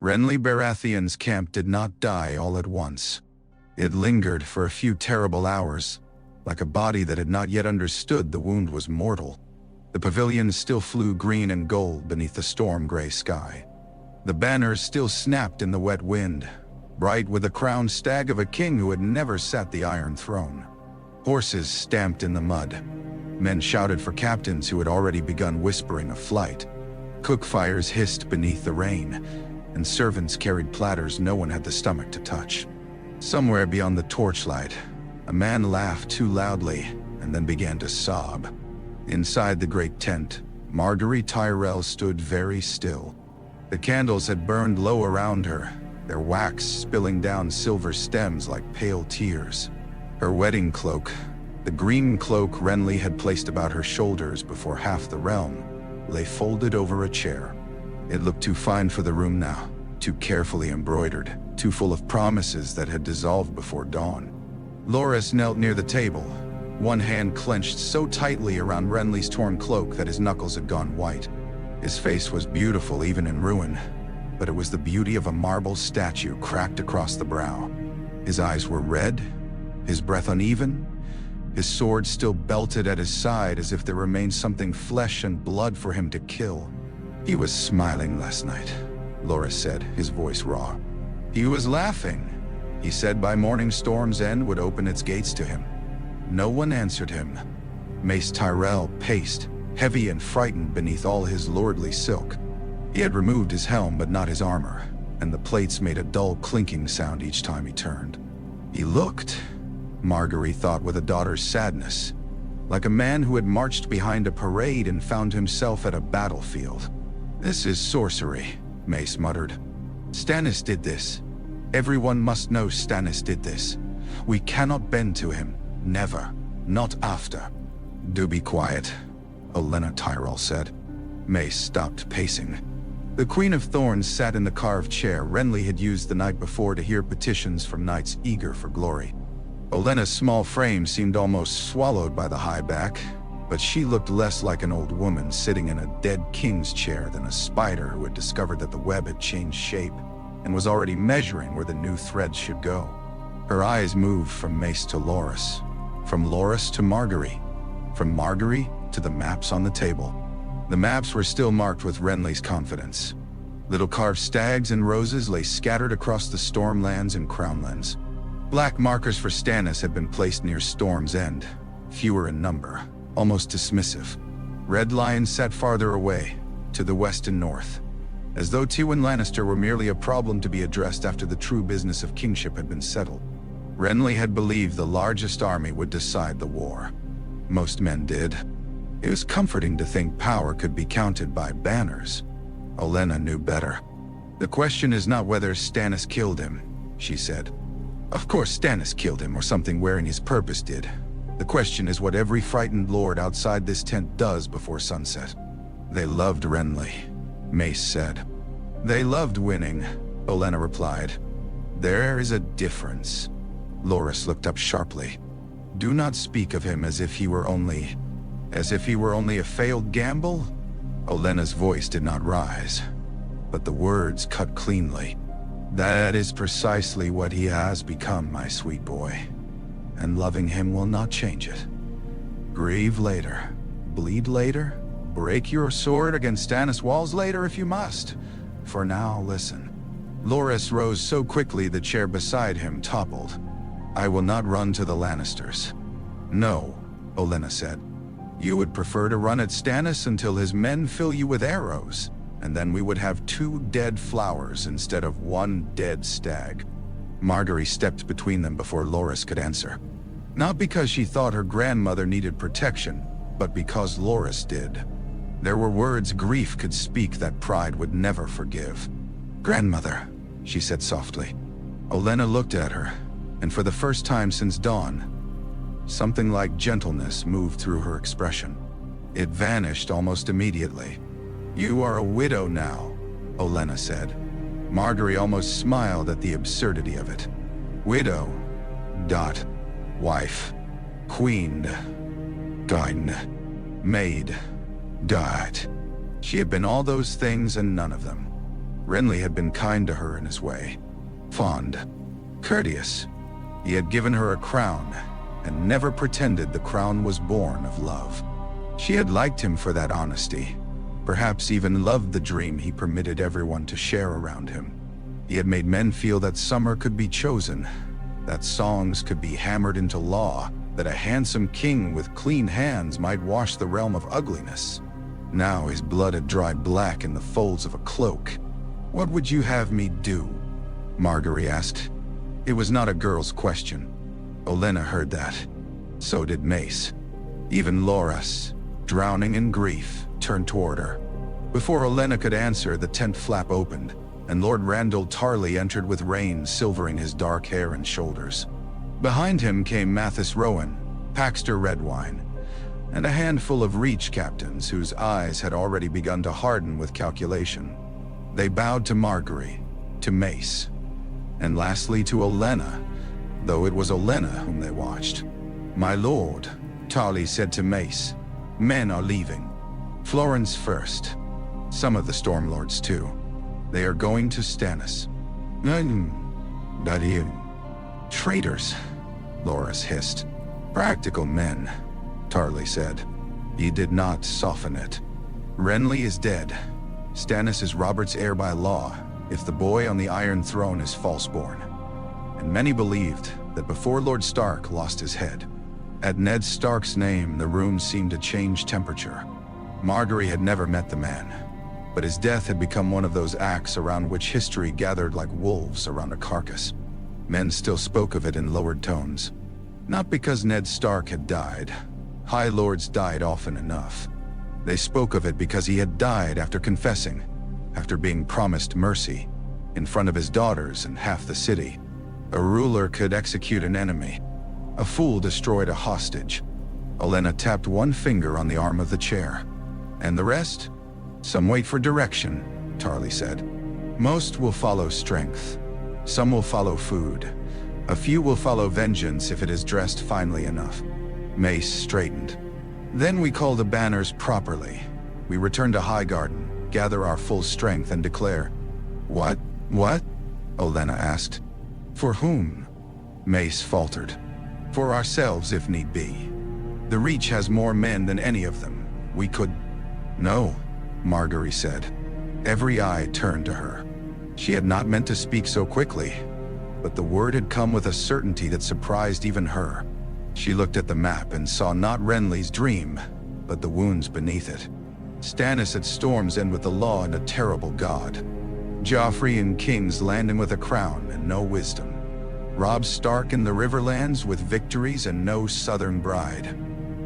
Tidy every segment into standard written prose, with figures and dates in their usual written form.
Renly Baratheon's camp did not die all at once. It lingered for a few terrible hours, like a body that had not yet understood the wound was mortal. The pavilions still flew green and gold beneath the storm-gray sky. The banners still snapped in the wet wind, bright with the crowned stag of a king who had never sat the Iron Throne. Horses stamped in the mud. Men shouted for captains who had already begun whispering of flight. Cook fires hissed beneath the rain, and servants carried platters no one had the stomach to touch. Somewhere beyond the torchlight, a man laughed too loudly and then began to sob. Inside the great tent, Margaery Tyrell stood very still. The candles had burned low around her, their wax spilling down silver stems like pale tears. Her wedding cloak, the green cloak Renly had placed about her shoulders before half the realm, lay folded over a chair. It looked too fine for the room now, too carefully embroidered, too full of promises that had dissolved before dawn. Loras knelt near the table, one hand clenched so tightly around Renly's torn cloak that his knuckles had gone white. His face was beautiful even in ruin, but it was the beauty of a marble statue cracked across the brow. His eyes were red, his breath uneven, his sword still belted at his side as if there remained something flesh and blood for him to kill. He was smiling last night, Loras said, his voice raw. He was laughing. He said by morning storm's end would open its gates to him. No one answered him. Mace Tyrell paced, heavy and frightened beneath all his lordly silk. He had removed his helm but not his armor, and the plates made a dull clinking sound each time he turned. He looked, Margaery thought with a daughter's sadness, like a man who had marched behind a parade and found himself at a battlefield. "This is sorcery," Mace muttered. "Stannis did this. Everyone must know Stannis did this. We cannot bend to him. Never. Not after." "Do be quiet," Olenna Tyrell said. Mace stopped pacing. The Queen of Thorns sat in the carved chair Renly had used the night before to hear petitions from knights eager for glory. Olenna's small frame seemed almost swallowed by the high back, but she looked less like an old woman sitting in a dead king's chair than a spider who had discovered that the web had changed shape and was already measuring where the new threads should go. Her eyes moved from Mace to Loras, from Loras to Margaery, from Margaery to the maps on the table. The maps were still marked with Renly's confidence. Little carved stags and roses lay scattered across the Stormlands and Crownlands. Black markers for Stannis had been placed near Storm's End, fewer in number, almost dismissive. Red lines sat farther away, to the west and north, as though Tywin Lannister were merely a problem to be addressed after the true business of kingship had been settled. Renly had believed the largest army would decide the war. Most men did. It was comforting to think power could be counted by banners. Olenna knew better. "The question is not whether Stannis killed him," she said. "Of course Stannis killed him, or something wearing his purpose did. The question is what every frightened lord outside this tent does before sunset." "They loved Renly," Mace said. "They loved winning," Olenna replied. "There is a difference." Loras looked up sharply. "Do not speak of him as if he were only a failed gamble?" Olenna's voice did not rise, but the words cut cleanly. "That is precisely what he has become, my sweet boy, and loving him will not change it. Grieve later, bleed later, break your sword against Stannis' walls later if you must. For now, listen." Loras rose so quickly the chair beside him toppled. "I will not run to the Lannisters." "No," Olenna said. "You would prefer to run at Stannis until his men fill you with arrows, and then we would have 2 dead flowers instead of 1 dead stag." Margaery stepped between them before Loras could answer. Not because she thought her grandmother needed protection, but because Loras did. There were words grief could speak that pride would never forgive. "Grandmother," she said softly. Olenna looked at her, and for the first time since dawn, something like gentleness moved through her expression. It vanished almost immediately. "You are a widow now," Olenna said. Margaery almost smiled at the absurdity of it. "Widow. Wife. Queen. Maid. She had been all those things and none of them. Renly had been kind to her in his way. Fond. Courteous. He had given her a crown, and never pretended the crown was born of love. She had liked him for that honesty, perhaps even loved the dream he permitted everyone to share around him. He had made men feel that summer could be chosen, that songs could be hammered into law, that a handsome king with clean hands might wash the realm of ugliness. Now his blood had dried black in the folds of a cloak. "What would you have me do?" Margaery asked. It was not a girl's question. Olenna heard that. So did Mace. Even Loras, drowning in grief, turned toward her. Before Olenna could answer, the tent flap opened, and Lord Randyll Tarly entered with rain silvering his dark hair and shoulders. Behind him came Mathis Rowan, Paxter Redwine, and a handful of Reach captains whose eyes had already begun to harden with calculation. They bowed to Margaery, to Mace, and lastly to Olenna, though it was Olenna whom they watched. "My lord," Tarly said to Mace, "men are leaving. Florence first. Some of the Stormlords too. They are going to Stannis." "Traitors," Loras hissed. "Practical men," Tarly said. He did not soften it. "Renly is dead. Stannis is Robert's heir by law, if the boy on the Iron Throne is falseborn." And many believed that before Lord Stark lost his head. At Ned Stark's name, the room seemed to change temperature. Margaery had never met the man, but his death had become one of those acts around which history gathered like wolves around a carcass. Men still spoke of it in lowered tones. Not because Ned Stark had died. High Lords died often enough. They spoke of it because he had died after confessing, after being promised mercy, in front of his daughters and half the city. A ruler could execute an enemy. A fool destroyed a hostage. Olenna tapped one finger on the arm of the chair. "And the rest? Some wait for direction," Tarly said. "Most will follow strength. Some will follow food. A few will follow vengeance if it is dressed finely enough." Mace straightened. "Then we call the banners properly. We return to Highgarden, gather our full strength and declare." What? Olenna asked. "For whom?" Mace faltered. "For ourselves if need be. The Reach has more men than any of them. We could—" "No," Margaery said. Every eye turned to her. She had not meant to speak so quickly, but the word had come with a certainty that surprised even her. She looked at the map and saw not Renly's dream, but the wounds beneath it. Stannis at Storm's End with the law and a terrible god. Joffrey in King's Landing with a crown and no wisdom. Robb Stark in the Riverlands with victories and no southern bride.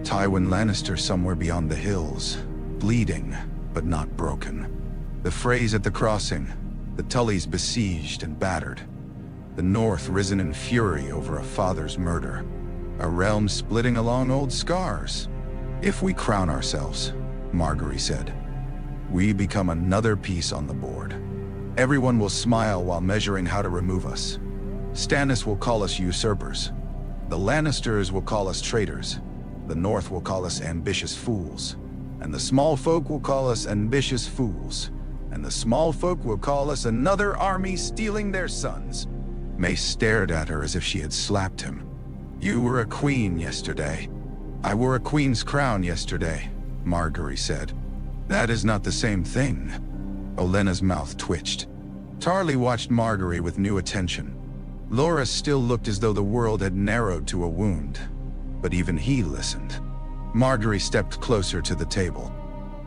Tywin Lannister somewhere beyond the hills, bleeding, but not broken. The Freys at the crossing, the Tullys besieged and battered. The North risen in fury over a father's murder. A realm splitting along old scars. "If we crown ourselves," Margaery said, "we become another piece on the board. Everyone will smile while measuring how to remove us. Stannis will call us usurpers. The Lannisters will call us traitors. The North will call us ambitious fools. And the small folk will call us ambitious fools. And the small folk will call us another army stealing their sons." Mace stared at her as if she had slapped him. "You were a queen yesterday." "I wore a queen's crown yesterday," Margaery said. "That is not the same thing." Olenna's mouth twitched. Tarly watched Margaery with new attention. Loras still looked as though the world had narrowed to a wound, but even he listened. Margaery stepped closer to the table.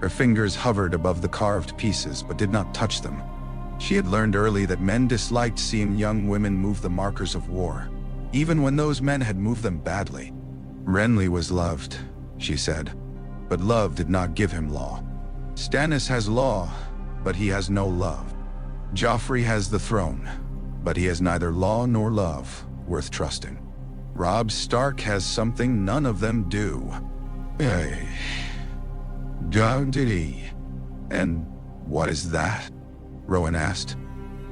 Her fingers hovered above the carved pieces but did not touch them. She had learned early that men disliked seeing young women move the markers of war, even when those men had moved them badly. "Renly was loved," she said, "but love did not give him law. Stannis has law, but he has no love. Joffrey has the throne, but he has neither law nor love worth trusting. Robb Stark has something none of them do." Did he? "And what is that?" Rowan asked.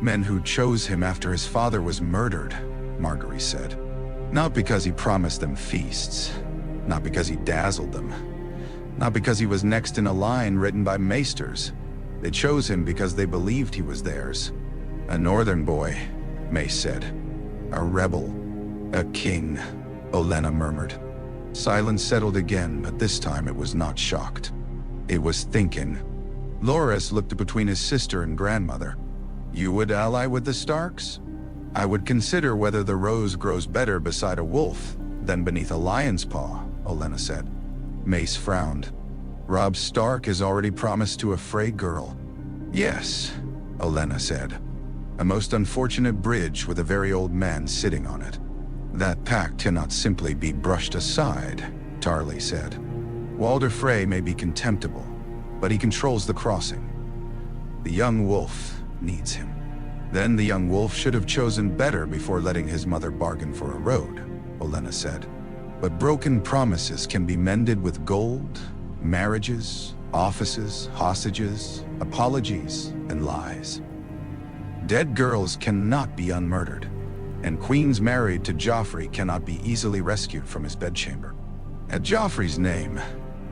"Men who chose him after his father was murdered," Margaery said. "Not because he promised them feasts, not because he dazzled them, not because he was next in a line written by maesters, They chose him because they believed he was theirs. A northern boy, Mace said. A rebel. A king, Olenna murmured. Silence settled again, but this time it was not shocked. It was thinking. Loras looked between his sister and grandmother. You would ally with the Starks? I would consider whether the rose grows better beside a wolf than beneath a lion's paw, Olenna said. Mace frowned. Robb Stark has already promised to a Frey girl. Yes, Olenna said. A most unfortunate bridge with a very old man sitting on it. That pact cannot simply be brushed aside, Tarly said. Walder Frey may be contemptible, but he controls the crossing. The young wolf needs him. Then the young wolf should have chosen better before letting his mother bargain for a road, Olenna said. But broken promises can be mended with gold, marriages, offices, hostages, apologies, and lies. Dead girls cannot be unmurdered, and queens married to Joffrey cannot be easily rescued from his bedchamber. At Joffrey's name,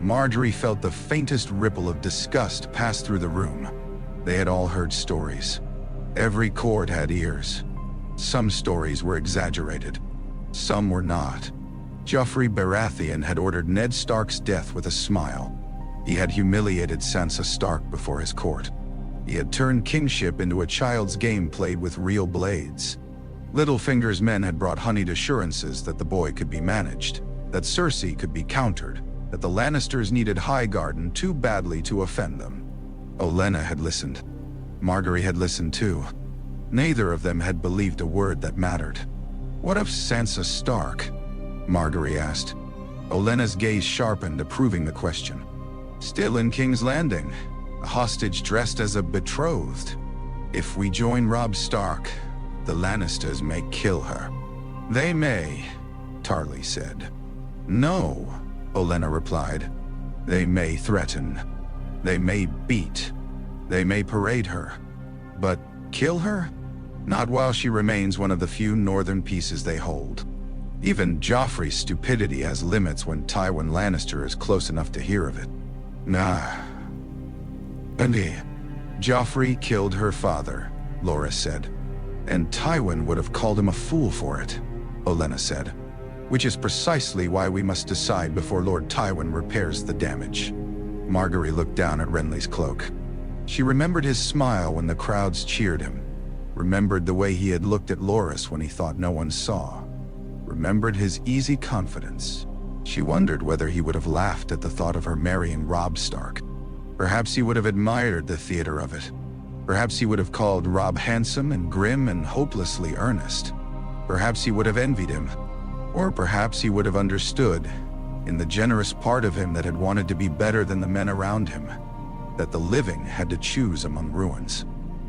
Margaery felt the faintest ripple of disgust pass through the room. They had all heard stories. Every court had ears. Some stories were exaggerated. Some were not. Joffrey Baratheon had ordered Ned Stark's death with a smile. He had humiliated Sansa Stark before his court. He had turned kingship into a child's game played with real blades. Littlefinger's men had brought honeyed assurances that the boy could be managed, that Cersei could be countered, that the Lannisters needed Highgarden too badly to offend them. Olenna had listened. Margaery had listened too. Neither of them had believed a word that mattered. What of Sansa Stark? Margaery asked. Olenna's gaze sharpened, approving the question. Still in King's Landing, a hostage dressed as a betrothed. If we join Robb Stark, the Lannisters may kill her. They may, Tarly said. No, Olenna replied. They may threaten. They may beat. They may parade her. But kill her? Not while she remains one of the few northern pieces they hold. Even Joffrey's stupidity has limits when Tywin Lannister is close enough to hear of it. Nah. Joffrey killed her father, Loras said. And Tywin would have called him a fool for it, Olenna said. Which is precisely why we must decide before Lord Tywin repairs the damage. Margaery looked down at Renly's cloak. She remembered his smile when the crowds cheered him. Remembered the way he had looked at Loras when he thought no one saw. Remembered his easy confidence. She wondered whether he would have laughed at the thought of her marrying Robb Stark. Perhaps he would have admired the theater of it. Perhaps he would have called Robb handsome and grim and hopelessly earnest. Perhaps he would have envied him. Or perhaps he would have understood, in the generous part of him that had wanted to be better than the men around him, that the living had to choose among ruins.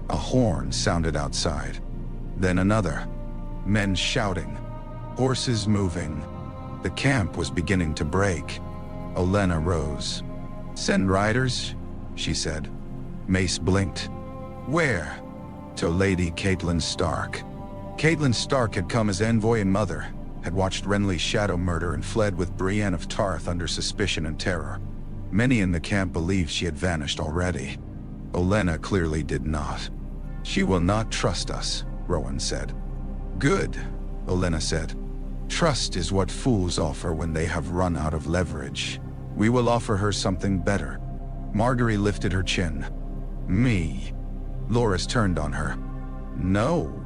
A horn sounded outside. Then another. Men shouting. Horses moving. The camp was beginning to break. Olenna rose. Send riders, she said. Mace blinked. Where? To Lady Catelyn Stark. Catelyn Stark had come as envoy and mother, had watched Renly's shadow murder and fled with Brienne of Tarth under suspicion and terror. Many in the camp believed she had vanished already. Olenna clearly did not. She will not trust us, Rowan said. Good, Olenna said. Trust is what fools offer when they have run out of leverage. We will offer her something better. Margaery lifted her chin. Me. Loras turned on her. No.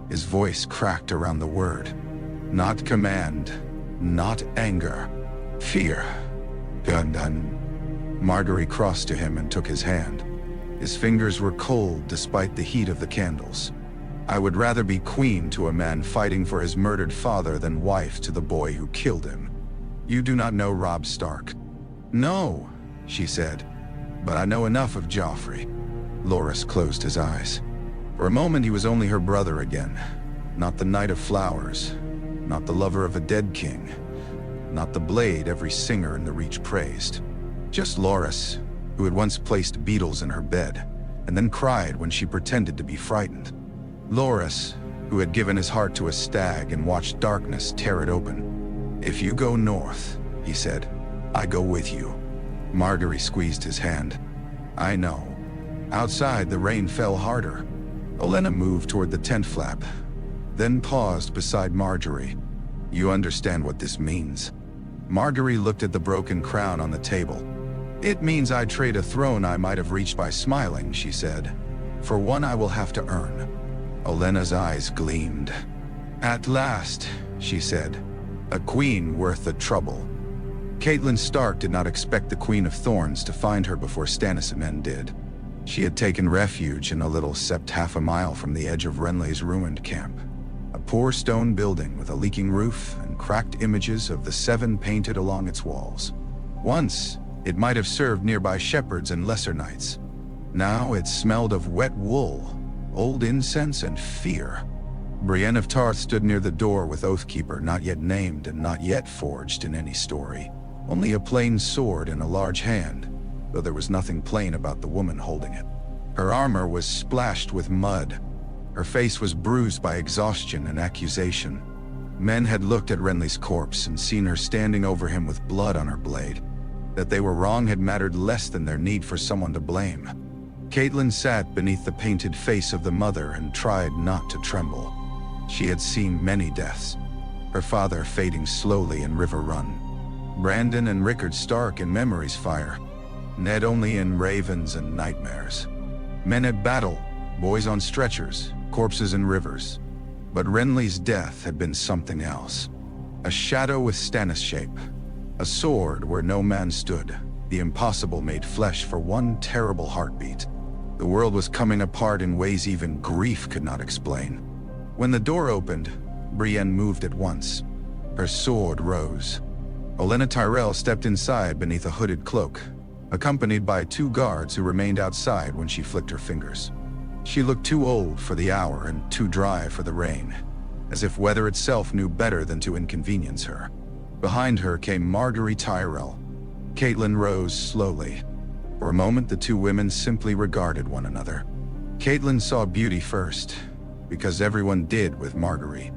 His voice cracked around the word. Not command. Not anger. Fear. Dun. Margaery crossed to him and took his hand. His fingers were cold despite the heat of the candles. I would rather be queen to a man fighting for his murdered father than wife to the boy who killed him. You do not know Robb Stark. No, she said, but I know enough of Joffrey. Loras closed his eyes. For a moment he was only her brother again. Not the Knight of Flowers. Not the lover of a dead king. Not the blade every singer in the Reach praised. Just Loras, who had once placed beetles in her bed, and then cried when she pretended to be frightened. Loras, who had given his heart to a stag and watched darkness tear it open. If you go north, he said, I go with you. Margaery squeezed his hand. I know. Outside, the rain fell harder. Olenna moved toward the tent flap, then paused beside Margaery. "You understand what this means?" Margaery looked at the broken crown on the table. "It means I trade a throne I might have reached by smiling," she said, "for one I will have to earn." Olenna's eyes gleamed. "At last," she said, "a queen worth the trouble." Catelyn Stark did not expect the Queen of Thorns to find her before Stannis and men did. She had taken refuge in a little sept half a mile from the edge of Renly's ruined camp. A poor stone building with a leaking roof and cracked images of the Seven painted along its walls. Once, it might have served nearby shepherds and lesser knights. Now it smelled of wet wool, old incense, and fear. Brienne of Tarth stood near the door with Oathkeeper not yet named and not yet forged in any story. Only a plain sword in a large hand, though there was nothing plain about the woman holding it. Her armor was splashed with mud. Her face was bruised by exhaustion and accusation. Men had looked at Renly's corpse and seen her standing over him with blood on her blade. That they were wrong had mattered less than their need for someone to blame. Catelyn sat beneath the painted face of the mother and tried not to tremble. She had seen many deaths. Her father fading slowly in Riverrun. Brandon and Rickard Stark in Memory's fire. Ned only in ravens and nightmares. Men at battle, boys on stretchers, corpses in rivers. But Renly's death had been something else. A shadow with Stannis shape. A sword where no man stood. The impossible made flesh for one terrible heartbeat. The world was coming apart in ways even grief could not explain. When the door opened, Brienne moved at once. Her sword rose. Olenna Tyrell stepped inside beneath a hooded cloak, accompanied by 2 guards who remained outside when she flicked her fingers. She looked too old for the hour and too dry for the rain, as if weather itself knew better than to inconvenience her. Behind her came Margaery Tyrell. Catelyn rose slowly. For a moment, the 2 women simply regarded one another. Catelyn saw beauty first, because everyone did with Margaery.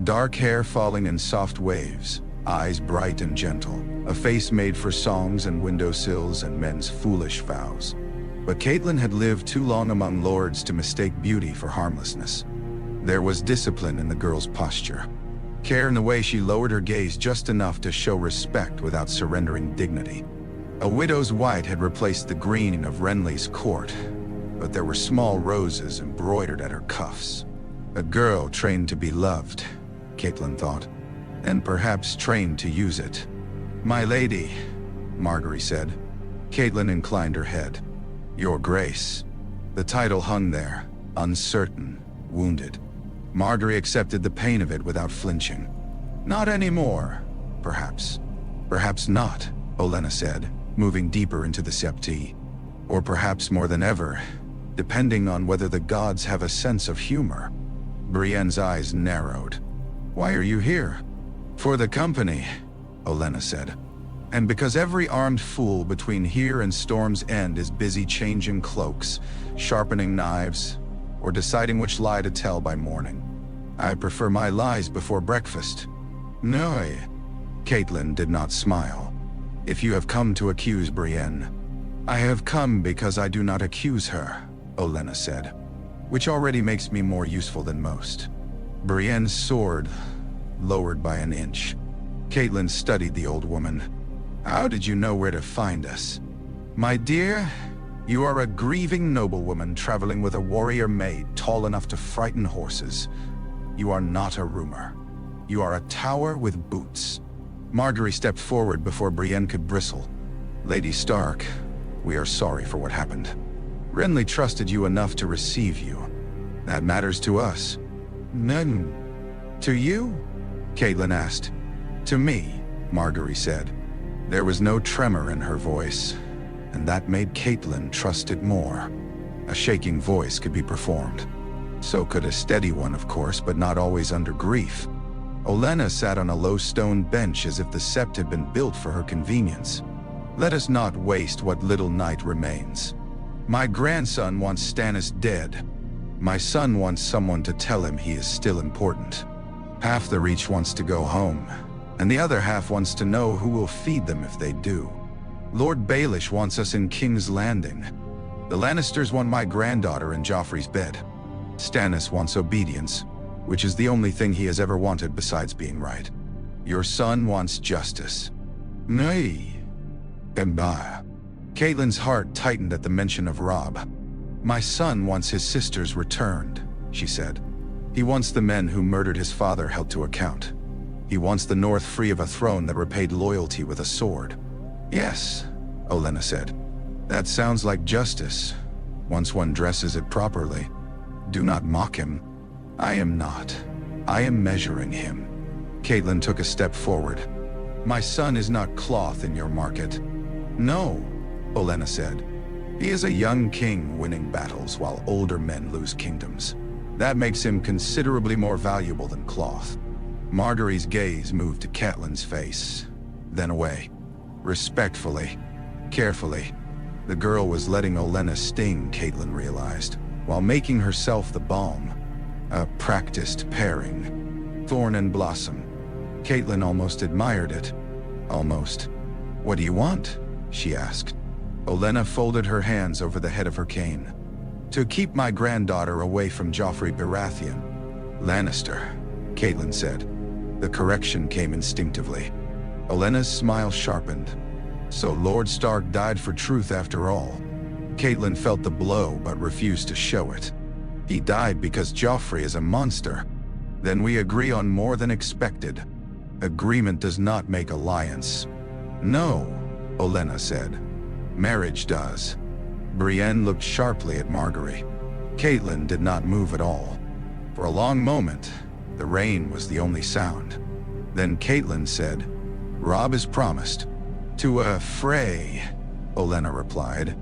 Dark hair falling in soft waves, eyes bright and gentle, a face made for songs and windowsills and men's foolish vows. But Catelyn had lived too long among lords to mistake beauty for harmlessness. There was discipline in the girl's posture, care in the way she lowered her gaze just enough to show respect without surrendering dignity. A widow's white had replaced the green of Renly's court, but there were small roses embroidered at her cuffs. A girl trained to be loved, Catelyn thought, and perhaps trained to use it. "My lady," Margaery said. Catelyn inclined her head. "Your Grace." The title hung there, uncertain, wounded. Margaery accepted the pain of it without flinching. "Not anymore, perhaps." "Perhaps not," Olenna said, moving deeper into the septi. "Or perhaps more than ever, depending on whether the gods have a sense of humor." Brienne's eyes narrowed. "Why are you here?" "For the company," Olenna said. "And because every armed fool between here and Storm's End is busy changing cloaks, sharpening knives, or deciding which lie to tell by morning. I prefer my lies before breakfast." "No," Catelyn did not smile. "If you have come to accuse Brienne." "I have come because I do not accuse her," Olenna said, "which already makes me more useful than most." Brienne's sword lowered by an inch. Catelyn studied the old woman. "How did you know where to find us?" "My dear, you are a grieving noblewoman traveling with a warrior maid tall enough to frighten horses. You are not a rumor. You are a tower with boots." Margaery stepped forward before Brienne could bristle. "Lady Stark, we are sorry for what happened. Renly trusted you enough to receive you. That matters to us." "None. To you?" Catelyn asked. "To me," Margaery said. There was no tremor in her voice, and that made Catelyn trust it more. A shaking voice could be performed. So could a steady one, of course, but not always under grief. Olenna sat on a low stone bench as if the sept had been built for her convenience. "Let us not waste what little night remains. My grandson wants Stannis dead. My son wants someone to tell him he is still important. Half the Reach wants to go home, and the other half wants to know who will feed them if they do. Lord Baelish wants us in King's Landing. The Lannisters want my granddaughter in Joffrey's bed. Stannis wants obedience, which is the only thing he has ever wanted besides being right. Your son wants justice. Nay. Embaya. Catelyn's heart tightened at the mention of Robb. My son wants his sisters returned, she said. He wants the men who murdered his father held to account. He wants the North free of a throne that repaid loyalty with a sword. Yes, Olenna said. That sounds like justice, once one dresses it properly. Do not mock him. I am not. I am measuring him. Catelyn took a step forward. My son is not cloth in your market. No, Olenna said. He is a young king winning battles while older men lose kingdoms. That makes him considerably more valuable than cloth. Margaery's gaze moved to Catelyn's face, then away. Respectfully, carefully. The girl was letting Olenna sting, Catelyn realized, while making herself the balm. A practiced pairing. Thorn and blossom. Catelyn almost admired it. Almost. What do you want? She asked. Olenna folded her hands over the head of her cane. To keep my granddaughter away from Joffrey Baratheon. Lannister, Catelyn said. The correction came instinctively. Olenna's smile sharpened. So Lord Stark died for truth after all. Catelyn felt the blow but refused to show it. He died because Joffrey is a monster. Then we agree on more than expected. Agreement does not make alliance. No, Olenna said. Marriage does. Brienne looked sharply at Margaery. Catelyn did not move at all. For a long moment, the rain was the only sound. Then Catelyn said, Robb is promised. To a Frey, Olenna replied.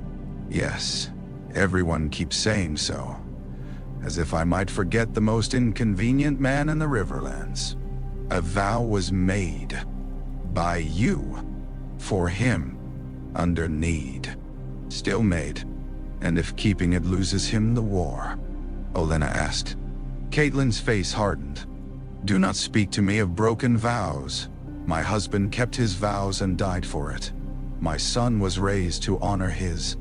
Yes, everyone keeps saying so. As if I might forget the most inconvenient man in the Riverlands. A vow was made. By you. For him. Under need. Still made. And if keeping it loses him the war? Olenna asked. Catelyn's face hardened. Do not speak to me of broken vows. My husband kept his vows and died for it. My son was raised to honor his.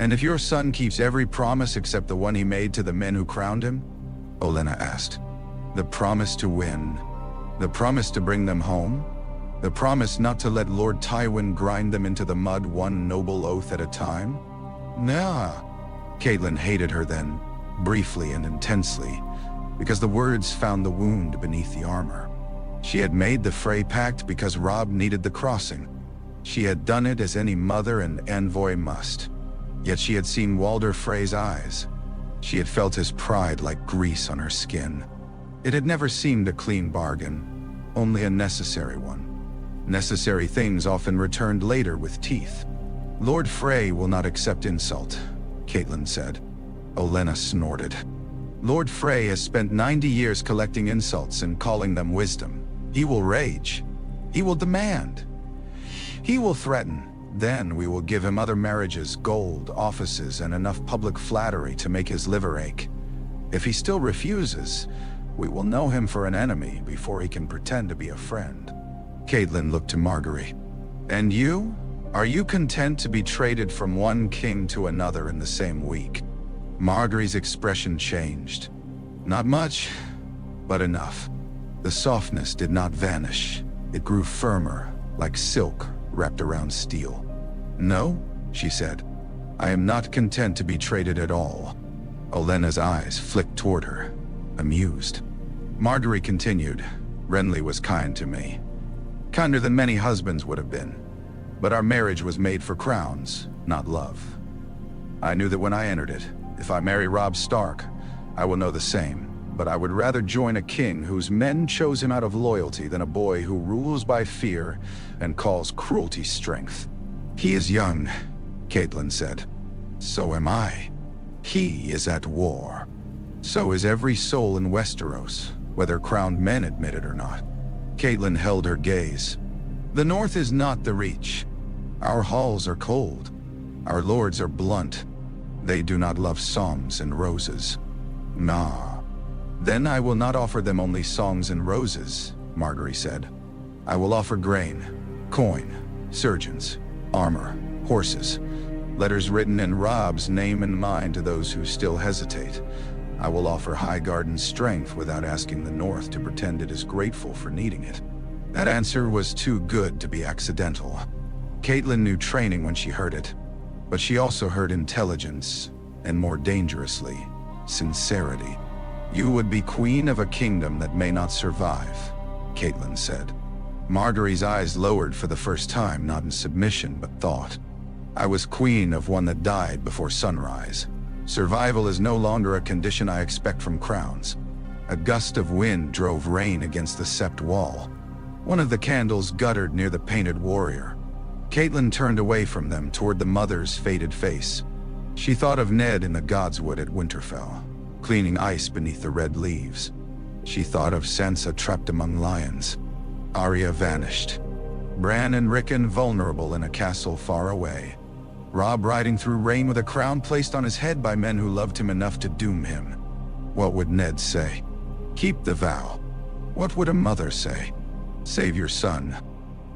And if your son keeps every promise except the one he made to the men who crowned him? Olenna asked. The promise to win. The promise to bring them home? The promise not to let Lord Tywin grind them into the mud one noble oath at a time? Nah. Catelyn hated her then, briefly and intensely, because the words found the wound beneath the armor. She had made the Frey pact because Robb needed the crossing. She had done it as any mother and envoy must. Yet she had seen Walder Frey's eyes. She had felt his pride like grease on her skin. It had never seemed a clean bargain, only a necessary one. Necessary things often returned later with teeth. Lord Frey will not accept insult, Catelyn said. Olenna snorted. Lord Frey has spent 90 years collecting insults and calling them wisdom. He will rage. He will demand. He will threaten. Then we will give him other marriages, gold, offices, and enough public flattery to make his liver ache. If he still refuses, we will know him for an enemy before he can pretend to be a friend. Catelyn looked to Margaery. And you? Are you content to be traded from one king to another in the same week? Margaery's expression changed. Not much, but enough. The softness did not vanish. It grew firmer, like silk wrapped around steel. No, she said. I am not content to be traded at all. Olenna's eyes flicked toward her, amused. Margaery continued. Renly was kind to me. Kinder than many husbands would have been. But our marriage was made for crowns, not love. I knew that when I entered it, if I marry Robb Stark, I will know the same. But I would rather join a king whose men chose him out of loyalty than a boy who rules by fear and calls cruelty strength. He is young, Catelyn said. So am I. He is at war. So is every soul in Westeros, whether crowned men admit it or not. Catelyn held her gaze. The North is not the Reach. Our halls are cold. Our lords are blunt. They do not love songs and roses. Nah. Then I will not offer them only songs and roses, Margaery said. I will offer grain, coin, surgeons, armor, horses, Letters written in Robb's name and mine to those who still hesitate. I will offer Highgarden strength without asking the North to pretend it is grateful for needing it." That answer was too good to be accidental. Catelyn knew training when she heard it, but she also heard intelligence, and more dangerously, sincerity. "You would be queen of a kingdom that may not survive," Catelyn said. Margaery's eyes lowered for the first time, not in submission but thought. "I was queen of one that died before sunrise. Survival is no longer a condition I expect from crowns." A gust of wind drove rain against the sept wall. One of the candles guttered near the painted warrior. Catelyn turned away from them toward the mother's faded face. She thought of Ned in the Godswood at Winterfell, cleaning ice beneath the red leaves. She thought of Sansa trapped among lions. Arya vanished. Bran and Rickon vulnerable in a castle far away. Robb riding through rain with a crown placed on his head by men who loved him enough to doom him. What would Ned say? Keep the vow. What would a mother say? Save your son.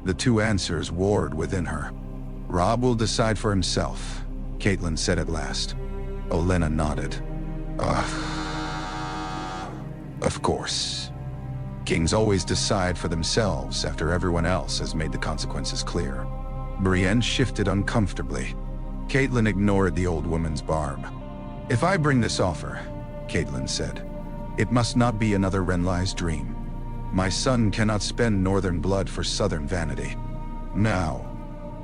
The two answers warred within her. "Robb will decide for himself," Catelyn said at last. Olenna nodded. Of course. Kings always decide for themselves after everyone else has made the consequences clear." Brienne shifted uncomfortably. Catelyn ignored the old woman's barb. "If I bring this offer," Catelyn said, "it must not be another Renly's dream. My son cannot spend northern blood for southern vanity." "Now,"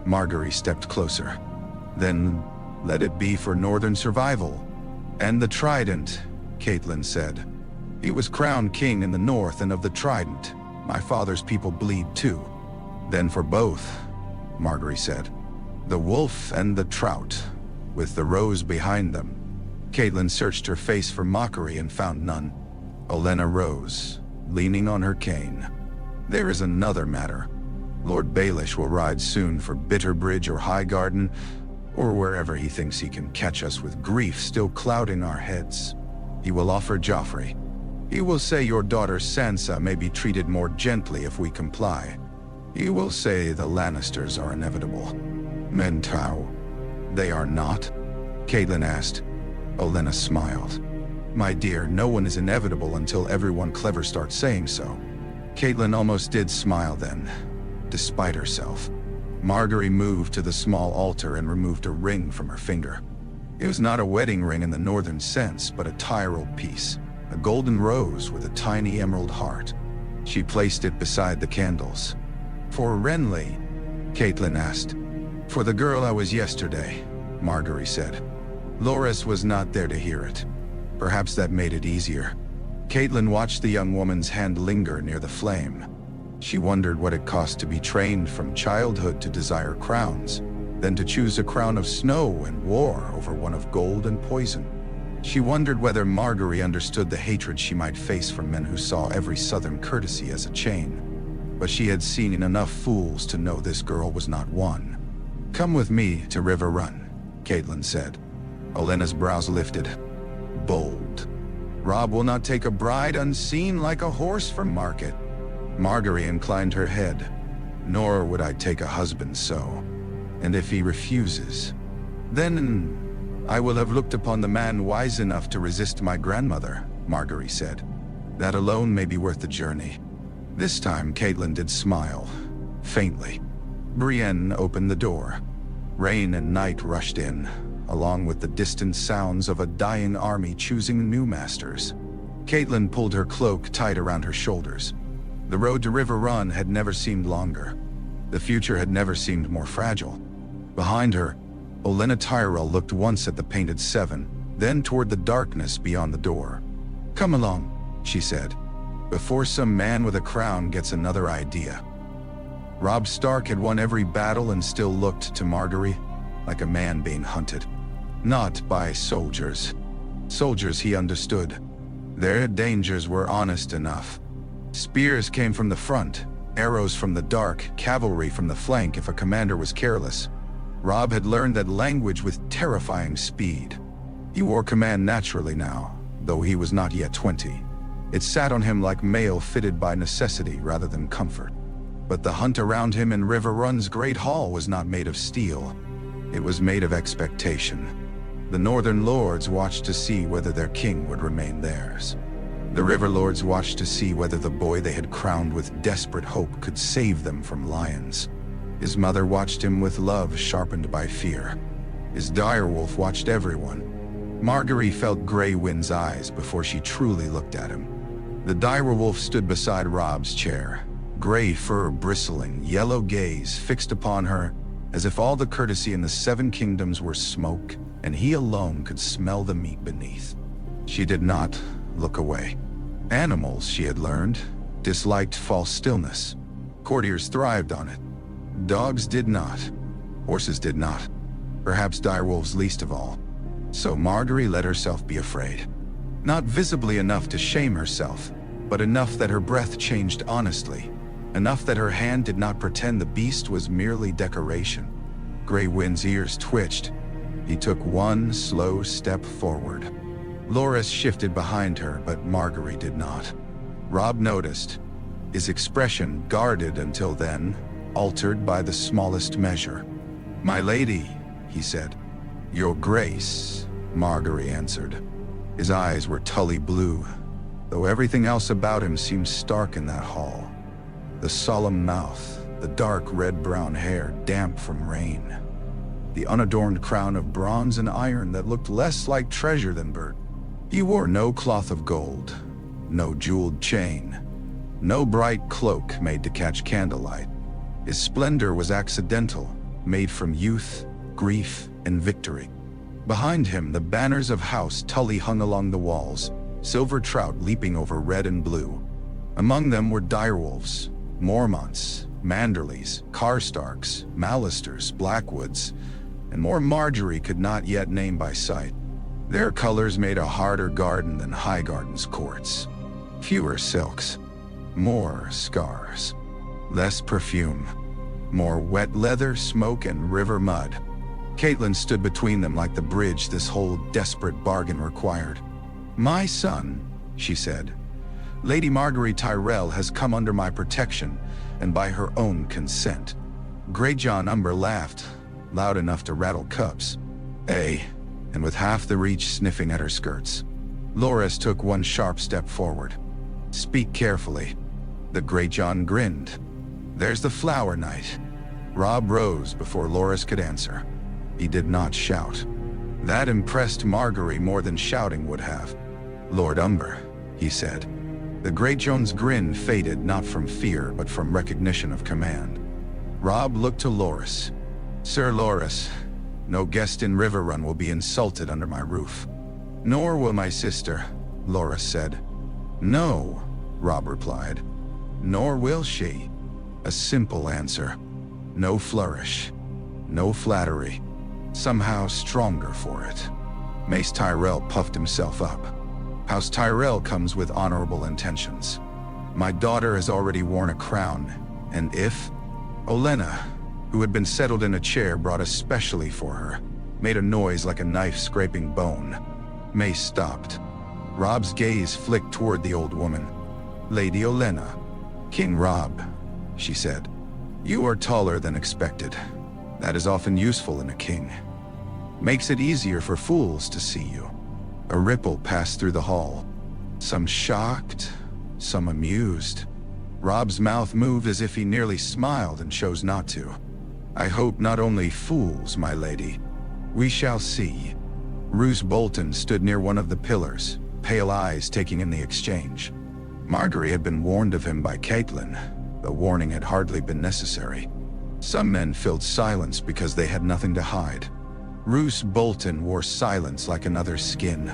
Margaery stepped closer. "Then let it be for northern survival." "And the Trident," Catelyn said. "He was crowned king in the north and of the Trident. My father's people bleed too." "Then for both," Margaery said. "The wolf and the trout, with the rose behind them." Catelyn searched her face for mockery and found none. Olenna rose, leaning on her cane. "There is another matter. Lord Baelish will ride soon for Bitterbridge or Highgarden, or wherever he thinks he can catch us with grief still clouding our heads. He will offer Joffrey. He will say your daughter Sansa may be treated more gently if we comply. He will say the Lannisters are inevitable." "Mentau, they are not?" Catelyn asked. Olenna smiled. "My dear, no one is inevitable until everyone clever starts saying so." Catelyn almost did smile then, despite herself. Margaery moved to the small altar and removed a ring from her finger. It was not a wedding ring in the northern sense, but a Tyrell piece, a golden rose with a tiny emerald heart. She placed it beside the candles. "For Renly?" Catelyn asked. "For the girl I was yesterday," Margaery said. Loras was not there to hear it. Perhaps that made it easier. Catelyn watched the young woman's hand linger near the flame. She wondered what it cost to be trained from childhood to desire crowns, then to choose a crown of snow and war over one of gold and poison. She wondered whether Margaery understood the hatred she might face from men who saw every southern courtesy as a chain. But she had seen enough fools to know this girl was not one. "Come with me to Riverrun," Catelyn said. Olenna's brows lifted. Bold. "Robb will not take a bride unseen like a horse from market." Margaery inclined her head. "Nor would I take a husband so. And if he refuses, then I will have looked upon the man wise enough to resist my grandmother," Margaery said. "That alone may be worth the journey." This time Catelyn did smile, faintly. Brienne opened the door. Rain and night rushed in, along with the distant sounds of a dying army choosing new masters. Catelyn pulled her cloak tight around her shoulders. The road to Riverrun had never seemed longer. The future had never seemed more fragile. Behind her, Olenna Tyrell looked once at the painted seven, then toward the darkness beyond the door. "Come along," she said, "before some man with a crown gets another idea." Robb Stark had won every battle and still looked to Margaery like a man being hunted. Not by soldiers. Soldiers he understood. Their dangers were honest enough. Spears came from the front, arrows from the dark, cavalry from the flank if a commander was careless. Robb had learned that language with terrifying speed. He wore command naturally now, though he was not yet 20. It sat on him like mail fitted by necessity rather than comfort. But the hunt around him in Riverrun's great hall was not made of steel. It was made of expectation. The northern lords watched to see whether their king would remain theirs. The river lords watched to see whether the boy they had crowned with desperate hope could save them from lions. His mother watched him with love sharpened by fear. His direwolf watched everyone. Margaery felt Grey Wind's eyes before she truly looked at him. The direwolf stood beside Robb's chair, gray fur bristling, yellow gaze fixed upon her, as if all the courtesy in the Seven Kingdoms were smoke, and he alone could smell the meat beneath. She did not look away. Animals, she had learned, disliked false stillness. Courtiers thrived on it. Dogs did not. Horses did not. Perhaps direwolves least of all. So Margaery let herself be afraid. Not visibly enough to shame herself, but enough that her breath changed honestly. Enough that her hand did not pretend the beast was merely decoration. Grey Wind's ears twitched. He took one slow step forward. Loras shifted behind her, but Margaery did not. Robb noticed. His expression, guarded until then, altered by the smallest measure. "My lady," he said. "Your Grace," Margaery answered. His eyes were tully blue, though everything else about him seemed stark in that hall. The solemn mouth, the dark red-brown hair damp from rain, the unadorned crown of bronze and iron that looked less like treasure than bird. He wore no cloth of gold, no jeweled chain, no bright cloak made to catch candlelight. His splendor was accidental, made from youth, grief, and victory. Behind him, the banners of House Tully hung along the walls, silver trout leaping over red and blue. Among them were direwolves, Mormonts, Manderleys, Karstarks, Lannisters, Blackwoods, and more Margaery could not yet name by sight. Their colors made a harder garden than Highgarden's courts. Fewer silks, more scars, less perfume, more wet leather, smoke, and river mud. Catelyn stood between them like the bridge this whole desperate bargain required. "My son," she said, "Lady Margaery Tyrell has come under my protection, and by her own consent." Greyjohn Umber laughed, loud enough to rattle cups. And with half the reach sniffing at her skirts. Loras took one sharp step forward. "Speak carefully." The Greyjohn grinned. "There's the Flower Knight." Robb rose before Loras could answer. He did not shout. That impressed Margaery more than shouting would have. "Lord Umber," he said. The Greyjohn's grin faded not from fear but from recognition of command. Robb looked to Loras. "Sir Loras, no guest in Riverrun will be insulted under my roof." "Nor will my sister," Loras said. "No," Robb replied. "Nor will she." A simple answer. No flourish. No flattery. Somehow stronger for it. Mace Tyrell puffed himself up. "House Tyrell comes with honorable intentions. My daughter has already worn a crown, and if..." Olenna, who had been settled in a chair brought especially for her, made a noise like a knife scraping bone. Mace stopped. Robb's gaze flicked toward the old woman. "Lady Olenna." "King Robb," she said. "You are taller than expected. That is often useful in a king. Makes it easier for fools to see you." A ripple passed through the hall. Some shocked, some amused. Robb's mouth moved as if he nearly smiled and chose not to. "I hope not only fools, my lady. We shall see." Roose Bolton stood near one of the pillars, pale eyes taking in the exchange. Margaery had been warned of him by Catelyn. The warning had hardly been necessary. Some men filled silence because they had nothing to hide. Roose Bolton wore silence like another's skin.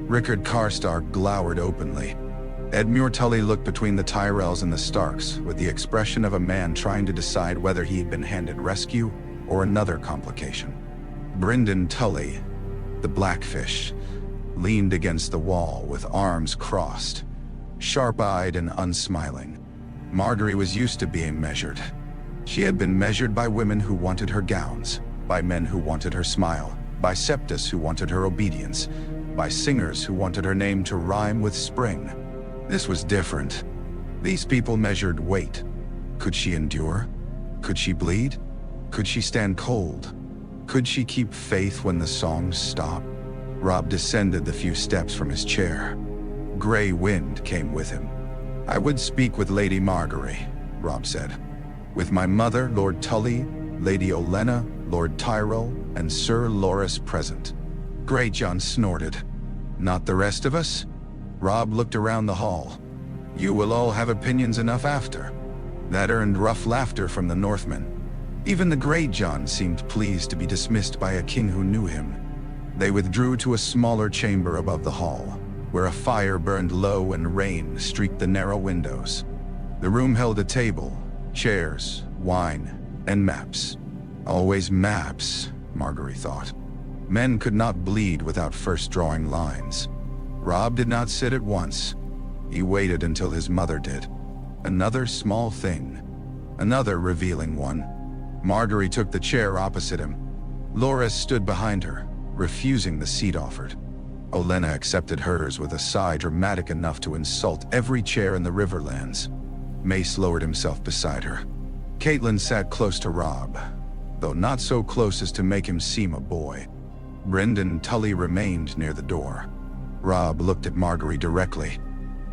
Rickard Karstark glowered openly. Edmure Tully looked between the Tyrells and the Starks with the expression of a man trying to decide whether he had been handed rescue or another complication. Brynden Tully, the Blackfish, leaned against the wall with arms crossed, sharp-eyed and unsmiling. Margaery was used to being measured. She had been measured by women who wanted her gowns, by men who wanted her smile, by Septus who wanted her obedience, by singers who wanted her name to rhyme with spring. This was different. These people measured weight. Could she endure? Could she bleed? Could she stand cold? Could she keep faith when the songs stopped? Robb descended the few steps from his chair. Gray wind came with him. "I would speak with Lady Margaery," Robb said. "With my mother, Lord Tully, Lady Olenna, Lord Tyrell, and Sir Loras present." Greyjohn snorted. "Not the rest of us?" Robb looked around the hall. "You will all have opinions enough after." That earned rough laughter from the Northmen. Even the Greyjohn seemed pleased to be dismissed by a king who knew him. They withdrew to a smaller chamber above the hall, where a fire burned low and rain streaked the narrow windows. The room held a table, chairs, wine, and maps. Always maps, Margaery thought. Men could not bleed without first drawing lines. Robb did not sit at once. He waited until his mother did. Another small thing. Another revealing one. Margaery took the chair opposite him. Loras stood behind her, refusing the seat offered. Olenna accepted hers with a sigh dramatic enough to insult every chair in the Riverlands. Mace lowered himself beside her. Catelyn sat close to Robb, though not so close as to make him seem a boy. Brynden Tully remained near the door. Robb looked at Margaery directly.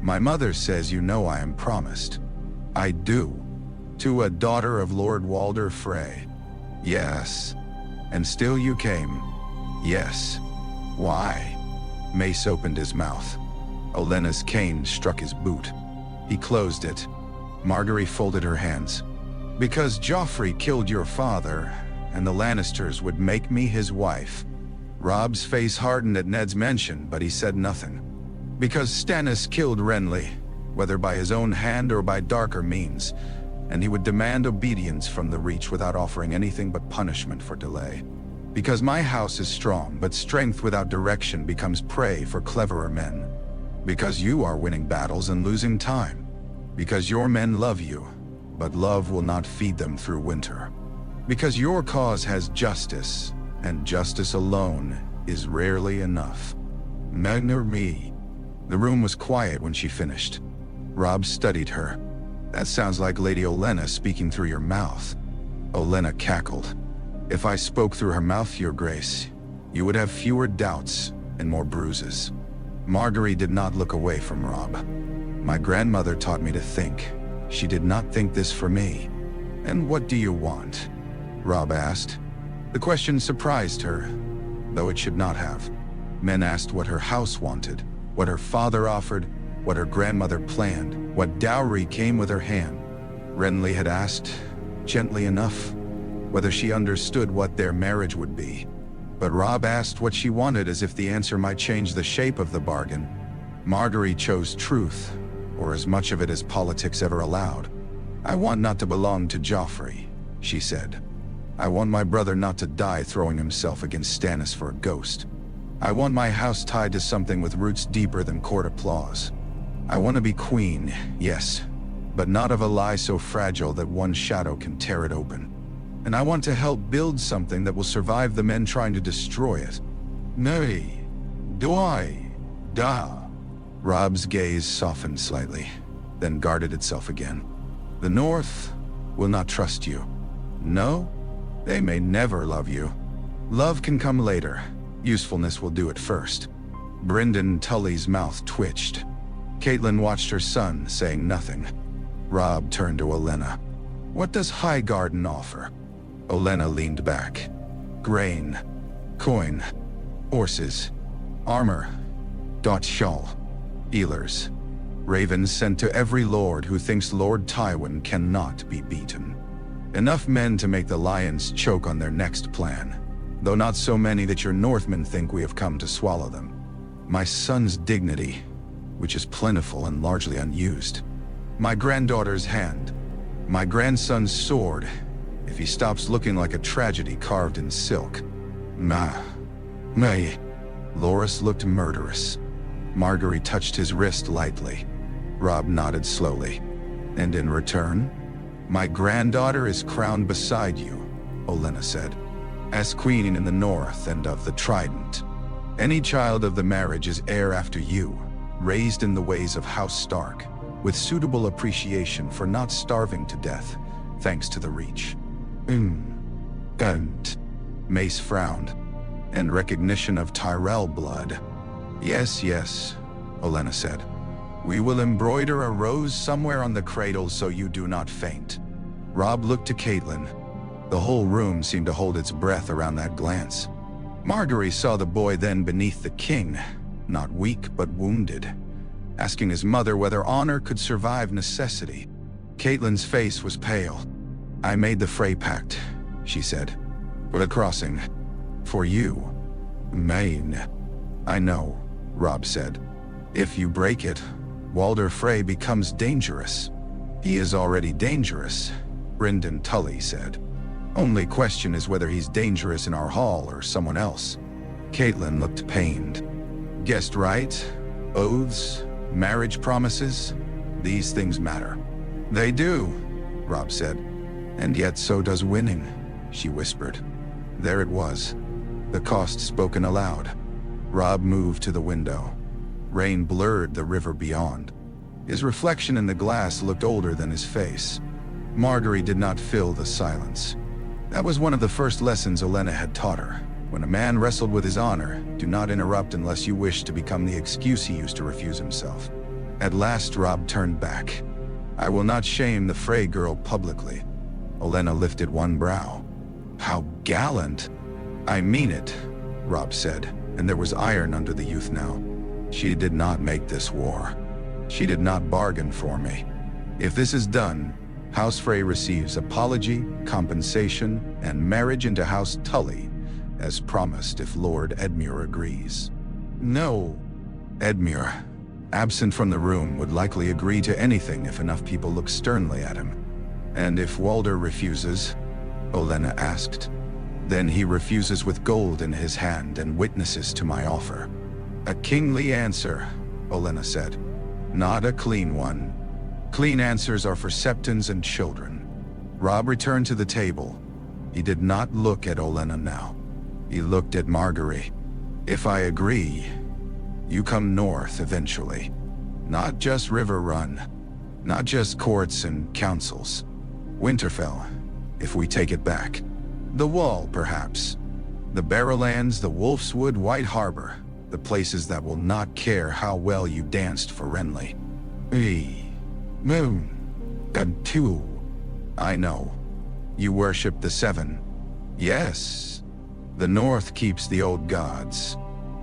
"My mother says you know I am promised." "I do. To a daughter of Lord Walder Frey." "Yes. And still you came." "Yes." "Why?" Mace opened his mouth. Olenna's cane struck his boot. He closed it. Margaery folded her hands. "Because Joffrey killed your father, and the Lannisters would make me his wife." Robb's face hardened at Ned's mention, but he said nothing. "Because Stannis killed Renly, whether by his own hand or by darker means, and he would demand obedience from the Reach without offering anything but punishment for delay. Because my house is strong, but strength without direction becomes prey for cleverer men. Because you are winning battles and losing time. Because your men love you, but love will not feed them through winter. Because your cause has justice, and justice alone is rarely enough." Margaery. The room was quiet when she finished. Robb studied her. "That sounds like Lady Olenna speaking through your mouth." Olenna cackled. "If I spoke through her mouth, Your Grace, you would have fewer doubts and more bruises." Margaery did not look away from Robb. "My grandmother taught me to think. She did not think this for me." "And what do you want?" Robb asked. The question surprised her, though it should not have. Men asked what her house wanted, what her father offered, what her grandmother planned, what dowry came with her hand. Renly had asked, gently enough, whether she understood what their marriage would be. But Robb asked what she wanted as if the answer might change the shape of the bargain. Margaery chose truth, or as much of it as politics ever allowed. "I want not to belong to Joffrey," she said. "I want my brother not to die throwing himself against Stannis for a ghost. I want my house tied to something with roots deeper than court applause. I want to be queen, yes, but not of a lie so fragile that one shadow can tear it open. And I want to help build something that will survive the men trying to destroy it." "Nay, do I? Da." Robb's gaze softened slightly, then guarded itself again. "The North will not trust you. No? They may never love you. Love can come later. Usefulness will do it first." Brynden Tully's mouth twitched. Catelyn watched her son, saying nothing. Robb turned to Olenna. "What does Highgarden offer?" Olenna leaned back. "Grain, coin, horses, armor, shawl, healers, ravens sent to every lord who thinks Lord Tywin cannot be beaten. Enough men to make the lions choke on their next plan, though not so many that your Northmen think we have come to swallow them. My son's dignity, which is plentiful and largely unused. My granddaughter's hand. My grandson's sword, if he stops looking like a tragedy carved in silk. May. Loras looked murderous. Margaery touched his wrist lightly. Robb nodded slowly. "And in return?" "My granddaughter is crowned beside you," Olenna said, "as queen in the north and of the Trident. Any child of the marriage is heir after you, raised in the ways of House Stark, with suitable appreciation for not starving to death, thanks to the Reach." And Mace frowned. "In recognition of Tyrell blood." "Yes, yes," Olenna said. "We will embroider a rose somewhere on the cradle so you do not faint." Robb looked to Catelyn. The whole room seemed to hold its breath around that glance. Margaery saw the boy then beneath the king, not weak but wounded, asking his mother whether honor could survive necessity. Catelyn's face was pale. "I made the Frey pact," she said. "For the crossing. For you. Maine." "I know," Robb said. "If you break it, Walder Frey becomes dangerous." "He is already dangerous," Brynden Tully said. "Only question is whether he's dangerous in our hall or someone else." Catelyn looked pained. "Guessed right. Oaths, marriage promises, these things matter." "They do," Robb said. "And yet so does winning," she whispered. There it was, the cost spoken aloud. Robb moved to the window. Rain blurred the river beyond. His reflection in the glass looked older than his face. Margaery did not fill the silence. That was one of the first lessons Olenna had taught her. When a man wrestled with his honor, do not interrupt unless you wish to become the excuse he used to refuse himself. At last Robb turned back. "I will not shame the Frey girl publicly." Olenna lifted one brow. "How gallant!" "I mean it," Robb said, and there was iron under the youth now. "She did not make this war. She did not bargain for me. If this is done, House Frey receives apology, compensation, and marriage into House Tully, as promised if Lord Edmure agrees." "No." Edmure, absent from the room, would likely agree to anything if enough people looked sternly at him. "And if Walder refuses?" Olenna asked. "Then he refuses with gold in his hand and witnesses to my offer." "A kingly answer," Olenna said. "Not a clean one. Clean answers are for septons and children." Robb returned to the table. He did not look at Olenna now. He looked at Margaery. "If I agree, you come north eventually. Not just Riverrun. Not just courts and councils. Winterfell, if we take it back. The Wall, perhaps. The Barrowlands, the Wolfswood, White Harbor. The places that will not care how well you danced for Renly. Moon. And two. I know. You worship the Seven. Yes. The North keeps the old gods.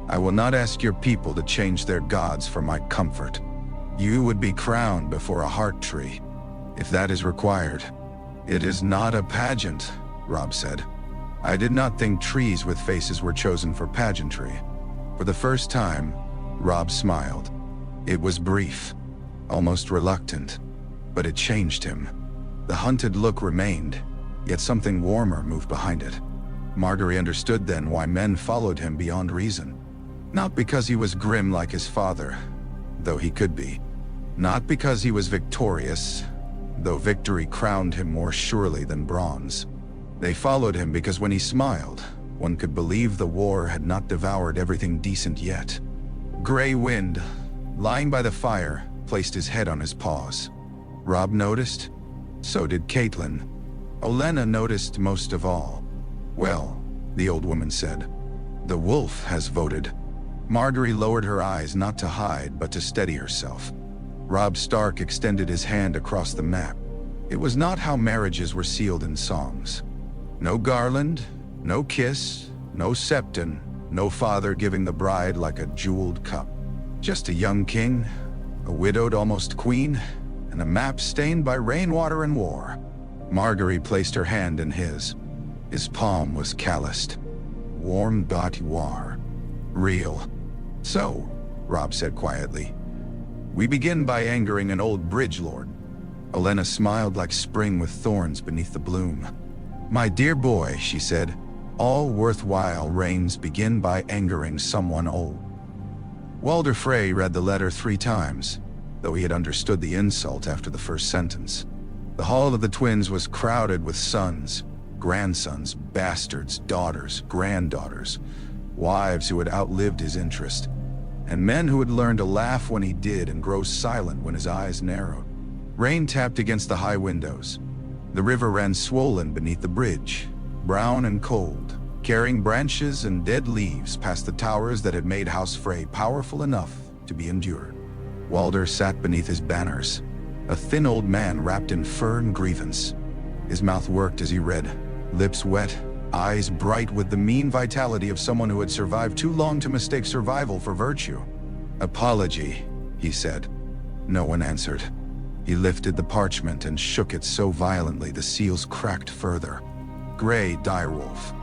I will not ask your people to change their gods for my comfort. You would be crowned before a heart tree, if that is required. It is not a pageant," Robb said. "I did not think trees with faces were chosen for pageantry." For the first time, Robb smiled. It was brief, almost reluctant, but it changed him. The hunted look remained, yet something warmer moved behind it. Margaery understood then why men followed him beyond reason. Not because he was grim like his father, though he could be. Not because he was victorious, though victory crowned him more surely than bronze. They followed him because when he smiled, one could believe the war had not devoured everything decent yet. Grey Wind, lying by the fire, placed his head on his paws. Robb noticed. So did Catelyn. Olenna noticed most of all. "Well," the old woman said, "the wolf has voted." Margaery lowered her eyes not to hide but to steady herself. Robb Stark extended his hand across the map. It was not how marriages were sealed in songs. No garland, no kiss, no septon, no father giving the bride like a jeweled cup. Just a young king, a widowed almost queen, and a map stained by rainwater and war. Margaery placed her hand in his. His palm was calloused. Warm war. Real. "So," Robb said quietly, "we begin by angering an old bridge lord." Olenna smiled like spring with thorns beneath the bloom. "My dear boy," she said, "all worthwhile reigns begin by angering someone old." Walder Frey read the letter 3 times, though he had understood the insult after the first sentence. The hall of the twins was crowded with sons, grandsons, bastards, daughters, granddaughters, wives who had outlived his interest, and men who had learned to laugh when he did and grow silent when his eyes narrowed. Rain tapped against the high windows. The river ran swollen beneath the bridge, brown and cold. carrying branches and dead leaves past the towers that had made House Frey powerful enough to be endured. Walder sat beneath his banners, a thin old man wrapped in fur and grievance. His mouth worked as he read, lips wet, eyes bright with the mean vitality of someone who had survived too long to mistake survival for virtue. "Apology," he said. No one answered. He lifted the parchment and shook it so violently the seals cracked further. Grey direwolf,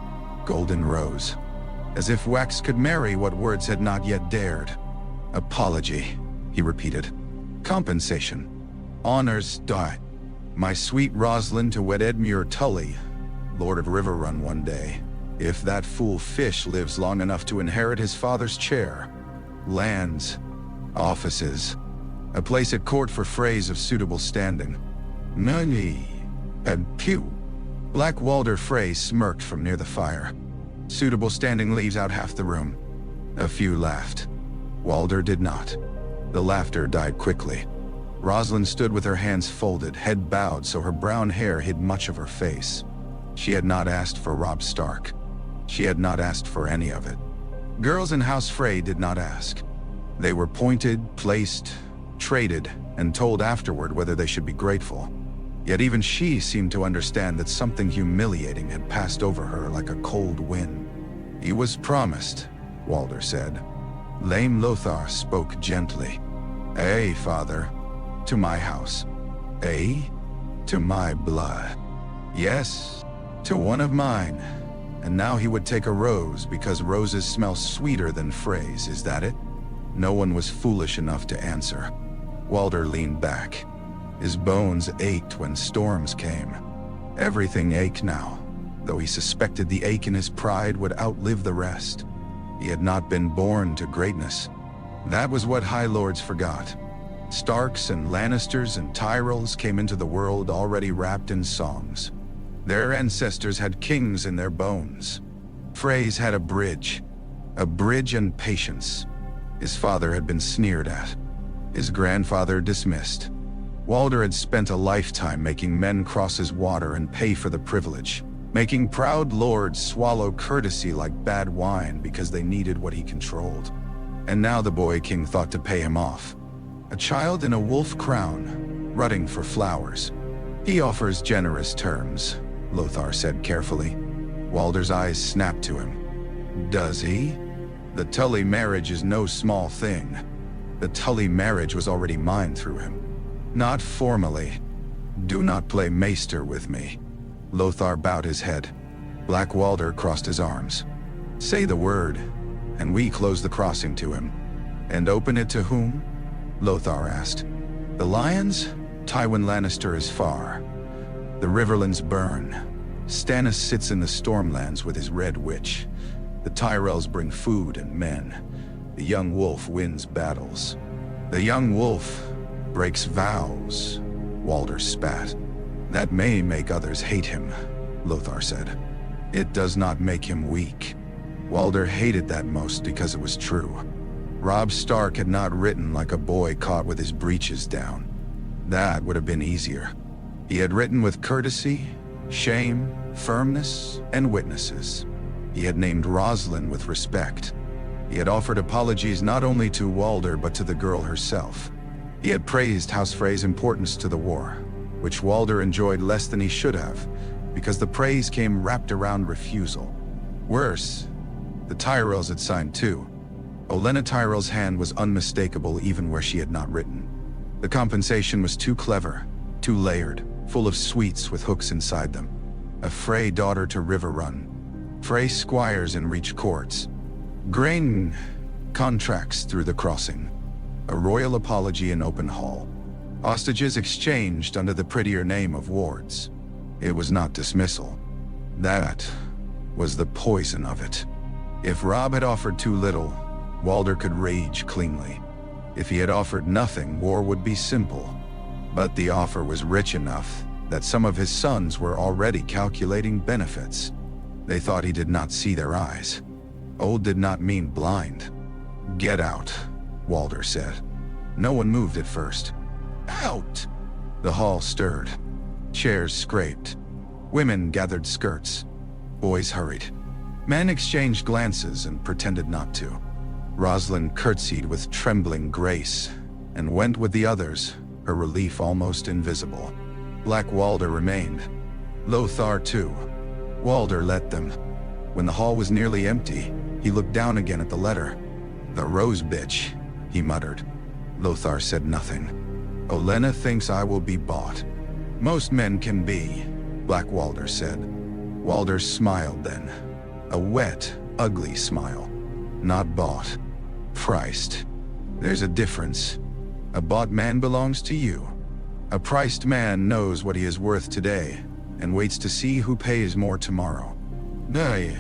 golden rose. As if wax could marry what words had not yet dared. "Apology," he repeated. "Compensation. Honors die. My sweet Rosalind to wed Edmure Tully, Lord of Riverrun one day, if that fool fish lives long enough to inherit his father's chair. Lands, offices, a place at court for Freys of suitable standing. Money, and pew." Black Walder Frey smirked from near the fire. "Suitable standing leaves out half the room." A few laughed. Walder did not. The laughter died quickly. Rosalind stood with her hands folded, head bowed so her brown hair hid much of her face. She had not asked for Robb Stark. She had not asked for any of it. Girls in House Frey did not ask. They were pointed, placed, traded, and told afterward whether they should be grateful. Yet even she seemed to understand that something humiliating had passed over her like a cold wind. "He was promised," Walder said. Lame Lothar spoke gently. "Ay, father, to my house. Ay, to my blood. Yes, to one of mine. And now he would take a rose because roses smell sweeter than Freys, is that it?" No one was foolish enough to answer. Walder leaned back. His bones ached when storms came. Everything ached now, though he suspected the ache in his pride would outlive the rest. He had not been born to greatness. That was what High Lords forgot. Starks and Lannisters and Tyrells came into the world already wrapped in songs. Their ancestors had kings in their bones. Freys had a bridge and patience. His father had been sneered at. His grandfather dismissed. Walder had spent a lifetime making men cross his water and pay for the privilege, making proud lords swallow courtesy like bad wine because they needed what he controlled. And now the boy king thought to pay him off. A child in a wolf crown, rutting for flowers. "He offers generous terms," Lothar said carefully. Walder's eyes snapped to him. "Does he? The Tully marriage is no small thing. The Tully marriage was already mine through him. Not formally. Do not play maester with me." Lothar bowed his head. Black Walder crossed his arms. "Say the word, and we close the crossing to him." "And open it to whom?" Lothar asked. "The Lions? Tywin Lannister is far. The Riverlands burn. Stannis sits in the Stormlands with his Red Witch. The Tyrells bring food and men. The young wolf wins battles. The young wolf breaks vows," Walder spat. "That may make others hate him," Lothar said. "It does not make him weak." Walder hated that most because it was true. Robb Stark had not written like a boy caught with his breeches down. That would have been easier. He had written with courtesy, shame, firmness, and witnesses. He had named Rosalind with respect. He had offered apologies not only to Walder but to the girl herself. He had praised House Frey's importance to the war, which Walder enjoyed less than he should have, because the praise came wrapped around refusal. Worse, the Tyrells had signed too. Olenna Tyrell's hand was unmistakable even where she had not written. The compensation was too clever, too layered, full of sweets with hooks inside them. A Frey daughter to Riverrun. Frey squires in Reach courts. Grain contracts through the crossing. A royal apology in open hall. Hostages exchanged under the prettier name of wards. It was not dismissal. That was the poison of it. If Robb had offered too little, Walder could rage cleanly. If he had offered nothing, war would be simple. But the offer was rich enough that some of his sons were already calculating benefits. They thought he did not see their eyes. Old did not mean blind. "Get out," Walder said. No one moved at first. "Out!" The hall stirred. Chairs scraped. Women gathered skirts. Boys hurried. Men exchanged glances and pretended not to. Rosalind curtsied with trembling grace and went with the others, her relief almost invisible. Black Walder remained. Lothar too. Walder let them. When the hall was nearly empty, he looked down again at the letter. "The rose bitch," he muttered. Lothar said nothing. "Olenna thinks I will be bought." "Most men can be," Black Walder said. Walder smiled then. A wet, ugly smile. "Not bought. Priced. There's a difference. A bought man belongs to you. A priced man knows what he is worth today, and waits to see who pays more tomorrow." "Nay."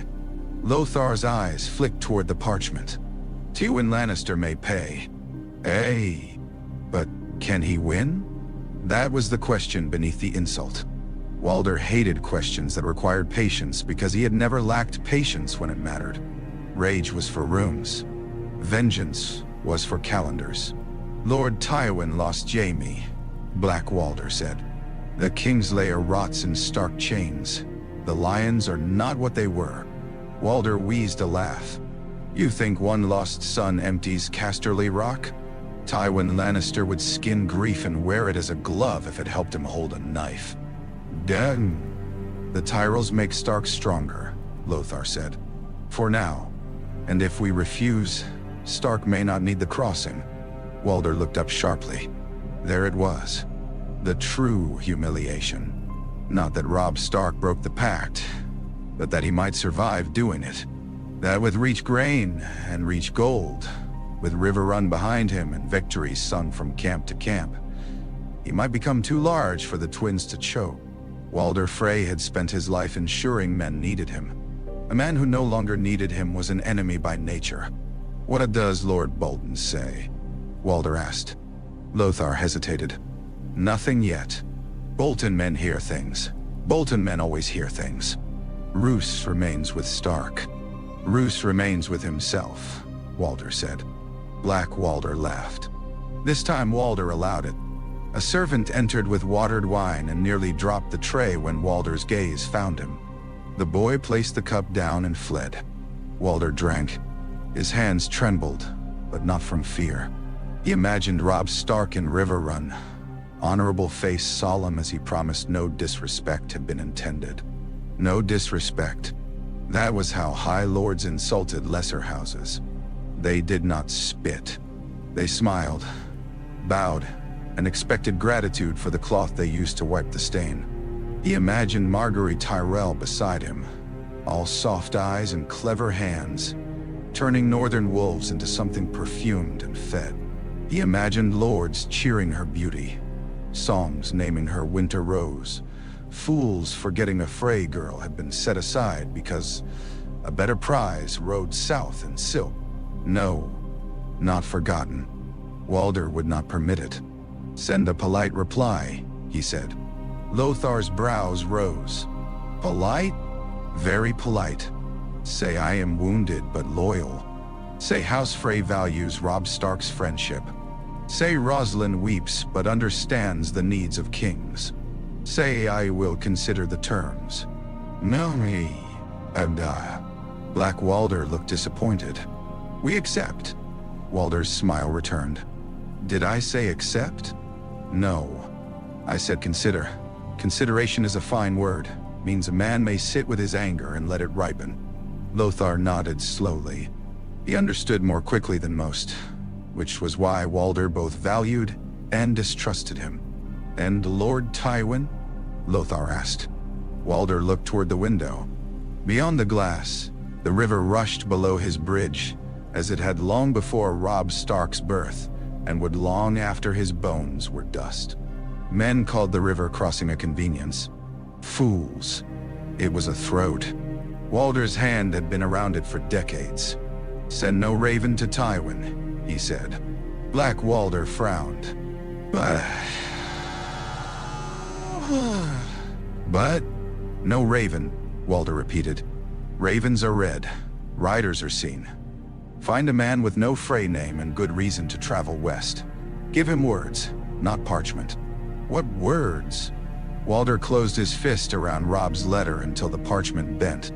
Lothar's eyes flicked toward the parchment. "Tywin Lannister may pay. Ay, but can he win?" That was the question beneath the insult. Walder hated questions that required patience because he had never lacked patience when it mattered. Rage was for rooms. Vengeance was for calendars. "Lord Tywin lost Jaime," Black Walder said. "The Kingslayer rots in stark chains. The lions are not what they were." Walder wheezed a laugh. "You think one lost son empties Casterly Rock? Tywin Lannister would skin grief and wear it as a glove if it helped him hold a knife." "Dang." "The Tyrells make Stark stronger," Lothar said. "For now. And if we refuse, Stark may not need the crossing." Walder looked up sharply. There it was. The true humiliation. Not that Robb Stark broke the pact, but that he might survive doing it. That with Reach Grain and Reach Gold, with Riverrun behind him and victories sung from camp to camp, he might become too large for the twins to choke. Walder Frey had spent his life ensuring men needed him. A man who no longer needed him was an enemy by nature. "What does Lord Bolton say?" Walder asked. Lothar hesitated. "Nothing yet. Bolton men hear things. Bolton men always hear things. Roose remains with Stark. Roose remains with himself," Walder said. Black Walder laughed. This time Walder allowed it. A servant entered with watered wine and nearly dropped the tray when Walder's gaze found him. The boy placed the cup down and fled. Walder drank. His hands trembled, but not from fear. He imagined Robb Stark in Riverrun, honorable face solemn as he promised no disrespect had been intended. No disrespect. That was how High Lords insulted lesser houses. They did not spit. They smiled, bowed, and expected gratitude for the cloth they used to wipe the stain. He imagined Margaery Tyrell beside him, all soft eyes and clever hands, turning northern wolves into something perfumed and fed. He imagined lords cheering her beauty, songs naming her Winter Rose, fools forgetting a Frey girl had been set aside because a better prize rode south in silk. No, not forgotten. Walder would not permit it. "Send a polite reply," he said. Lothar's brows rose. "Polite? Very polite. Say I am wounded but loyal. Say House Frey values Robb Stark's friendship. Say Rosalind weeps but understands the needs of kings. Say I will consider the terms. No me, and Black Walder looked disappointed. "We accept." Walder's smile returned. "Did I say accept?" "No. I said consider. Consideration is a fine word. Means a man may sit with his anger and let it ripen." Lothar nodded slowly. He understood more quickly than most, which was why Walder both valued and distrusted him. "And Lord Tywin?" Lothar asked. Walder looked toward the window. Beyond the glass, the river rushed below his bridge, as it had long before Robb Stark's birth, and would long after his bones were dust. Men called the river crossing a convenience. Fools. It was a throat. Walder's hand had been around it for decades. "Send no raven to Tywin," he said. Black Walder frowned. But no raven," Walder repeated. "Ravens are red. Riders are seen. Find a man with no Frey name and good reason to travel west. Give him words, not parchment." "What words?" Walder closed his fist around Robb's letter until the parchment bent.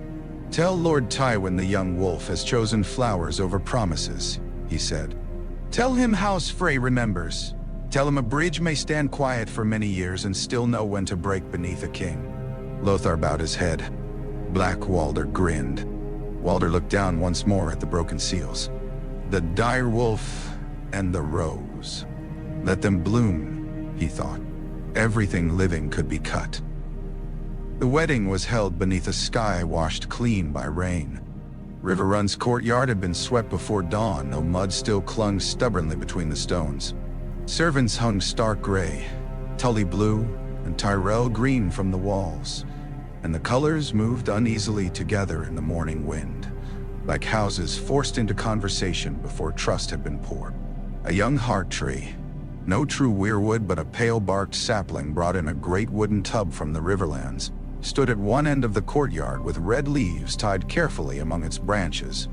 "Tell Lord Tywin the young wolf has chosen flowers over promises," he said. "Tell him House Frey remembers. Tell him a bridge may stand quiet for many years and still know when to break beneath a king." Lothar bowed his head. Black Walder grinned. Walder looked down once more at the broken seals. "The dire wolf and the rose. Let them bloom," he thought. Everything living could be cut. The wedding was held beneath a sky washed clean by rain. Riverrun's courtyard had been swept before dawn, though mud still clung stubbornly between the stones. Servants hung Stark gray, Tully blue, and Tyrell green from the walls, and the colors moved uneasily together in the morning wind, like houses forced into conversation before trust had been poured. A young heart tree, no true weirwood but a pale-barked sapling brought in a great wooden tub from the Riverlands, stood at one end of the courtyard with red leaves tied carefully among its branches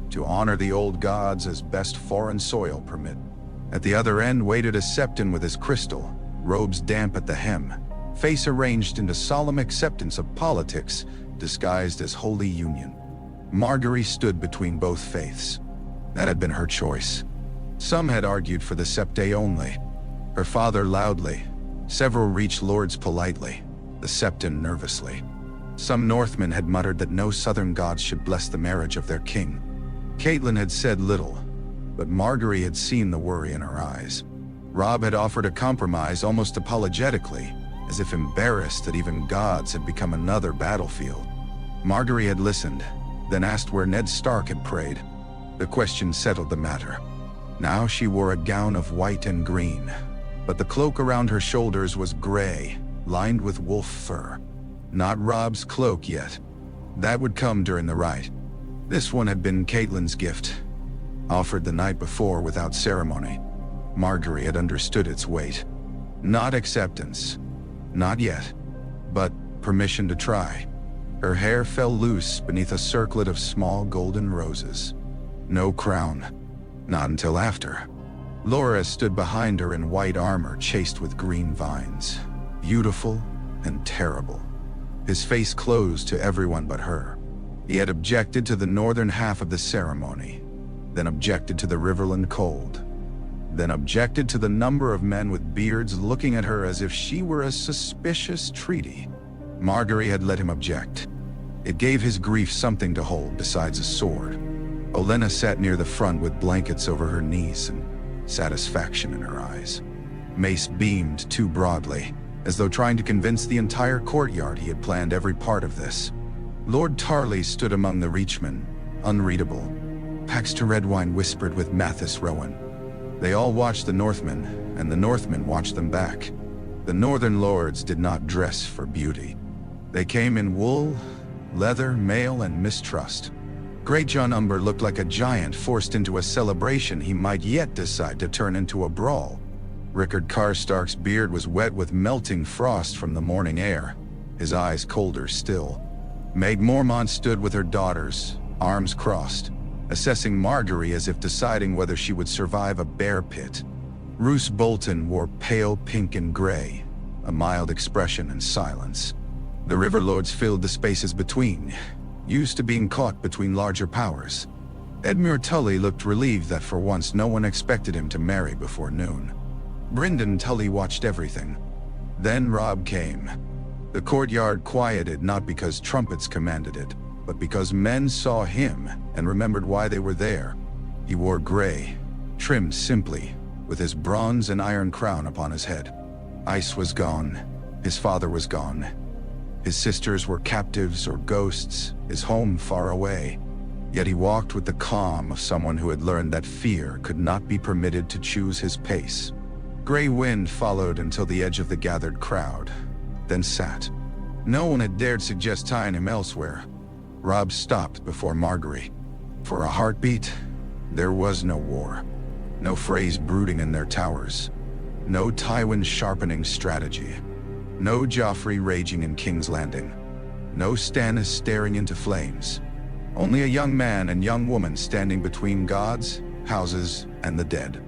to honor the old gods as best foreign soil permit. At the other end waited a septon with his crystal, robes damp at the hem, face arranged into solemn acceptance of politics disguised as holy union. Margaery stood between both faiths. That had been her choice. Some had argued for the septe only. Her father loudly. Several reached lords politely, the septon nervously. Some Northmen had muttered that no southern gods should bless the marriage of their king. Catelyn had said little, but Margaery had seen the worry in her eyes. Robb had offered a compromise almost apologetically, as if embarrassed that even gods had become another battlefield. Margaery had listened, then asked where Ned Stark had prayed. The question settled the matter. Now she wore a gown of white and green, but the cloak around her shoulders was gray, lined with wolf fur. Not Robb's cloak yet. That would come during the rite. This one had been Catelyn's gift, offered the night before without ceremony. Margaery had understood its weight. Not acceptance. Not yet. But permission to try. Her hair fell loose beneath a circlet of small golden roses. No crown. Not until after. Loras stood behind her in white armor chased with green vines. Beautiful and terrible. His face closed to everyone but her. He had objected to the northern half of the ceremony, then objected to the Riverland cold, then objected to the number of men with beards looking at her as if she were a suspicious treaty. Margaery had let him object. It gave his grief something to hold besides a sword. Olenna sat near the front with blankets over her knees and satisfaction in her eyes. Mace beamed too broadly, as though trying to convince the entire courtyard he had planned every part of this. Lord Tarley stood among the reachmen, unreadable. Pax to Redwine whispered with Mathis Rowan. They all watched the Northmen, and the Northmen watched them back. The northern lords did not dress for beauty. They came in wool, leather, mail, and mistrust. Great John Umber looked like a giant forced into a celebration he might yet decide to turn into a brawl. Rickard Karstark's beard was wet with melting frost from the morning air, his eyes colder still. Meg Mormont stood with her daughters, arms crossed, assessing Margaery as if deciding whether she would survive a bear pit. Roose Bolton wore pale pink and gray, a mild expression and silence. The River Lords filled the spaces between, used to being caught between larger powers. Edmure Tully looked relieved that for once no one expected him to marry before noon. Brynden Tully watched everything. Then Robb came. The courtyard quieted not because trumpets commanded it, but because men saw him and remembered why they were there. He wore gray, trimmed simply, with his bronze and iron crown upon his head. Ice was gone. His father was gone. His sisters were captives or ghosts, his home far away. Yet he walked with the calm of someone who had learned that fear could not be permitted to choose his pace. Gray wind followed until the edge of the gathered crowd, then sat. No one had dared suggest tying him elsewhere. Robb stopped before Margaery. For a heartbeat, there was no war. No Freys brooding in their towers. No Tywin sharpening strategy. No Joffrey raging in King's Landing. No Stannis staring into flames. Only a young man and young woman standing between gods, houses, and the dead.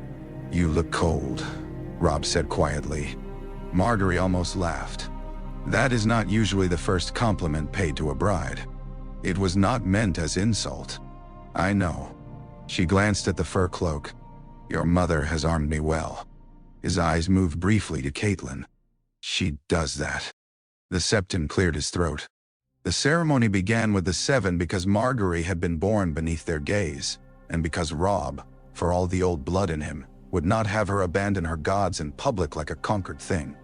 "You look cold," Robb said quietly. Margaery almost laughed. That is not usually the first compliment paid to a bride. It was not meant as insult. I know. She glanced at the fur cloak. Your mother has armed me well. His eyes moved briefly to Catelyn. She does that. The Septon cleared his throat. The ceremony began with the seven because Margaery had been born beneath their gaze, and because Robb, for all the old blood in him, would not have her abandon her gods in public like a conquered thing.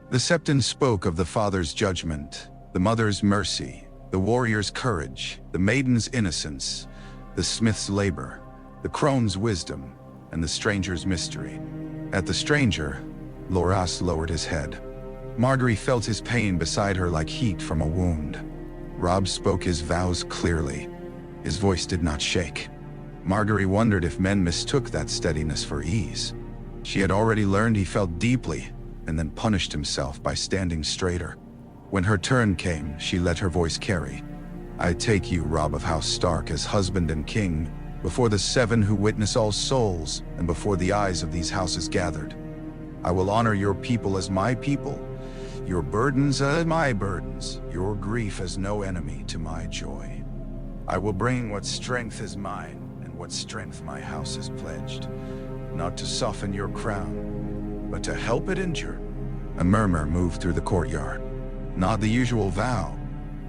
The Septon spoke of the father's judgment, the mother's mercy, the warrior's courage, the maiden's innocence, the smith's labor, the crone's wisdom, and the stranger's mystery. At the stranger, Loras lowered his head. Margaery felt his pain beside her like heat from a wound. Robb spoke his vows clearly. His voice did not shake. Margaery wondered if men mistook that steadiness for ease. She had already learned he felt deeply, and then punished himself by standing straighter. When her turn came, she let her voice carry. I take you, Robb of House Stark, as husband and king, before the seven who witness all souls, and before the eyes of these houses gathered. I will honor your people as my people, your burdens as my burdens, your grief as no enemy to my joy. I will bring what strength is mine, and what strength my house has pledged, not to soften your crown, but to help it endure. A murmur moved through the courtyard. Not the usual vow,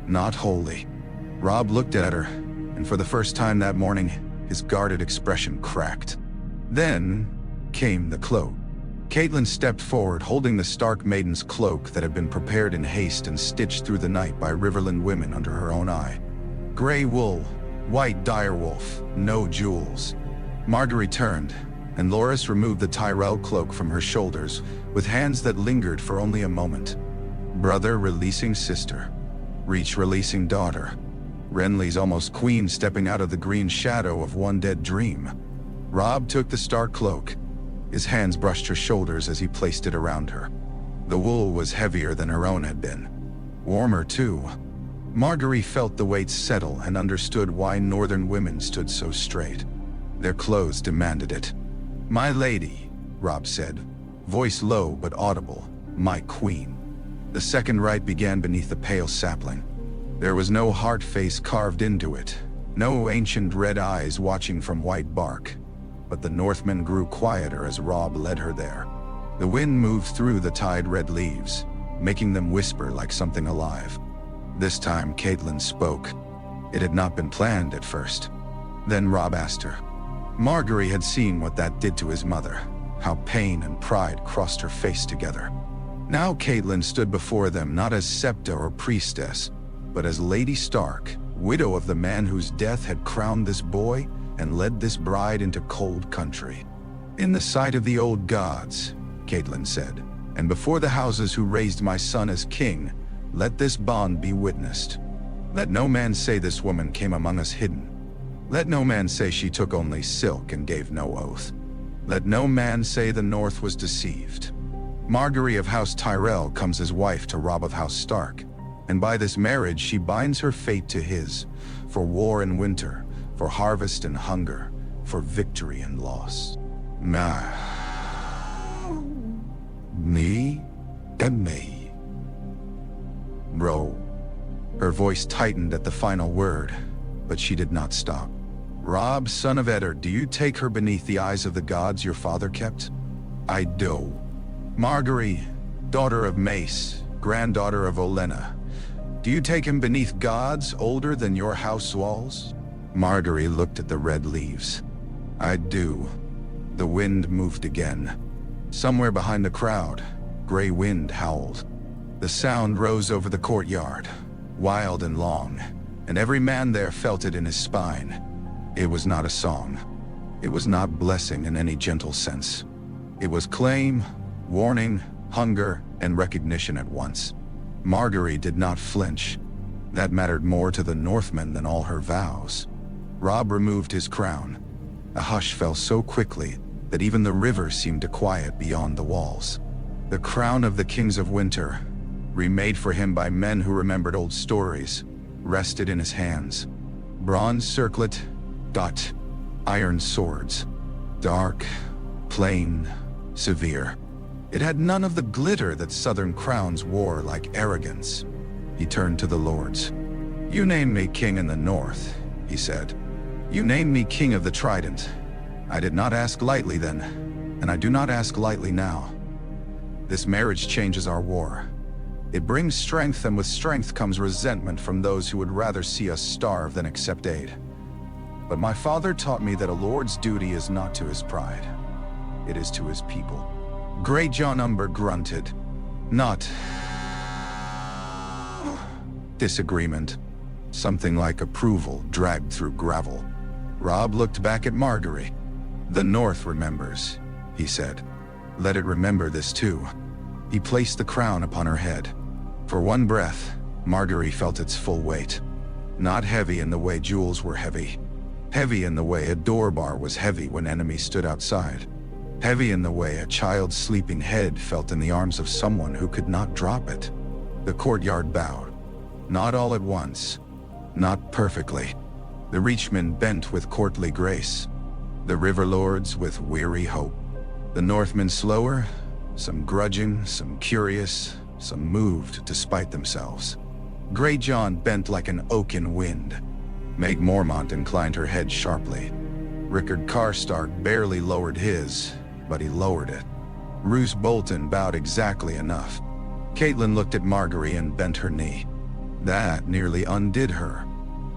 not holy. Robb looked at her, and for the first time that morning, his guarded expression cracked. Then came the cloak. Catelyn stepped forward, holding the Stark maiden's cloak that had been prepared in haste and stitched through the night by Riverrun women under her own eye. Gray wool, white direwolf, no jewels. Margaery turned, and Loras removed the Tyrell cloak from her shoulders with hands that lingered for only a moment. Brother releasing sister, Reach releasing daughter. Renly's almost queen stepping out of the green shadow of one dead dream. Robb took the Stark cloak. His hands brushed her shoulders as he placed it around her. The wool was heavier than her own had been. Warmer, too. Margaery felt the weight settle and understood why northern women stood so straight. Their clothes demanded it. My lady, Robb said, voice low but audible, my queen. The second rite began beneath the pale sapling. There was no heart face carved into it, no ancient red eyes watching from white bark. But the Northmen grew quieter as Robb led her there. The wind moved through the tide-red leaves, making them whisper like something alive. This time Catelyn spoke. It had not been planned at first. Then Robb asked her. Margaery had seen what that did to his mother, how pain and pride crossed her face together. Now Catelyn stood before them not as septa or priestess, but as Lady Stark, widow of the man whose death had crowned this boy and led this bride into cold country. In the sight of the old gods, Catelyn said, and before the houses who raised my son as king, let this bond be witnessed. Let no man say this woman came among us hidden. Let no man say she took only silk and gave no oath. Let no man say the North was deceived. Margaery of House Tyrell comes as wife to Robb of House Stark, and by this marriage she binds her fate to his, for war and winter, for harvest and hunger, for victory and loss. Me and me. Bro. Her voice tightened at the final word, but she did not stop. Robb, son of Eddard, do you take her beneath the eyes of the gods your father kept? I do. Margaery, daughter of Mace, granddaughter of Olenna, do you take him beneath gods older than your house walls? Margaery looked at the red leaves. I do. The wind moved again. Somewhere behind the crowd, gray wind howled. The sound rose over the courtyard, wild and long, and every man there felt it in his spine. It was not a song. It was not blessing in any gentle sense. It was claim, warning, hunger, and recognition at once. Margaery did not flinch. That mattered more to the Northmen than all her vows. Robb removed his crown. A hush fell so quickly that even the river seemed to quiet beyond the walls. The crown of the kings of winter, remade for him by men who remembered old stories, rested in his hands. Bronze circlet, dot, iron swords. Dark, plain, severe. It had none of the glitter that southern crowns wore like arrogance. He turned to the lords. "You named me king in the north," he said. "You named me king of the Trident. I did not ask lightly then, and I do not ask lightly now. This marriage changes our war. It brings strength, and with strength comes resentment from those who would rather see us starve than accept aid. But my father taught me that a lord's duty is not to his pride. It is to his people." Great John Umber grunted. Not disagreement. Something like approval dragged through gravel. Robb looked back at Margaery. "The North remembers," he said. "Let it remember this too." He placed the crown upon her head. For one breath, Margaery felt its full weight. Not heavy in the way jewels were heavy. Heavy in the way a door bar was heavy when enemies stood outside. Heavy in the way a child's sleeping head felt in the arms of someone who could not drop it. The courtyard bowed. Not all at once. Not perfectly. The Reachmen bent with courtly grace. The River Lords with weary hope. The Northmen slower, some grudging, some curious, some moved despite themselves. Grey John bent like an oak in wind. Meg Mormont inclined her head sharply. Rickard Karstark barely lowered his, but he lowered it. Roose Bolton bowed exactly enough. Catelyn looked at Margaery and bent her knee. That nearly undid her.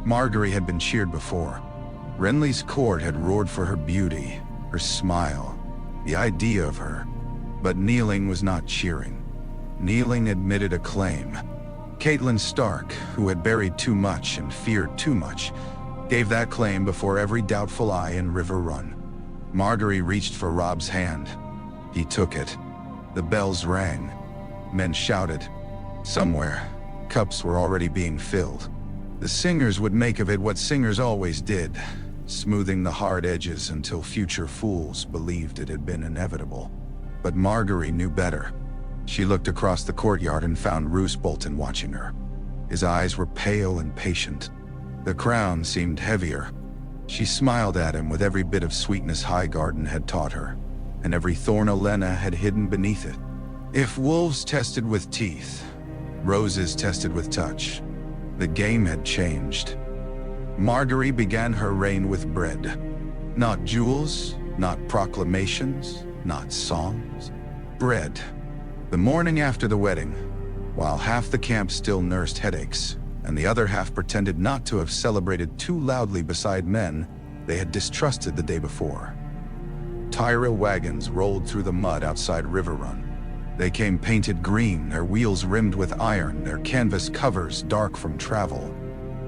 Margaery had been cheered before. Renly's court had roared for her beauty, her smile, the idea of her. But kneeling was not cheering. Kneeling admitted a claim. Catelyn Stark, who had buried too much and feared too much, gave that claim before every doubtful eye in Riverrun. Margaery reached for Robb's hand. He took it. The bells rang. Men shouted. Somewhere, cups were already being filled. The singers would make of it what singers always did, smoothing the hard edges until future fools believed it had been inevitable. But Margaery knew better. She looked across the courtyard and found Roose Bolton watching her. His eyes were pale and patient. The crown seemed heavier. She smiled at him with every bit of sweetness Highgarden had taught her, and every thorn Olenna had hidden beneath it. If wolves tested with teeth, roses tested with touch. The game had changed. Margaery began her reign with bread. Not jewels, not proclamations, not songs. Bread. The morning after the wedding, while half the camp still nursed headaches, and the other half pretended not to have celebrated too loudly beside men they had distrusted the day before. Tyrell wagons rolled through the mud outside Riverrun. They came painted green, their wheels rimmed with iron, their canvas covers dark from travel.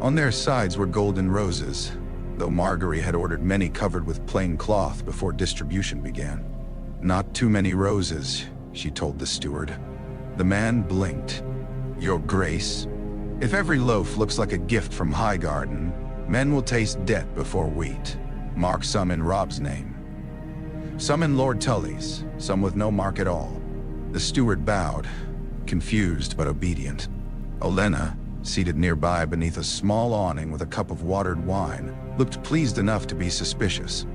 On their sides were golden roses, though Margaery had ordered many covered with plain cloth before distribution began. "Not too many roses," she told the steward. The man blinked. "Your Grace, if every loaf looks like a gift from Highgarden, men will taste debt before wheat. Mark some in Robb's name. Some in Lord Tully's, some with no mark at all." The steward bowed, confused but obedient. Olenna, seated nearby beneath a small awning with a cup of watered wine, looked pleased enough to be suspicious.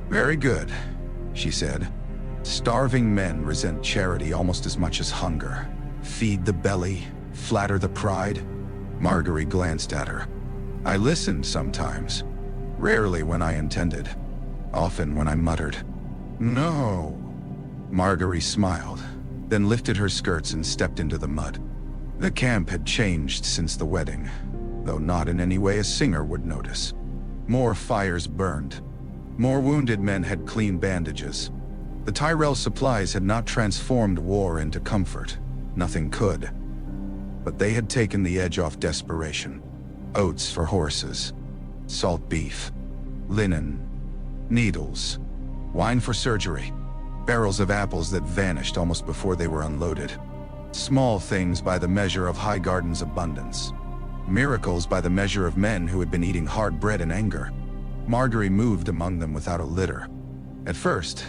"Very good," she said. "Starving men resent charity almost as much as hunger. Feed the belly, flatter the pride." Margaery glanced at her. "I listened sometimes. Rarely when I intended. Often when I muttered, 'No.'" Margaery smiled, then lifted her skirts and stepped into the mud. The camp had changed since the wedding, though not in any way a singer would notice. More fires burned. More wounded men had clean bandages. The Tyrell supplies had not transformed war into comfort. Nothing could. But they had taken the edge off desperation. Oats for horses, salt beef, linen, needles, wine for surgery, barrels of apples that vanished almost before they were unloaded. Small things by the measure of Highgarden's abundance. Miracles by the measure of men who had been eating hard bread in anger. Margaery moved among them without a litter. At first,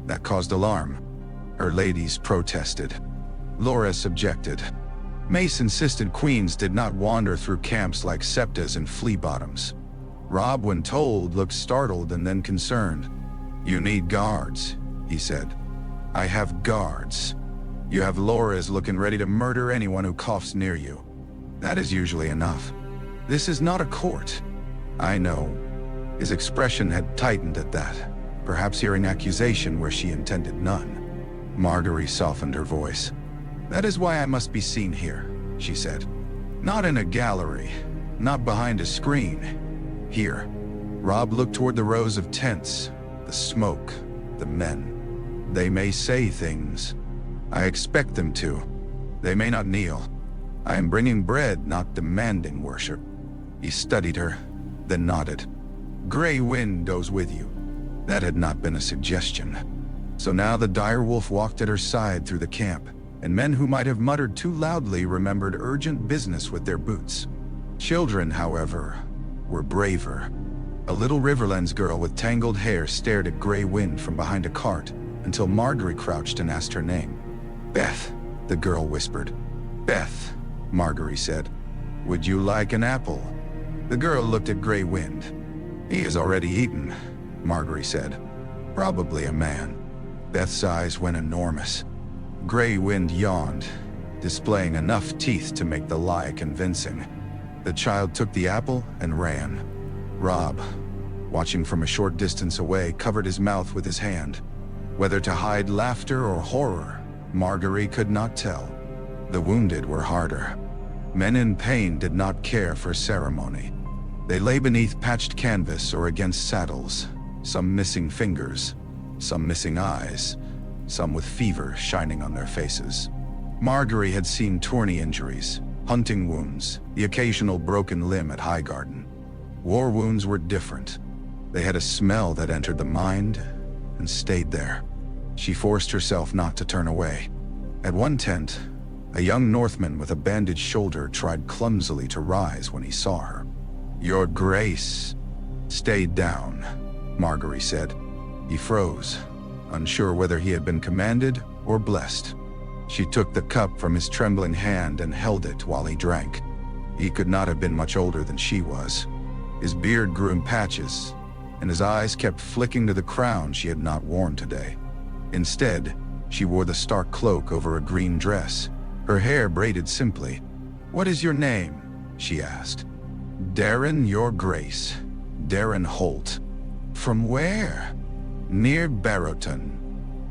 that caused alarm. Her ladies protested. Loras objected. Mace insisted queens did not wander through camps like septas and flea bottoms. Robb, when told, looked startled and then concerned. "You need guards," he said. "I have guards. You have Loras looking ready to murder anyone who coughs near you. That is usually enough." This is not a court. I know. His expression had tightened at that, perhaps hearing accusation where she intended none. Margaery softened her voice. That is why I must be seen here, she said. Not in a gallery, not behind a screen. Here. Robb looked toward the rows of tents, the smoke, the men. They may say things. I expect them to. They may not kneel. I am bringing bread, not demanding worship. He studied her, then nodded. Grey Wind goes with you. That had not been a suggestion. So now the direwolf walked at her side through the camp, and men who might have muttered too loudly remembered urgent business with their boots. Children, however, were braver. A little Riverlands girl with tangled hair stared at Grey Wind from behind a cart until Margaery crouched and asked her name. Beth, the girl whispered. Beth, Margaery said. Would you like an apple? The girl looked at Grey Wind. He has already eaten, Margaery said. Probably a man. Beth's eyes went enormous. Grey Wind yawned, displaying enough teeth to make the lie convincing. The child took the apple and ran. Robb, watching from a short distance away, covered his mouth with his hand. Whether to hide laughter or horror, Margaery could not tell. The wounded were harder. Men in pain did not care for ceremony. They lay beneath patched canvas or against saddles, some missing fingers, some missing eyes, some with fever shining on their faces. Margaery had seen tourney injuries, hunting wounds, the occasional broken limb at Highgarden. War wounds were different. They had a smell that entered the mind and stayed there. She forced herself not to turn away. At one tent, a young Northman with a bandaged shoulder tried clumsily to rise when he saw her. Your Grace. Stay down, Margaery said. He froze, unsure whether he had been commanded or blessed. She took the cup from his trembling hand and held it while he drank. He could not have been much older than she was. His beard grew in patches, and his eyes kept flicking to the crown she had not worn today. Instead, she wore the Stark cloak over a green dress, her hair braided simply. What is your name? She asked. Darren, your Grace. Darren Holt. From where? Near Baratheon.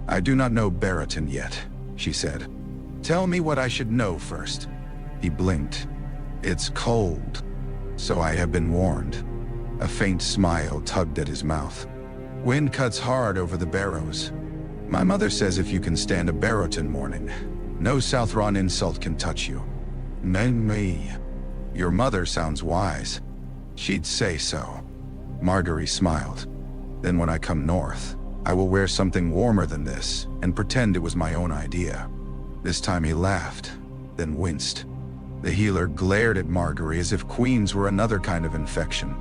I do not know Baratheon yet, she said. Tell me what I should know first. He blinked. It's cold. So I have been warned. A faint smile tugged at his mouth. Wind cuts hard over the barrows. My mother says if you can stand a Baratheon morning, no Southron insult can touch you. Me. Your mother sounds wise. She'd say so. Margaery smiled. Then when I come north, I will wear something warmer than this and pretend it was my own idea. This time he laughed, then winced. The healer glared at Margaery as if queens were another kind of infection.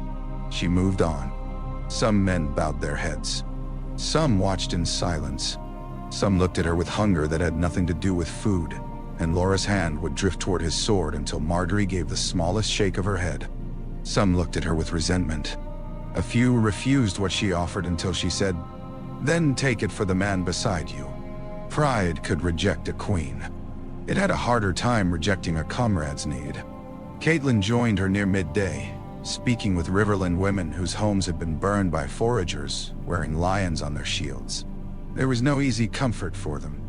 She moved on. Some men bowed their heads. Some watched in silence. Some looked at her with hunger that had nothing to do with food, and Lora's hand would drift toward his sword until Margaery gave the smallest shake of her head. Some looked at her with resentment. A few refused what she offered until she said, "Then take it for the man beside you." Pride could reject a queen. It had a harder time rejecting a comrade's need. Catelyn joined her near midday, speaking with Riverland women whose homes had been burned by foragers wearing lions on their shields. There was no easy comfort for them.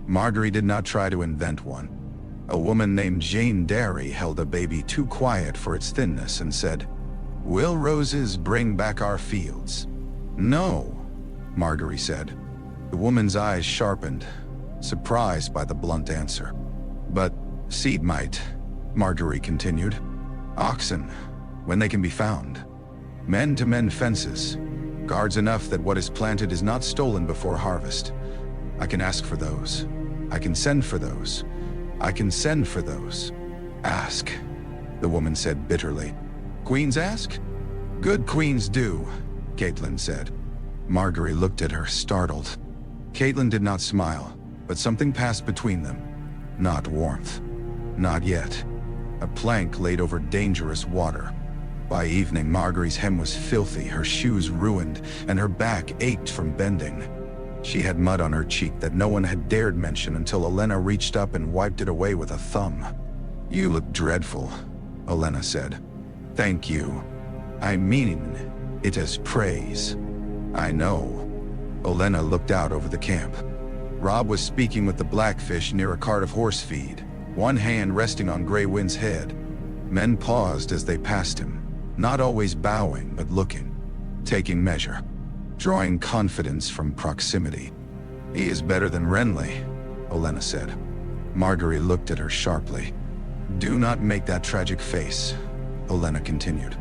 Margaery did not try to invent one. A woman named Jane Derry held a baby too quiet for its thinness and said, "Will roses bring back our fields?" "No," Margaery said. The woman's eyes sharpened, surprised by the blunt answer. "But seed might," Margaery continued. "Oxen, when they can be found. Men to mend fences. Guards enough that what is planted is not stolen before harvest. I can ask for those. I can send for those. I can send for those." "Ask," the woman said bitterly. "Queens ask?" "Good queens do," Catelyn said. Margaery looked at her, startled. Catelyn did not smile, but something passed between them. Not warmth. Not yet. A plank laid over dangerous water. By evening, Margaery's hem was filthy, her shoes ruined, and her back ached from bending. She had mud on her cheek that no one had dared mention until Olenna reached up and wiped it away with a thumb. "You look dreadful," Olenna said. Thank you. I mean it as praise. I know. Olenna looked out over the camp. Robb was speaking with the Blackfish near a cart of horse feed, one hand resting on Grey Wind's head. Men paused as they passed him, not always bowing but looking, taking measure, drawing confidence from proximity. He is better than Renly, Olenna said. Margaery looked at her sharply. Do not make that tragic face, Olenna continued.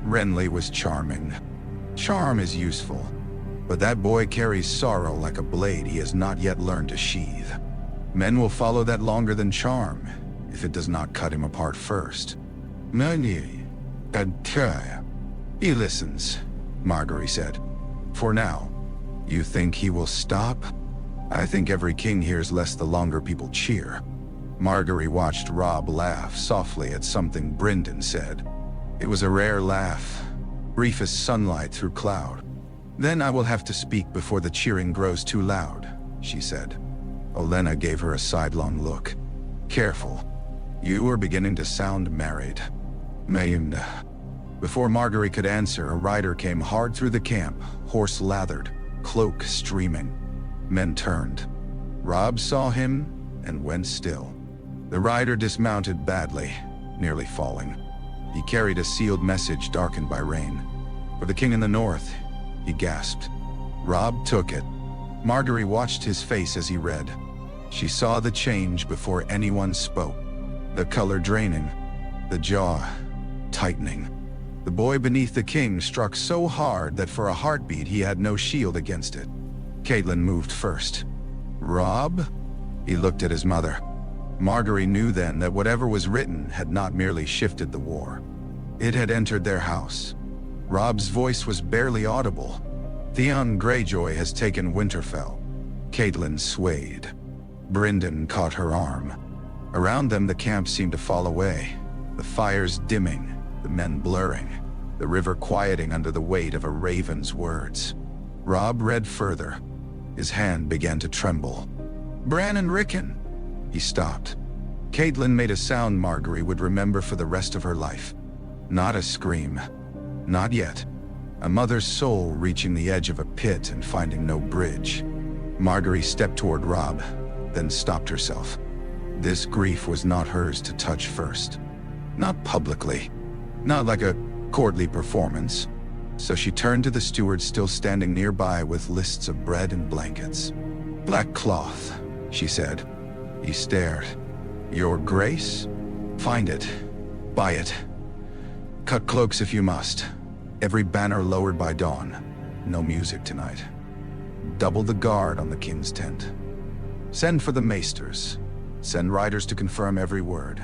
Renly was charming. Charm is useful, but that boy carries sorrow like a blade he has not yet learned to sheathe. Men will follow that longer than charm, if it does not cut him apart first. He listens, Margaery said. For now. You think he will stop? I think every king hears less the longer people cheer. Margaery watched Robb laugh softly at something Brynden said. It was a rare laugh, brief as sunlight through cloud. Then I will have to speak before the cheering grows too loud, she said. Olenna gave her a sidelong look. Careful. You are beginning to sound married. Before Margaery could answer, a rider came hard through the camp, horse lathered, cloak streaming. Men turned. Robb saw him and went still. The rider dismounted badly, nearly falling. He carried a sealed message darkened by rain. For the king in the north, he gasped. Robb took it. Margaery watched his face as he read. She saw the change before anyone spoke. The color draining, the jaw tightening. The boy beneath the king struck so hard that for a heartbeat he had no shield against it. Catelyn moved first. Robb? He looked at his mother. Margaery knew then that whatever was written had not merely shifted the war. It had entered their house. Robb's voice was barely audible. Theon Greyjoy has taken Winterfell. Catelyn swayed. Brynden caught her arm. Around them the camp seemed to fall away, the fires dimming, the men blurring, the river quieting under the weight of a raven's words. Robb read further. His hand began to tremble. Bran and Rickon. He stopped. Catelyn made a sound Margaery would remember for the rest of her life. Not a scream. Not yet. A mother's soul reaching the edge of a pit and finding no bridge. Margaery stepped toward Robb, then stopped herself. This grief was not hers to touch first. Not publicly. Not like a courtly performance. So she turned to the steward still standing nearby with lists of bread and blankets. Black cloth, she said. He stared. Your grace? Find it. Buy it. Cut cloaks if you must. Every banner lowered by dawn. No music tonight. Double the guard on the king's tent. Send for the maesters. Send riders to confirm every word.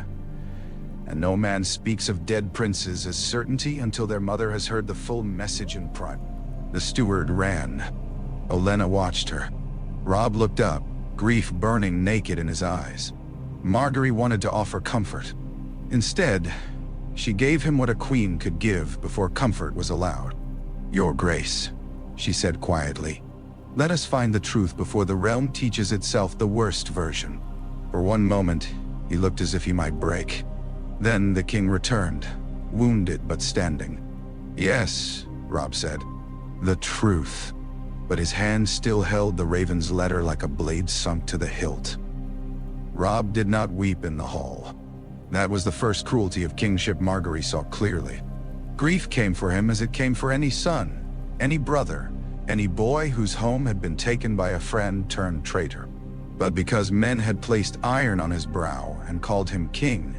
And no man speaks of dead princes as certainty until their mother has heard the full message in private. The steward ran. Olenna watched her. Robb looked up, grief burning naked in his eyes. Margaery wanted to offer comfort. Instead, she gave him what a queen could give before comfort was allowed. Your grace, she said quietly. Let us find the truth before the realm teaches itself the worst version. For one moment, he looked as if he might break. Then the king returned, wounded but standing. Yes, Robb said. The truth. But his hand still held the raven's letter like a blade sunk to the hilt. Robb did not weep in the hall. That was the first cruelty of kingship Margaery saw clearly. Grief came for him as it came for any son, any brother, any boy whose home had been taken by a friend turned traitor. But because men had placed iron on his brow and called him king,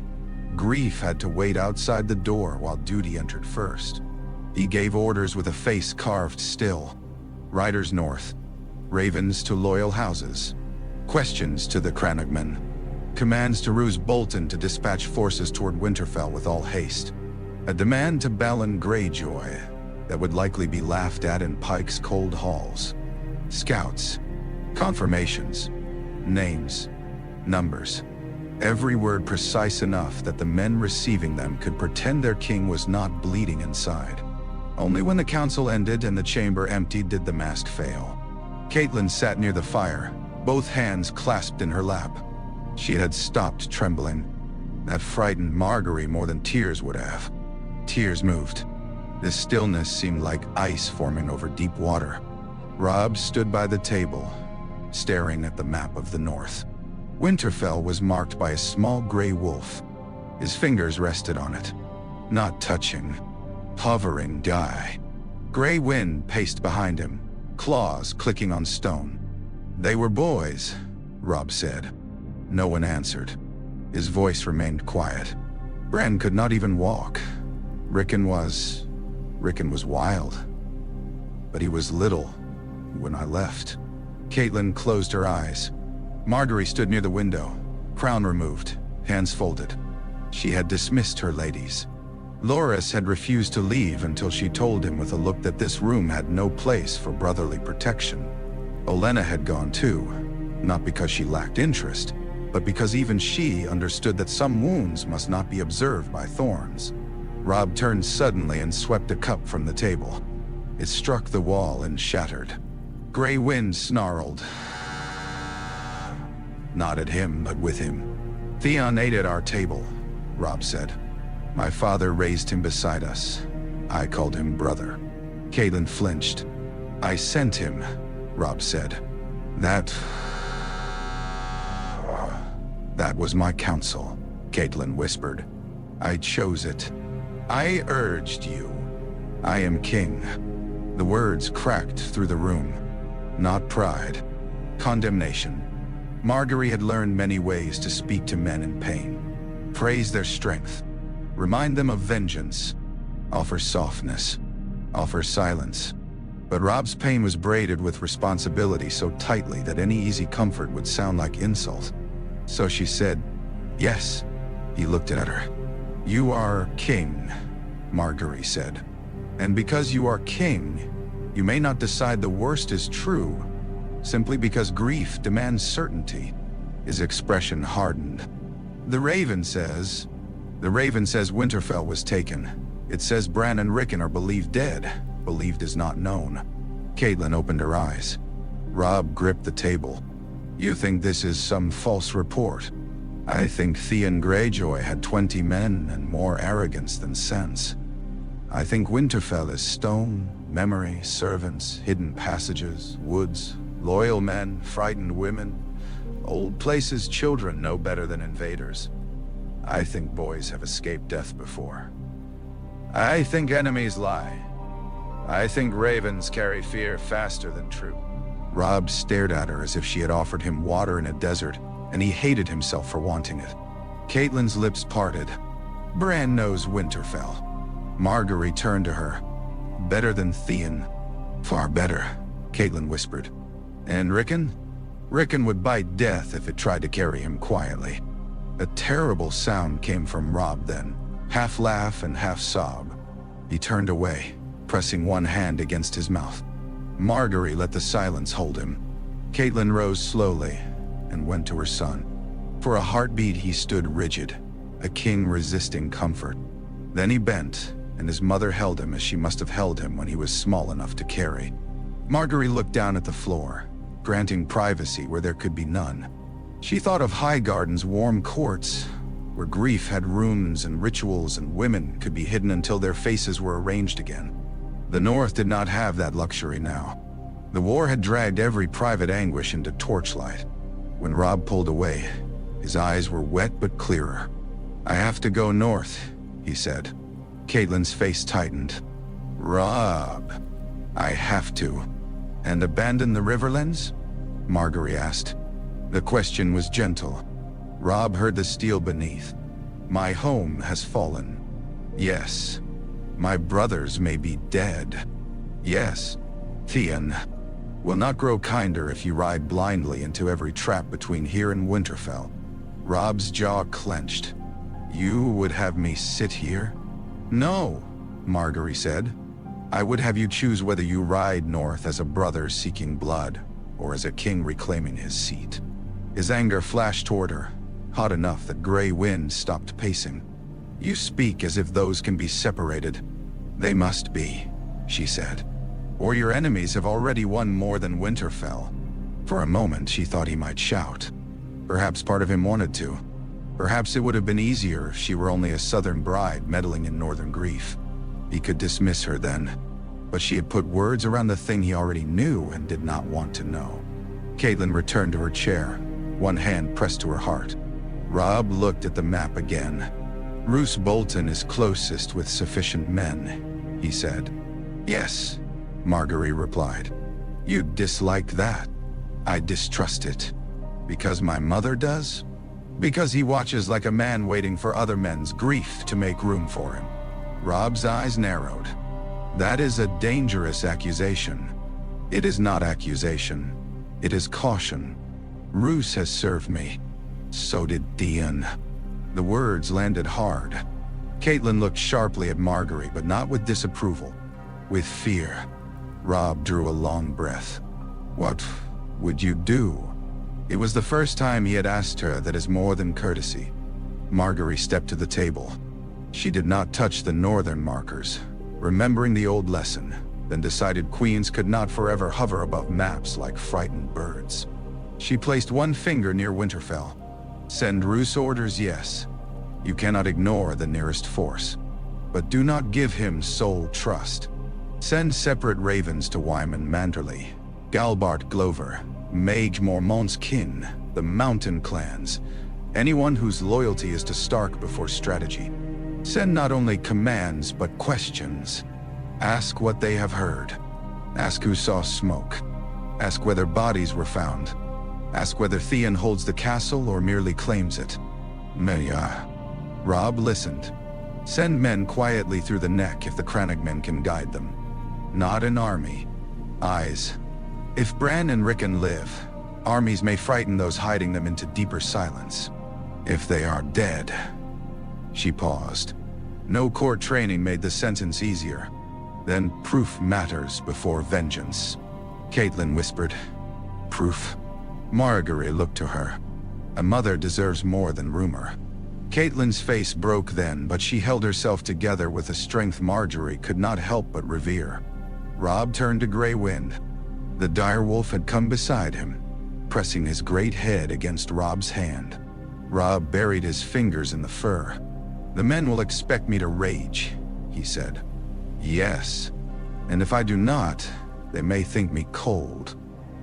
grief had to wait outside the door while duty entered first. He gave orders with a face carved still. Riders north, ravens to loyal houses, questions to the Crannogmen, commands to Roose Bolton to dispatch forces toward Winterfell with all haste, a demand to Balon Greyjoy that would likely be laughed at in Pike's cold halls. Scouts, confirmations, names, numbers, every word precise enough that the men receiving them could pretend their king was not bleeding inside. Only when the council ended and the chamber emptied did the mask fail. Catelyn sat near the fire, both hands clasped in her lap. She had stopped trembling. That frightened Margaery more than tears would have. tears moved. This stillness seemed like ice forming over deep water. Robb stood by the table, staring at the map of the north. Winterfell was marked by a small gray wolf. His fingers rested on it. Not touching, hovering, die. Gray wind paced behind him, claws clicking on stone. "They were boys," Robb said. No one answered. His voice remained quiet. Bran could not even walk. Rickon was wild. But he was little when I left. Catelyn closed her eyes. Margaery stood near the window, crown removed, hands folded. She had dismissed her ladies. Loras had refused to leave until she told him with a look that this room had no place for brotherly protection. Olenna had gone too, not because she lacked interest, but because even she understood that some wounds must not be observed by thorns. Robb turned suddenly and swept a cup from the table. It struck the wall and shattered. Gray wind snarled. Not at him, but with him. "Theon ate at our table," Robb said. "My father raised him beside us. I called him brother." Catelyn flinched. "I sent him," Robb said. That was my counsel," Catelyn whispered. "I chose it. I urged you. I am king." The words cracked through the room. Not pride. Condemnation. Margaery had learned many ways to speak to men in pain. Praise their strength. Remind them of vengeance. Offer softness. Offer silence. But Robb's pain was braided with responsibility so tightly that any easy comfort would sound like insult. So she said, "Yes." He looked at her. "You are king," Margaery said. "And because you are king, you may not decide the worst is true, simply because grief demands certainty." His expression hardened. The Raven says Winterfell was taken. It says Bran and Rickon are believed dead. Believed is not known." Catelyn opened her eyes. Robb gripped the table. "You think this is some false report? I think Theon Greyjoy had 20 men and more arrogance than sense. I think Winterfell is stone, memory, servants, hidden passages, woods, loyal men, frightened women, old places children know better than invaders. I think boys have escaped death before. I think enemies lie. I think ravens carry fear faster than truth." Robb stared at her as if she had offered him water in a desert, and he hated himself for wanting it. Catelyn's lips parted. "Bran knows Winterfell." Margaery turned to her. "Better than Theon." "Far better," Catelyn whispered. "And Rickon?" "Rickon would bite death if it tried to carry him quietly." A terrible sound came from Robb then, half laugh and half sob. He turned away, pressing one hand against his mouth. Margaery let the silence hold him. Catelyn rose slowly and went to her son. For a heartbeat he stood rigid, a king resisting comfort. Then he bent, and his mother held him as she must have held him when he was small enough to carry. Margaery looked down at the floor, granting privacy where there could be none. She thought of Highgarden's warm courts, where grief had runes and rituals and women could be hidden until their faces were arranged again. The North did not have that luxury now. The war had dragged every private anguish into torchlight. When Robb pulled away, his eyes were wet but clearer. "I have to go north," he said. Catelyn's face tightened. "Robb, I have to." "And abandon the Riverlands?" Margaery asked. The question was gentle. Robb heard the steel beneath. "My home has fallen. Yes. My brothers may be dead. Yes. Theon will not grow kinder if you ride blindly into every trap between here and Winterfell." Robb's jaw clenched. "You would have me sit here?" "No," Margaery said. "I would have you choose whether you ride north as a brother seeking blood, or as a king reclaiming his seat." His anger flashed toward her, hot enough that gray wind stopped pacing. "You speak as if those can be separated." "They must be," she said. "Or your enemies have already won more than Winterfell." For a moment she thought he might shout. Perhaps part of him wanted to. Perhaps it would have been easier if she were only a southern bride meddling in northern grief. He could dismiss her then, but she had put words around the thing he already knew and did not want to know. Catelyn returned to her chair, one hand pressed to her heart. Robb looked at the map again. Roose Bolton is closest with sufficient men, he said. Yes, Margaery replied. You dislike that. I distrust it. Because my mother does? Because he watches like a man waiting for other men's grief to make room for him. Robb's eyes narrowed. That is a dangerous accusation. It is not accusation. It is caution. Roose has served me. So did Dian. The words landed hard. Catelyn looked sharply at Margaery, but not with disapproval. With fear. Robb drew a long breath. What would you do? It was the first time he had asked her that is more than courtesy. Margaery stepped to the table. She did not touch the northern markers, remembering the old lesson, then decided queens could not forever hover above maps like frightened birds. She placed one finger near Winterfell. Send Roose orders, yes. You cannot ignore the nearest force. But do not give him sole trust. Send separate ravens to Wyman Manderley, Galbart Glover, Mage Mormont's kin, the mountain clans, anyone whose loyalty is to Stark before strategy. Send not only commands, but questions. Ask what they have heard. Ask who saw smoke. Ask whether bodies were found. Ask whether Theon holds the castle or merely claims it. Maya. Robb listened. Send men quietly through the neck if the Crannogmen can guide them. Not an army. Eyes. If Bran and Rickon live, armies may frighten those hiding them into deeper silence. If they are dead. She paused. No court training made the sentence easier. Then proof matters before vengeance. Catelyn whispered. Proof? Margaery looked to her. A mother deserves more than rumor. Catelyn's face broke then, but she held herself together with a strength Margaery could not help but revere. Robb turned to Grey Wind. The direwolf had come beside him, pressing his great head against Robb's hand. Robb buried his fingers in the fur. The men will expect me to rage, he said. Yes, and if I do not, they may think me cold.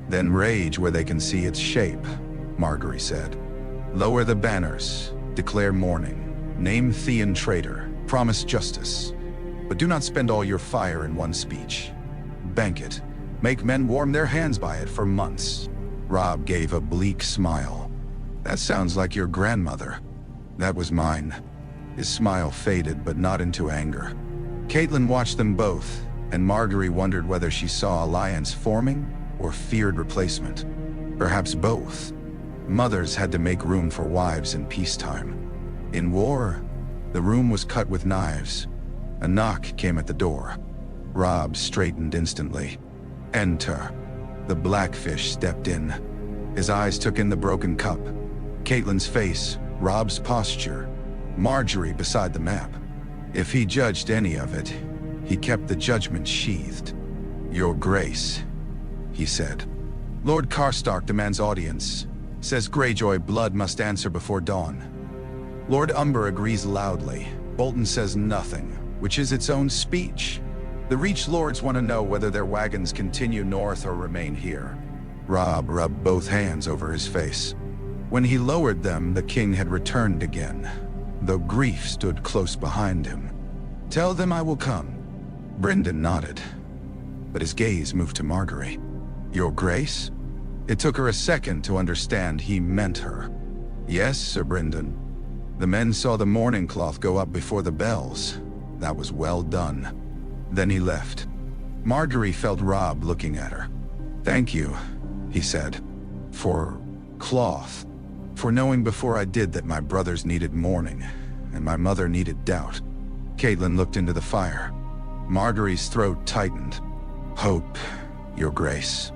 Then rage where they can see its shape, Margaery said. Lower the banners, declare mourning, name Theon traitor, promise justice. But do not spend all your fire in one speech. Bank it. Make men warm their hands by it for months. Robb gave a bleak smile. That sounds like your grandmother. That was mine. His smile faded, but not into anger. Catelyn watched them both, and Margaery wondered whether she saw alliance forming or feared replacement. Perhaps both. Mothers had to make room for wives in peacetime. In war, the room was cut with knives. A knock came at the door. Robb straightened instantly. Enter. The Blackfish stepped in. His eyes took in the broken cup. Catelyn's face, Robb's posture, Margaery beside the map. If he judged any of it, he kept the judgment sheathed. Your Grace, he said. Lord Karstark demands audience. Says Greyjoy blood must answer before dawn. Lord Umber agrees loudly. Bolton says nothing, which is its own speech. The Reach Lords want to know whether their wagons continue north or remain here. Robb rubbed both hands over his face. When he lowered them, the king had returned again, though grief stood close behind him. Tell them I will come. Brynden nodded, but his gaze moved to Margaery. Your Grace? It took her a second to understand he meant her. Yes, Sir Brynden. The men saw the mourning cloth go up before the bells. That was well done. Then he left. Margaery felt Robb looking at her. Thank you, he said. For cloth. For knowing before I did that my brothers needed mourning, and my mother needed doubt. Catelyn looked into the fire. Margaery's throat tightened. Hope, Your Grace.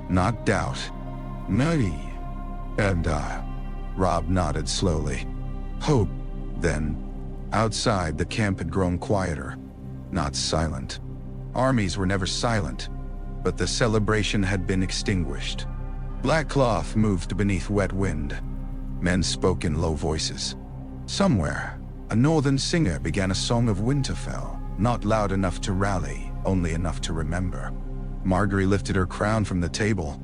Not doubt. Nay. And Robb nodded slowly. Hope, then. Outside, the camp had grown quieter. Not silent. Armies were never silent, but the celebration had been extinguished. Black cloth moved beneath wet wind. Men spoke in low voices. Somewhere, a northern singer began a song of Winterfell. not loud enough to rally, only enough to remember. Margaery lifted her crown from the table.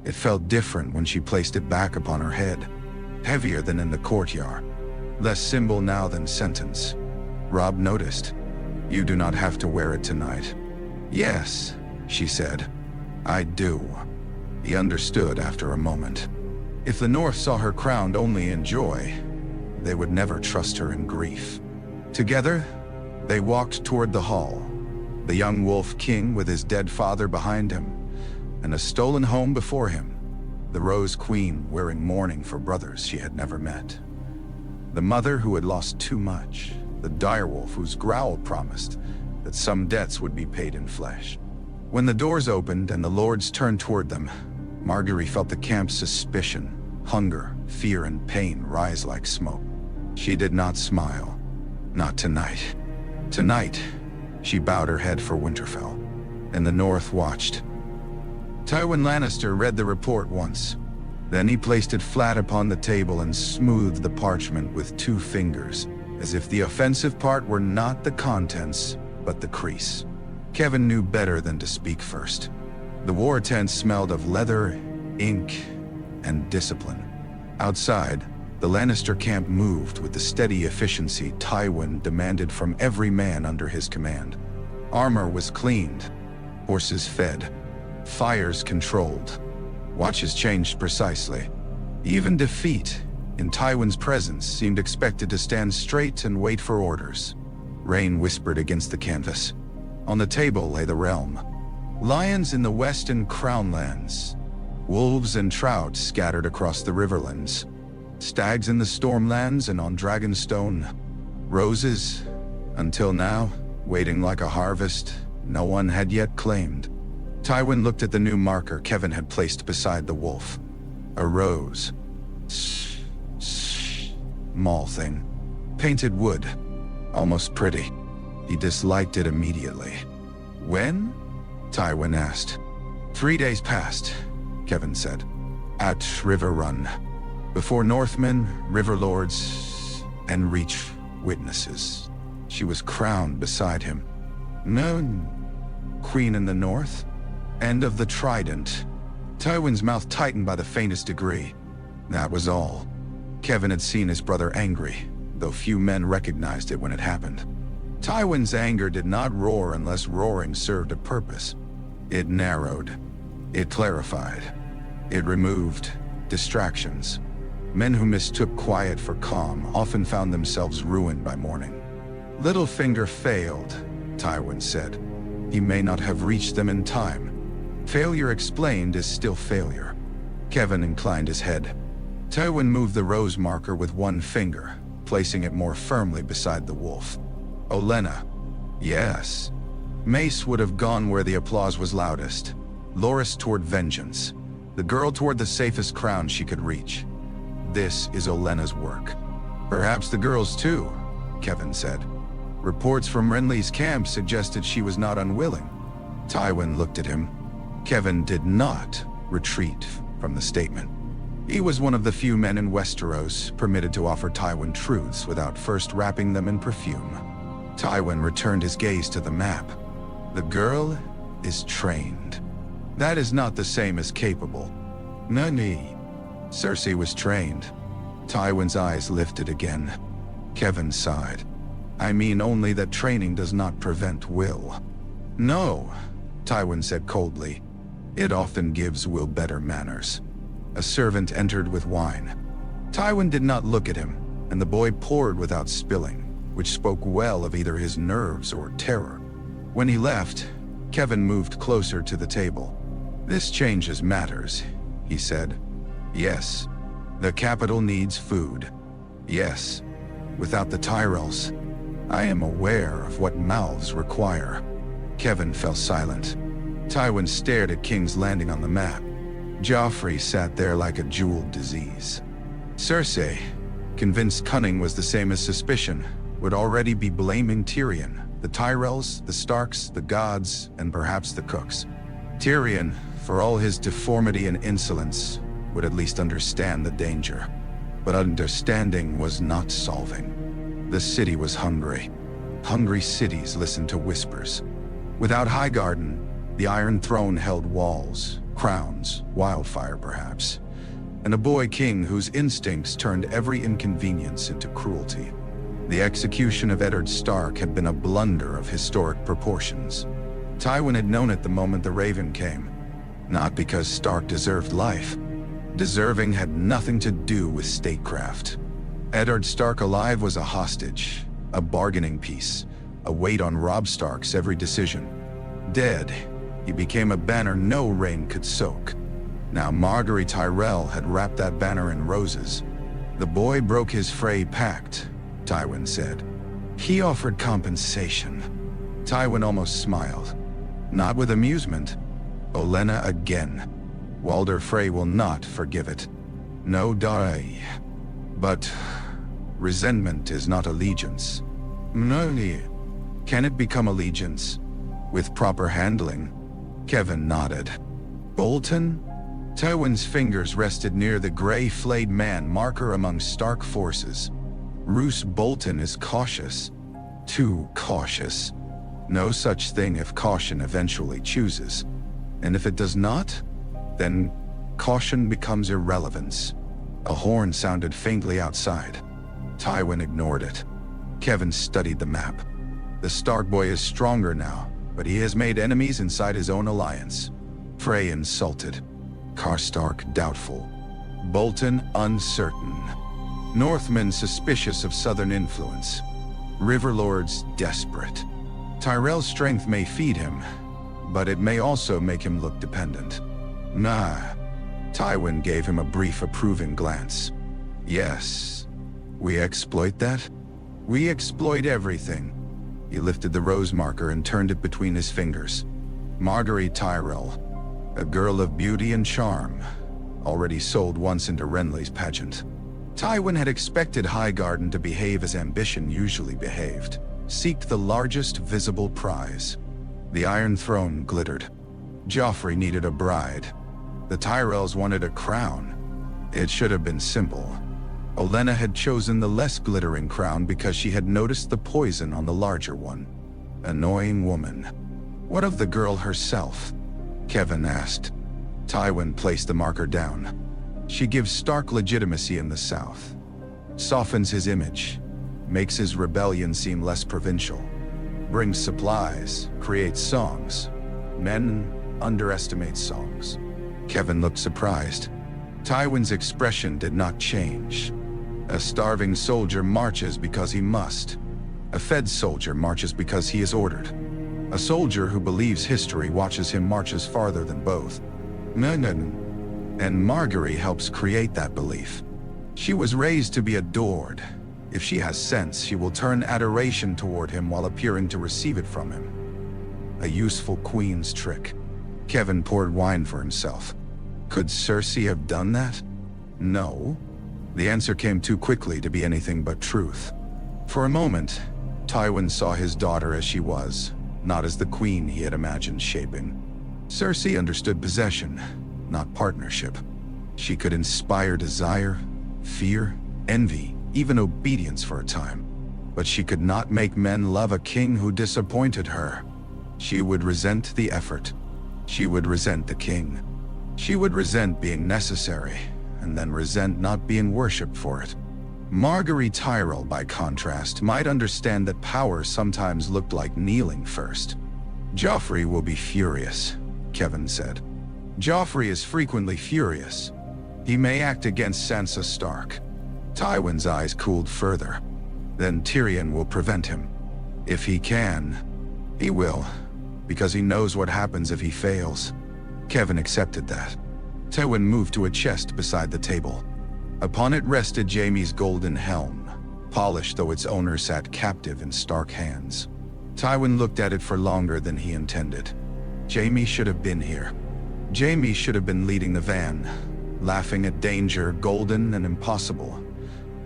It felt different when she placed it back upon her head, heavier than in the courtyard, less symbol now than sentence. Robb noticed. "You do not have to wear it tonight." "Yes," she said. "I do." He understood after a moment. If the North saw her crowned only in joy, they would never trust her in grief. Together, they walked toward the hall, the young wolf king with his dead father behind him, and a stolen home before him, the Rose Queen wearing mourning for brothers she had never met. The mother who had lost too much, the direwolf whose growl promised that some debts would be paid in flesh. When the doors opened and the lords turned toward them, Margaery felt the camp's suspicion, hunger, fear, and pain rise like smoke. She did not smile. Not tonight. Tonight, she bowed her head for Winterfell, and the North watched. Tywin Lannister read the report once. Then he placed it flat upon the table and smoothed the parchment with 2 fingers, as if the offensive part were not the contents, but the crease. Kevan knew better than to speak first. The war tent smelled of leather, ink, and discipline. Outside, the Lannister camp moved with the steady efficiency Tywin demanded from every man under his command. Armor was cleaned, horses fed, fires controlled, watches changed precisely. Even defeat, in Tywin's presence, seemed expected to stand straight and wait for orders. Rain whispered against the canvas. On the table lay the realm. Lions in the western crownlands, wolves and trout scattered across the riverlands, stags in the stormlands and on Dragonstone, roses, until now, waiting like a harvest no one had yet claimed. Tywin looked at the new marker Kevan had placed beside the wolf. A rose. Small thing. Painted wood. Almost pretty. He disliked it immediately. "When?" Tywin asked. 3 days passed, Kevan said. "At Riverrun. Before Northmen, river lords, and reach witnesses." She was crowned beside him. "No, Queen in the North? End of the Trident." Tywin's mouth tightened by the faintest degree. That was all. Kevan had seen his brother angry, though few men recognized it when it happened. Tywin's anger did not roar unless roaring served a purpose. It narrowed. It clarified. It removed distractions. Men who mistook quiet for calm often found themselves ruined by mourning. "Littlefinger failed," Tywin said. "He may not have reached them in time. Failure explained is still failure." Kevan inclined his head. Tywin moved the rose marker with 1 finger, placing it more firmly beside the wolf. "Olenna." "Yes." Mace would have gone where the applause was loudest. Loras toward vengeance. The girl toward the safest crown she could reach. "This is Olenna's work." "Perhaps the girl's too," Kevan said. Reports from Renly's camp suggested she was not unwilling. Tywin looked at him. Kevan did not retreat from the statement. He was one of the few men in Westeros permitted to offer Tywin truths without first wrapping them in perfume. Tywin returned his gaze to the map. "The girl is trained. That is not the same as capable." "Nani?" "Cersei was trained." Tywin's eyes lifted again. Kevan sighed. "I mean only that training does not prevent will." "No," Tywin said coldly. "It often gives will better manners." A servant entered with wine. Tywin did not look at him, and the boy poured without spilling, which spoke well of either his nerves or terror. When he left, Kevan moved closer to the table. "This changes matters," he said. "Yes, the capital needs food. Yes, without the Tyrells, I am aware of what mouths require." Kevan fell silent. Tywin stared at King's Landing on the map. Joffrey sat there like a jeweled disease. Cersei, convinced cunning was the same as suspicion, would already be blaming Tyrion, the Tyrells, the Starks, the gods, and perhaps the cooks. Tyrion, for all his deformity and insolence, would at least understand the danger. But understanding was not solving. The city was hungry. Hungry cities listened to whispers. Without Highgarden, the Iron Throne held walls, crowns, wildfire perhaps, and a boy king whose instincts turned every inconvenience into cruelty. The execution of Eddard Stark had been a blunder of historic proportions. Tywin had known it the moment the Raven came, not because Stark deserved life. Deserving had nothing to do with statecraft. Eddard Stark alive was a hostage, a bargaining piece, a weight on Robb Stark's every decision. Dead, he became a banner no rain could soak. Now Margaery Tyrell had wrapped that banner in roses. The boy broke his Frey pact, Tywin said. He offered compensation. Tywin almost smiled. Not with amusement. Olenna again. Walder Frey will not forgive it. No die. But resentment is not allegiance. No. Can it become allegiance? With proper handling? Kevin nodded. Bolton? Tywin's fingers rested near the gray flayed man marker among Stark forces. Roose Bolton is cautious. Too cautious. No such thing if caution eventually chooses. And if it does not, then caution becomes irrelevance. A horn sounded faintly outside. Tywin ignored it. Kevin studied the map. The Stark boy is stronger now, but he has made enemies inside his own alliance. Frey insulted. Karstark doubtful. Bolton uncertain. Northmen suspicious of southern influence. Riverlords desperate. Tyrell's strength may feed him, but it may also make him look dependent. Nah. Tywin gave him a brief approving glance. Yes. We exploit that? We exploit everything. He lifted the rose marker and turned it between his fingers. Margaery Tyrell. A girl of beauty and charm, already sold once into Renly's pageant. Tywin had expected Highgarden to behave as ambition usually behaved, seek the largest visible prize. The Iron Throne glittered. Joffrey needed a bride. The Tyrells wanted a crown. It should have been simple. Olenna had chosen the less glittering crown because she had noticed the poison on the larger one. Annoying woman. What of the girl herself? Kevin asked. Tywin placed the marker down. She gives Stark legitimacy in the south. Softens his image. Makes his rebellion seem less provincial. Brings supplies. Creates songs. Men underestimate songs. Kevin looked surprised. Tywin's expression did not change. A starving soldier marches because he must. A fed soldier marches because he is ordered. A soldier who believes history watches him marches farther than both. And Margaery helps create that belief. She was raised to be adored. If she has sense, she will turn adoration toward him while appearing to receive it from him. A useful queen's trick. Kevin poured wine for himself. Could Cersei have done that? No. The answer came too quickly to be anything but truth. For a moment, Tywin saw his daughter as she was, not as the queen he had imagined shaping. Cersei understood possession, not partnership. She could inspire desire, fear, envy, even obedience for a time. But she could not make men love a king who disappointed her. She would resent the effort. She would resent the king. She would resent being necessary, and then resent not being worshipped for it. Margaery Tyrell, by contrast, might understand that power sometimes looked like kneeling first. Joffrey will be furious, Kevin said. Joffrey is frequently furious. He may act against Sansa Stark. Tywin's eyes cooled further. Then Tyrion will prevent him. If he can, he will, because he knows what happens if he fails. Kevin accepted that. Tywin moved to a chest beside the table. Upon it rested Jaime's golden helm, polished though its owner sat captive in Stark hands. Tywin looked at it for longer than he intended. Jaime should have been here. Jaime should have been leading the van, laughing at danger, golden and impossible.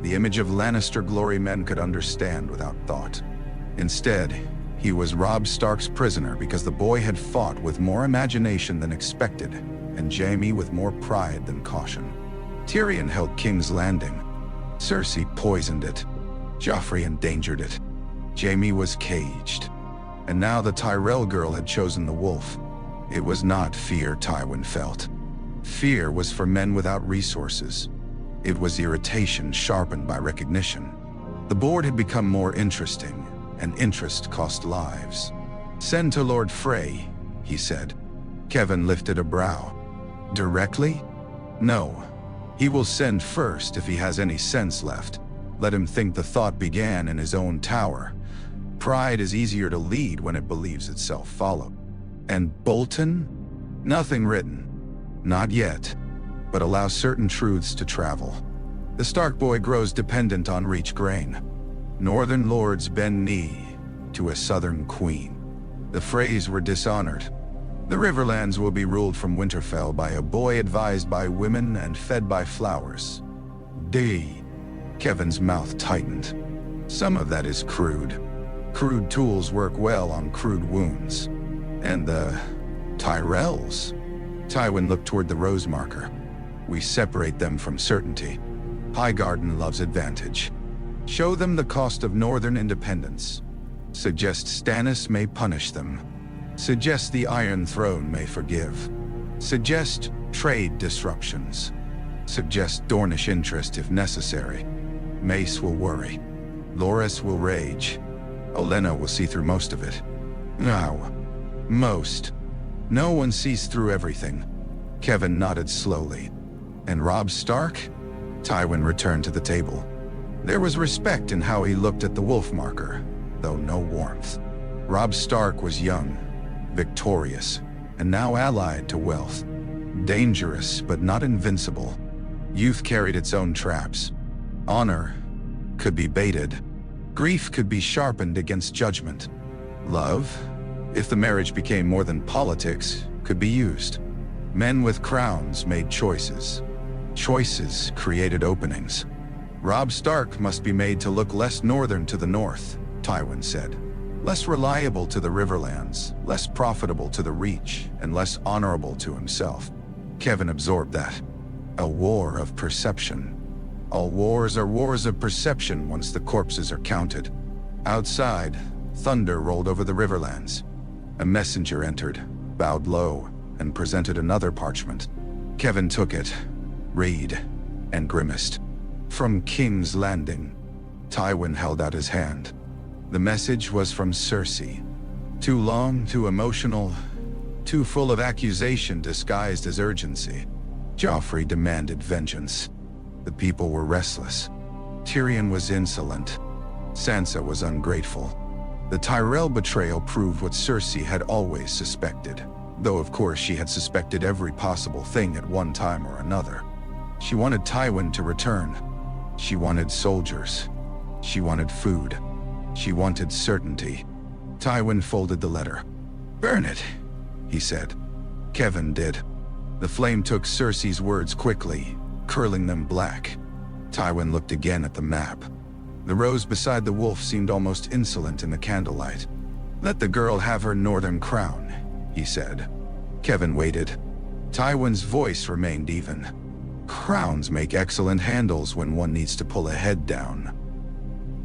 The image of Lannister glory men could understand without thought. Instead, he was Robb Stark's prisoner because the boy had fought with more imagination than expected, and Jaime with more pride than caution. Tyrion held King's Landing. Cersei poisoned it. Joffrey endangered it. Jaime was caged. And now the Tyrell girl had chosen the wolf. It was not fear Tywin felt. Fear was for men without resources. It was irritation sharpened by recognition. The board had become more interesting, and interest cost lives. "Send to Lord Frey," he said. Kevan lifted a brow. "Directly? No. He will send first if he has any sense left. Let him think the thought began in his own tower. Pride is easier to lead when it believes itself followed." "And Bolton?" "Nothing written. Not yet. But allow certain truths to travel. The Stark boy grows dependent on Reach grain. Northern lords bend knee to a southern queen. The Freys were dishonored. The Riverlands will be ruled from Winterfell by a boy advised by women and fed by flowers. Kevan's mouth tightened. Some of that is crude. Crude tools work well on crude wounds. And the Tyrells? Tywin looked toward the rose marker. We separate them from certainty. Highgarden loves advantage. Show them the cost of northern independence. Suggest Stannis may punish them. Suggest the Iron Throne may forgive. Suggest trade disruptions. Suggest Dornish interest if necessary. Mace will worry. Loras will rage. Olenna will see through most of it. No. Most. No one sees through everything. Kevan nodded slowly. And Robb Stark? Tywin returned to the table. There was respect in how he looked at the wolf marker, though no warmth. Robb Stark was young, victorious, and now allied to wealth. Dangerous, but not invincible. Youth carried its own traps. Honor could be baited. Grief could be sharpened against judgment. Love, if the marriage became more than politics, could be used. Men with crowns made choices. Choices created openings. Robb Stark must be made to look less northern to the north, Tywin said. Less reliable to the Riverlands, less profitable to the Reach, and less honorable to himself. Kevan absorbed that. A war of perception. All wars are wars of perception once the corpses are counted. Outside, thunder rolled over the Riverlands. A messenger entered, bowed low, and presented another parchment. Kevan took it, read, and grimaced. From King's Landing. Tywin held out his hand. The message was from Cersei. Too long, too emotional, too full of accusation disguised as urgency. Joffrey demanded vengeance. The people were restless. Tyrion was insolent. Sansa was ungrateful. The Tyrell betrayal proved what Cersei had always suspected, though of course she had suspected every possible thing at one time or another. She wanted Tywin to return. She wanted soldiers. She wanted food. She wanted certainty. Tywin folded the letter. "Burn it," he said. Kevan did. The flame took Cersei's words quickly, curling them black. Tywin looked again at the map. The rose beside the wolf seemed almost insolent in the candlelight. "Let the girl have her northern crown," he said. Kevan waited. Tywin's voice remained even. Crowns make excellent handles when one needs to pull a head down.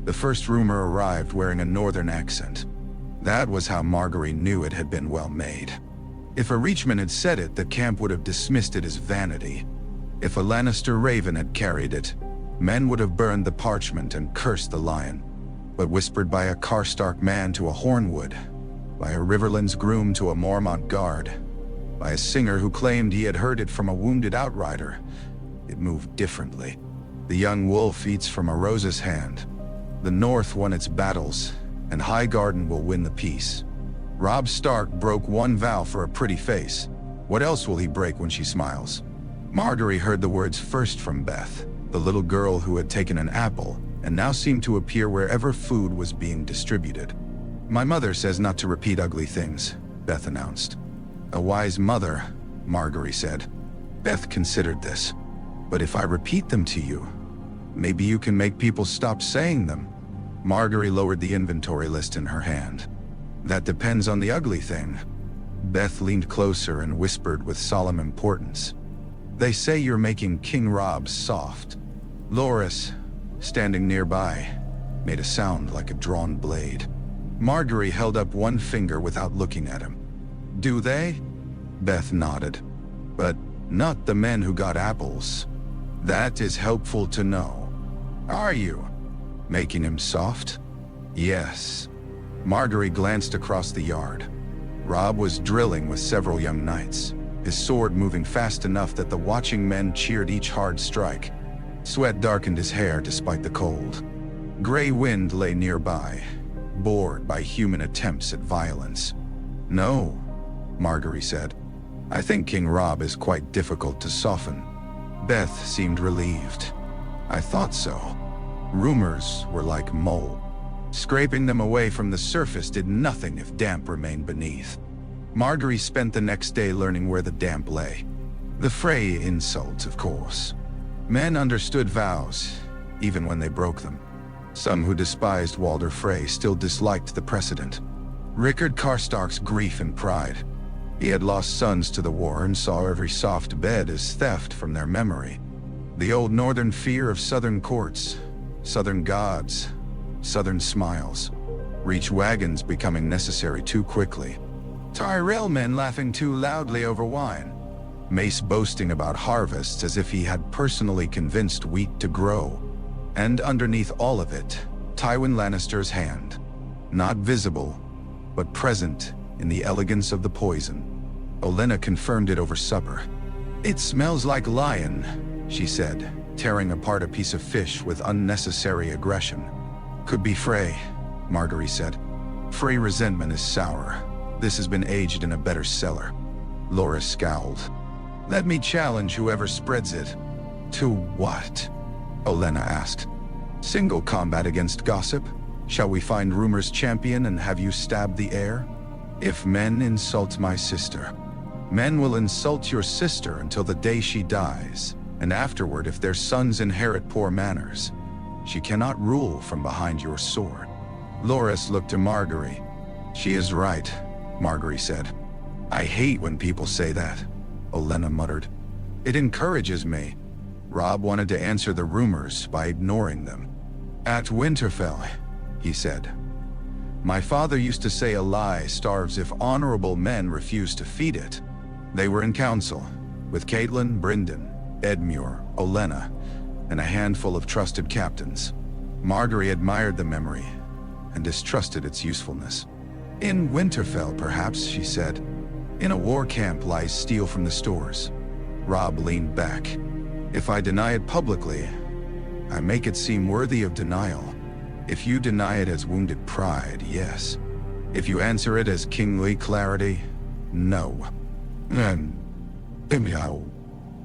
The first rumor arrived wearing a northern accent. That was how Margaery knew it had been well made. If a Reachman had said it, the camp would have dismissed it as vanity. If a Lannister raven had carried it, men would have burned the parchment and cursed the lion. But whispered by a Karstark man to a Hornwood, by a Riverlands groom to a Mormont guard, by a singer who claimed he had heard it from a wounded outrider, it moved differently. The young wolf eats from a rose's hand. The North won its battles, and Highgarden will win the peace. Robb Stark broke one vow for a pretty face. What else will he break when she smiles? Margaery heard the words first from Beth, the little girl who had taken an apple and now seemed to appear wherever food was being distributed. "My mother says not to repeat ugly things," Beth announced. "A wise mother," Margaery said. Beth considered this. "But if I repeat them to you, maybe you can make people stop saying them." Margaery lowered the inventory list in her hand. "That depends on the ugly thing." Beth leaned closer and whispered with solemn importance. "They say you're making King Robb soft." Loras, standing nearby, made a sound like a drawn blade. Margaery held up one finger without looking at him. "Do they?" Beth nodded. "But not the men who got apples. That is helpful to know." "Are you making him soft?" "Yes." Margaery glanced across the yard. Robb was drilling with several young knights, his sword moving fast enough that the watching men cheered each hard strike. Sweat darkened his hair despite the cold. Gray wind lay nearby, bored by human attempts at violence. "No," Margaery said. "I think King Robb is quite difficult to soften." Beth seemed relieved. "I thought so." Rumors were like mold. Scraping them away from the surface did nothing if damp remained beneath. Margaery spent the next day learning where the damp lay. The Frey insult, of course. Men understood vows, even when they broke them. Some who despised Walder Frey still disliked the precedent. Rickard Karstark's grief and pride. He had lost sons to the war and saw every soft bed as theft from their memory. The old northern fear of southern courts, southern gods, southern smiles. Reach wagons becoming necessary too quickly. Tyrell men laughing too loudly over wine. Mace boasting about harvests as if he had personally convinced wheat to grow. And underneath all of it, Tywin Lannister's hand. Not visible, but present in the elegance of the poison. Olenna confirmed it over supper. "It smells like lion," she said, tearing apart a piece of fish with unnecessary aggression. "Could be Frey," Margaery said. "Frey resentment is sour. This has been aged in a better cellar." Loras scowled. "Let me challenge whoever spreads it." "To what?" Olenna asked. "Single combat against gossip? Shall we find rumor's champion and have you stab the heir? If men insult my sister, men will insult your sister until the day she dies, and afterward if their sons inherit poor manners. She cannot rule from behind your sword." Loras looked to Margaery. "She is right," Margaery said. "I hate when people say that," Olenna muttered. "It encourages me." Robb wanted to answer the rumors by ignoring them. "At Winterfell," he said. "My father used to say a lie starves if honorable men refuse to feed it." They were in council, with Catelyn, Brynden, Edmure, Olenna, and a handful of trusted captains. Margaery admired the memory and distrusted its usefulness. "In Winterfell, perhaps," she said. "In a war camp lies steel from the stores." Robb leaned back. "If I deny it publicly, I make it seem worthy of denial. If you deny it as wounded pride, yes. If you answer it as kingly clarity, no."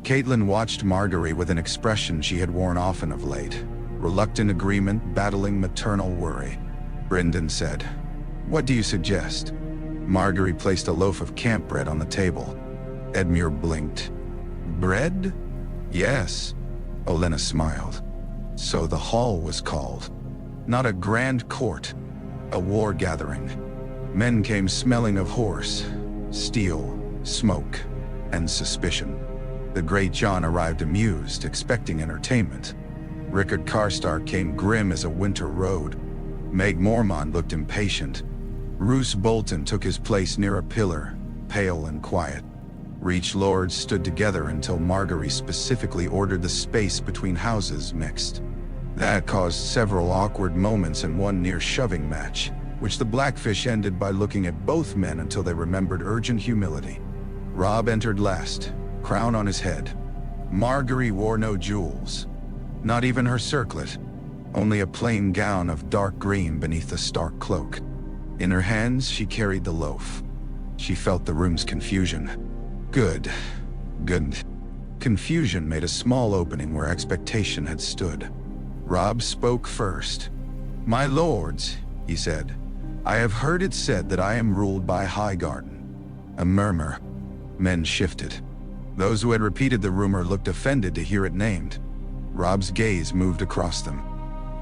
Catelyn watched Margaery with an expression she had worn often of late. Reluctant agreement battling maternal worry. Brynden said, "What do you suggest?" Margaery placed a loaf of camp bread on the table. Edmure blinked. "Bread?" "Yes." Olenna smiled. So the hall was called. Not a grand court, a war gathering. Men came smelling of horse, steel, smoke, and suspicion. The Great John arrived amused, expecting entertainment. Rickard Karstark came grim as a winter road. Meg Mormont looked impatient. Roose Bolton took his place near a pillar, pale and quiet. Reach lords stood together until Margaery specifically ordered the space between houses mixed. That caused several awkward moments and one near-shoving match, which the Blackfish ended by looking at both men until they remembered urgent humility. Robb entered last, crown on his head. Margaery wore no jewels, not even her circlet, only a plain gown of dark green beneath a Stark cloak. In her hands, she carried the loaf. She felt the room's confusion. Good. Confusion made a small opening where expectation had stood. Robb spoke first. "My lords," he said, "I have heard it said that I am ruled by Highgarden." A murmur. Men shifted. Those who had repeated the rumor looked offended to hear it named. Robb's gaze moved across them.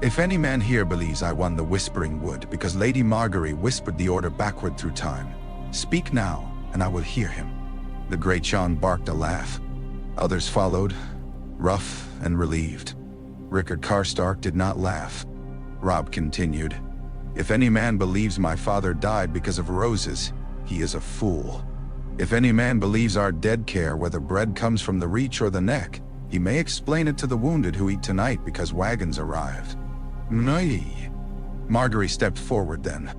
"If any man here believes I won the Whispering Wood because Lady Margaery whispered the order backward through time, speak now, and I will hear him." The Great John barked a laugh. Others followed, rough and relieved. Rickard Karstark did not laugh. Robb continued. If any man believes my father died because of roses, he is a fool. If any man believes our dead care whether bread comes from the reach or the neck, he may explain it to the wounded who eat tonight because wagons arrived. Nay. Margaery stepped forward then.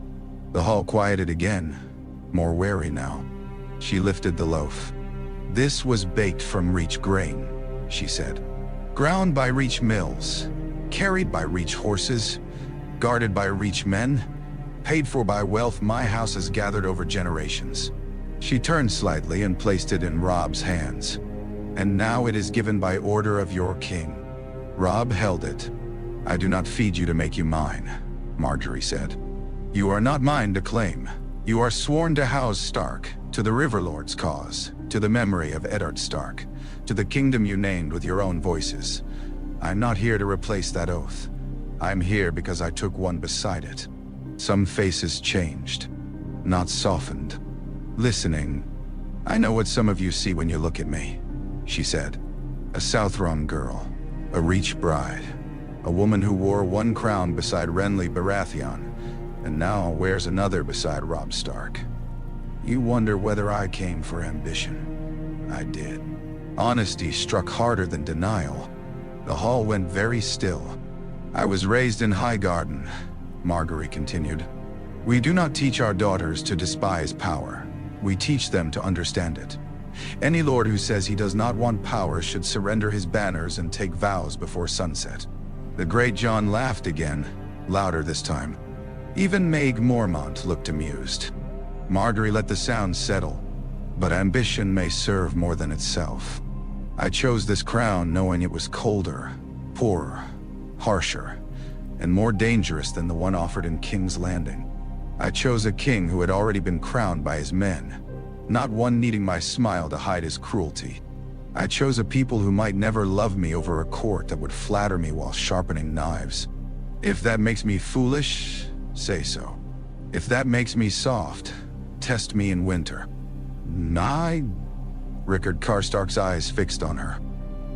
The hall quieted again, more wary now. She lifted the loaf. This was baked from Reach grain, she said. Ground by Reach mills, carried by Reach horses, guarded by Reach men, paid for by wealth my house has gathered over generations. She turned slightly and placed it in Robb's hands. And now it is given by order of your king. Robb held it. I do not feed you to make you mine, Margaery said. You are not mine to claim. You are sworn to house Stark, to the Riverlord's cause, to the memory of Eddard Stark, to the kingdom you named with your own voices. I'm not here to replace that oath. I'm here because I took one beside it. Some faces changed, not softened. Listening, I know what some of you see when you look at me, she said. A Southron girl, a Reach bride, a woman who wore one crown beside Renly Baratheon, and now wears another beside Robb Stark. You wonder whether I came for ambition. I did. Honesty struck harder than denial. The hall went very still. I was raised in Highgarden, Margaery continued. We do not teach our daughters to despise power. We teach them to understand it. Any lord who says he does not want power should surrender his banners and take vows before sunset. The great John laughed again, louder this time. Even Maeg Mormont looked amused. Margaery let the sound settle, but ambition may serve more than itself. I chose this crown knowing it was colder, poorer, harsher, and more dangerous than the one offered in King's Landing. I chose a king who had already been crowned by his men, not one needing my smile to hide his cruelty. I chose a people who might never love me over a court that would flatter me while sharpening knives. If that makes me foolish, say so. If that makes me soft, test me in winter. Nay? Rickard Karstark's eyes fixed on her.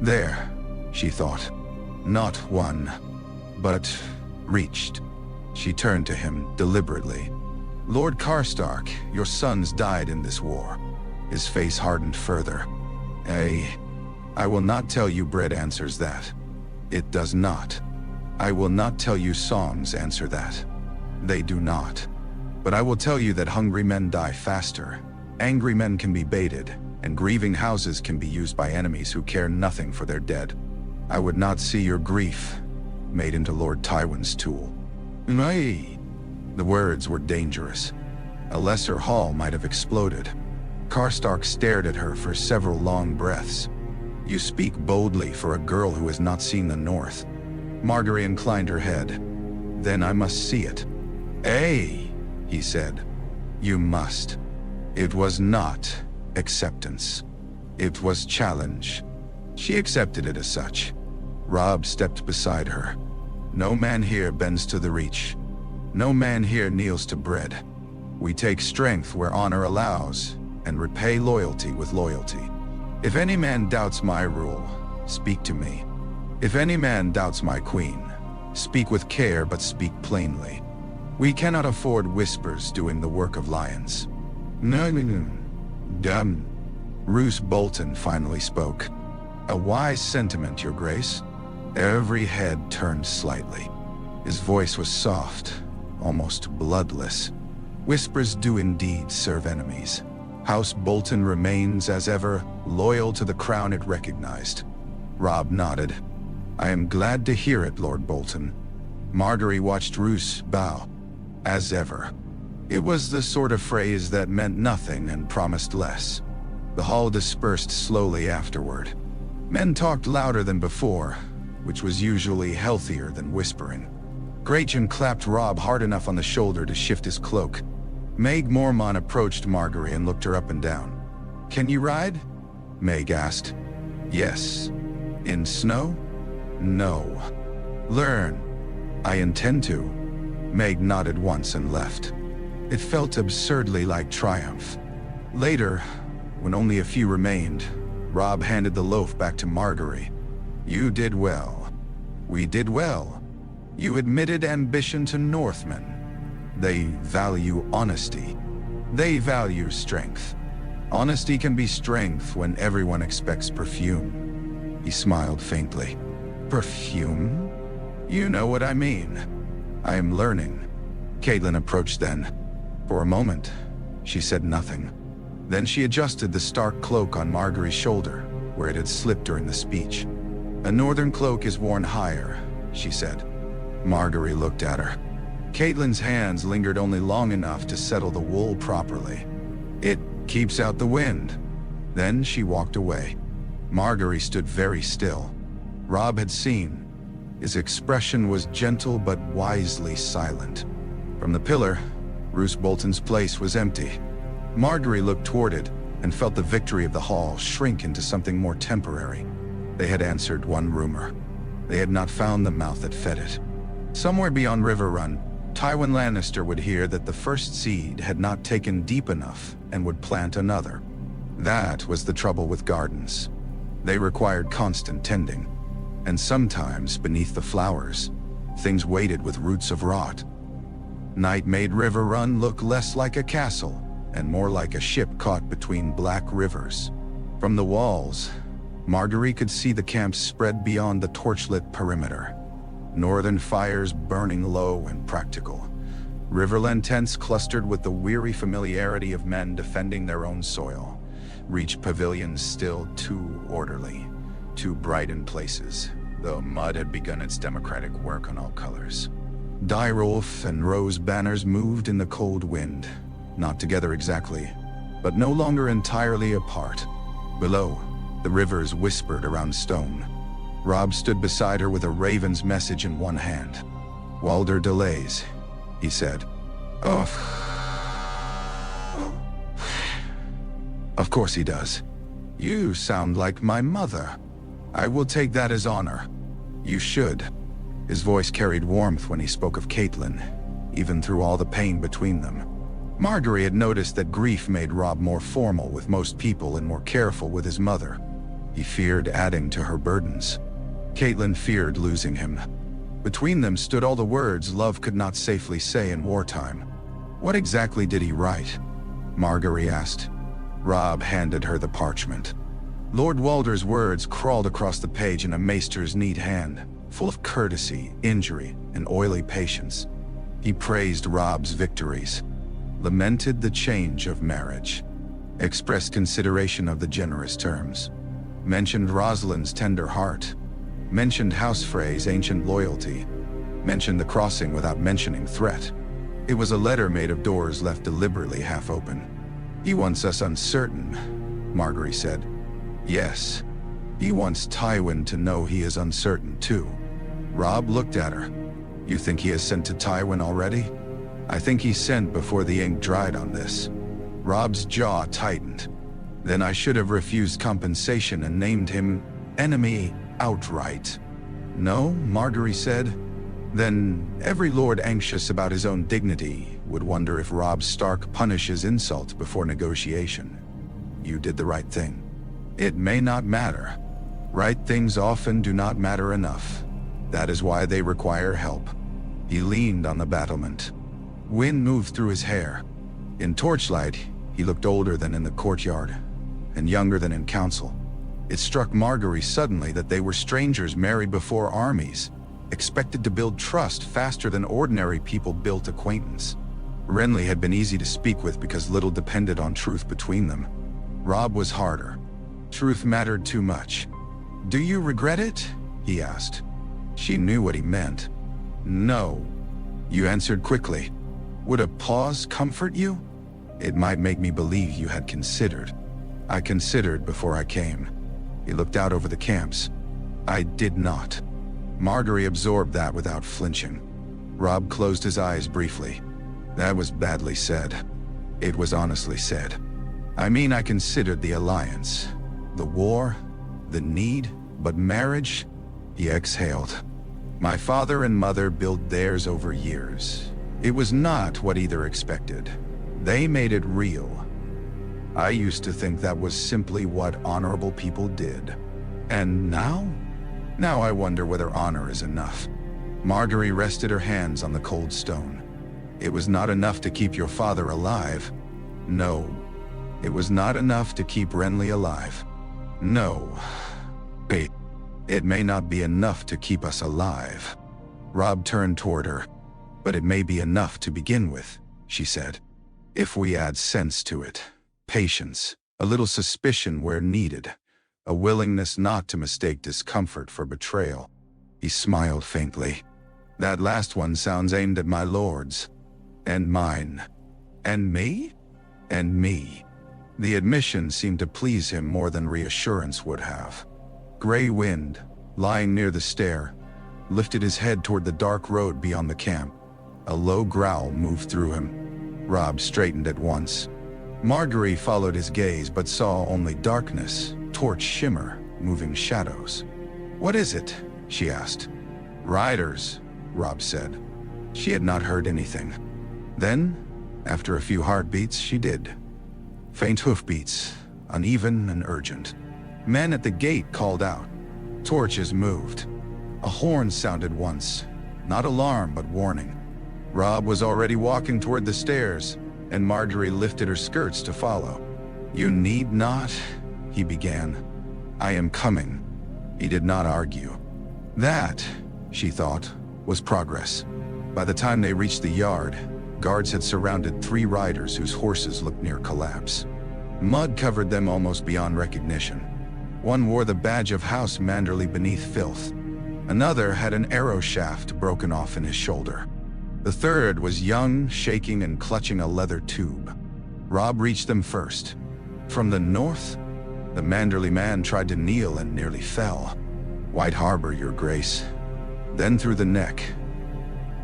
There, she thought. Not won, but reached. She turned to him deliberately. Lord Karstark, your sons died in this war. His face hardened further. I will not tell you bread answers that. It does not. I will not tell you songs answer that. They do not. But I will tell you that hungry men die faster, angry men can be baited, and grieving houses can be used by enemies who care nothing for their dead. I would not see your grief made into Lord Tywin's tool. Nay. The words were dangerous. A lesser hall might have exploded. Karstark stared at her for several long breaths. You speak boldly for a girl who has not seen the North. Margaery inclined her head. Then I must see it. He said. You must. It was not acceptance. It was challenge. She accepted it as such. Robb stepped beside her. No man here bends to the reach. No man here kneels to bread. We take strength where honor allows, and repay loyalty with loyalty. If any man doubts my rule, speak to me. If any man doubts my queen, speak with care but speak plainly. We cannot afford whispers doing the work of lions. No. Dumb. Roose Bolton finally spoke. A wise sentiment, your grace. Every head turned slightly. His voice was soft, almost bloodless. Whispers do indeed serve enemies. House Bolton remains, as ever, loyal to the crown it recognized. Robb nodded. I am glad to hear it, Lord Bolton. Margaery watched Roose bow. As ever. It was the sort of phrase that meant nothing and promised less. The hall dispersed slowly afterward. Men talked louder than before, which was usually healthier than whispering. Grayson clapped Robb hard enough on the shoulder to shift his cloak. Maeg Mormont approached Margaery and looked her up and down. Can you ride? Maeg asked. Yes. In snow? No. Learn. I intend to. Maeg nodded once and left. It felt absurdly like triumph. Later, when only a few remained, Robb handed the loaf back to Margaery. You did well. We did well. You admitted ambition to Northmen. They value honesty. They value strength. Honesty can be strength when everyone expects perfume. He smiled faintly. Perfume? You know what I mean. I am learning. Catelyn approached then. For a moment, she said nothing. Then she adjusted the Stark cloak on Margaery's shoulder, where it had slipped during the speech. A northern cloak is worn higher, she said. Margaery looked at her. Catelyn's hands lingered only long enough to settle the wool properly. It keeps out the wind. Then she walked away. Margaery stood very still. Robb had seen. His expression was gentle but wisely silent. From the pillar, Roose Bolton's place was empty. Margaery looked toward it and felt the victory of the hall shrink into something more temporary. They had answered one rumor. They had not found the mouth that fed it. Somewhere beyond Riverrun, Tywin Lannister would hear that the first seed had not taken deep enough and would plant another. That was the trouble with gardens. They required constant tending. And sometimes, beneath the flowers, things waited with roots of rot. Night made Riverrun look less like a castle and more like a ship caught between black rivers. From the walls, Margaery could see the camps spread beyond the torchlit perimeter. Northern fires burning low and practical. Riverland tents clustered with the weary familiarity of men defending their own soil. Reach pavilions still too orderly, too bright in places, though mud had begun its democratic work on all colors. Direwolf and rose banners moved in the cold wind, not together exactly, but no longer entirely apart. Below, the rivers whispered around stone. Robb stood beside her with a raven's message in one hand. Walder delays, he said. Oh. Of course he does. You sound like my mother. I will take that as honor. You should. His voice carried warmth when he spoke of Catelyn, even through all the pain between them. Margaery had noticed that grief made Robb more formal with most people and more careful with his mother. He feared adding to her burdens. Catelyn feared losing him. Between them stood all the words love could not safely say in wartime. What exactly did he write? Margaery asked. Robb handed her the parchment. Lord Walder's words crawled across the page in a maester's neat hand, full of courtesy, injury, and oily patience. He praised Robb's victories, lamented the change of marriage, expressed consideration of the generous terms, mentioned Rosalind's tender heart, mentioned House Frey's ancient loyalty, mentioned the crossing without mentioning threat. It was a letter made of doors left deliberately half open. He wants us uncertain, Margaery said. Yes, he wants Tywin to know he is uncertain too. Robb looked at her. You think he has sent to Tywin already? I think he sent before the ink dried on this. Robb's jaw tightened. Then I should have refused compensation and named him enemy outright. No, Margaery said. Then every lord anxious about his own dignity would wonder if Robb Stark punishes insult before negotiation. You did the right thing. It may not matter. Right things often do not matter enough. That is why they require help. He leaned on the battlement. Wind moved through his hair. In torchlight, he looked older than in the courtyard, and younger than in council. It struck Margaery suddenly that they were strangers married before armies, expected to build trust faster than ordinary people built acquaintance. Renly had been easy to speak with because little depended on truth between them. Robb was harder. Truth mattered too much. Do you regret it? He asked. She knew what he meant. No. You answered quickly. Would a pause comfort you? It might make me believe you had considered. I considered before I came. He looked out over the camps. I did not. Margaery absorbed that without flinching. Robb closed his eyes briefly. That was badly said. It was honestly said. I mean, I considered the alliance, the war, the need, but marriage? He exhaled. My father and mother built theirs over years. It was not what either expected. They made it real. I used to think that was simply what honorable people did. And now? Now I wonder whether honor is enough. Margaery rested her hands on the cold stone. It was not enough to keep your father alive. No. It was not enough to keep Renly alive. No. It may not be enough to keep us alive. Robb turned toward her. But it may be enough to begin with, she said. If we add sense to it, patience, a little suspicion where needed, a willingness not to mistake discomfort for betrayal. He smiled faintly. That last one sounds aimed at my lords. And mine. And me? And me. The admission seemed to please him more than reassurance would have. Grey Wind, lying near the stair, lifted his head toward the dark road beyond the camp. A low growl moved through him. Robb straightened at once. Margaery followed his gaze but saw only darkness, torch shimmer, moving shadows. "What is it?" she asked. "Riders," Robb said. She had not heard anything. Then, after a few heartbeats, she did. Faint hoofbeats, uneven and urgent. Men at the gate called out. Torches moved. A horn sounded once, not alarm but warning. Robb was already walking toward the stairs, and Margaery lifted her skirts to follow. "You need not," he began. "I am coming." He did not argue. That, she thought, was progress. By the time they reached the yard, guards had surrounded 3 riders whose horses looked near collapse. Mud covered them almost beyond recognition. One wore the badge of House Manderly beneath filth. Another had an arrow shaft broken off in his shoulder. The third was young, shaking and clutching a leather tube. Robb reached them first. From the north, the Manderly man tried to kneel and nearly fell. "White Harbor, Your Grace." Then through the neck.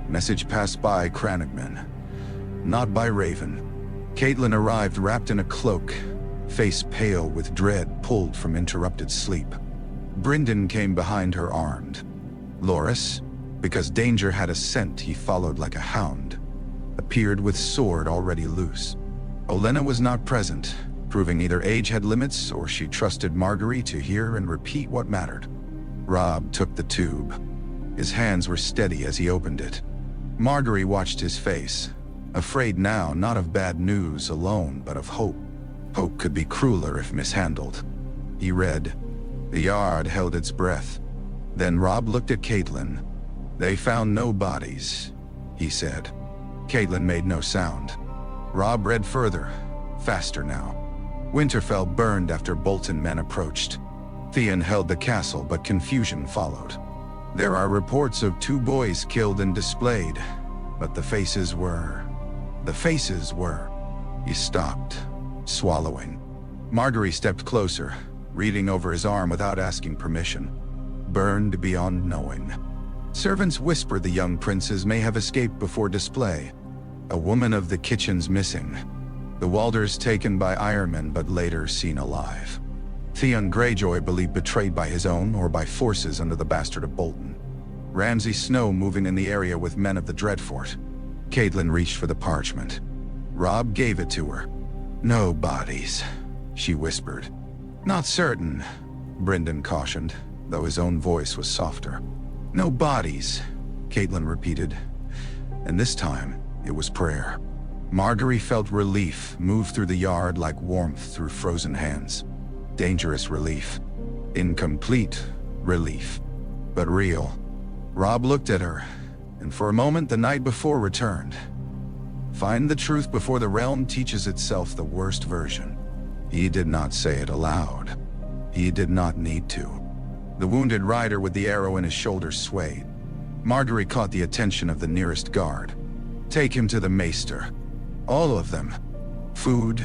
Message passed by Crannogman, not by Raven. Catelyn arrived wrapped in a cloak, face pale with dread pulled from interrupted sleep. Brynden came behind her armed. Loras, because danger had a scent he followed like a hound, appeared with sword already loose. Olenna was not present, proving either age had limits or she trusted Margaery to hear and repeat what mattered. Robb took the tube. His hands were steady as he opened it. Margaery watched his face, afraid now not of bad news alone but of hope. Hope could be crueler if mishandled. He read. The yard held its breath. Then Robb looked at Catelyn. "They found no bodies," he said. Catelyn made no sound. Robb read further, faster now. Winterfell burned after Bolton men approached. Theon held the castle, but confusion followed. There are reports of 2 boys killed and displayed, but the faces were... He stopped, swallowing. Margaery stepped closer, reading over his arm without asking permission. Burned beyond knowing. Servants whisper the young princes may have escaped before display. A woman of the kitchen's missing. The Walders taken by Ironmen but later seen alive. Theon Greyjoy believed betrayed by his own or by forces under the Bastard of Bolton. Ramsay Snow moving in the area with men of the Dreadfort. Catelyn reached for the parchment. Robb gave it to her. "No bodies," she whispered. "Not certain," Brynden cautioned, though his own voice was softer. "No bodies," Catelyn repeated. And this time, it was prayer. Margaery felt relief move through the yard like warmth through frozen hands. Dangerous relief. Incomplete relief. But real. Robb looked at her, and for a moment the night before returned. Find the truth before the realm teaches itself the worst version. He did not say it aloud. He did not need to. The wounded rider with the arrow in his shoulder swayed. Margaery caught the attention of the nearest guard. "Take him to the maester. All of them. Food,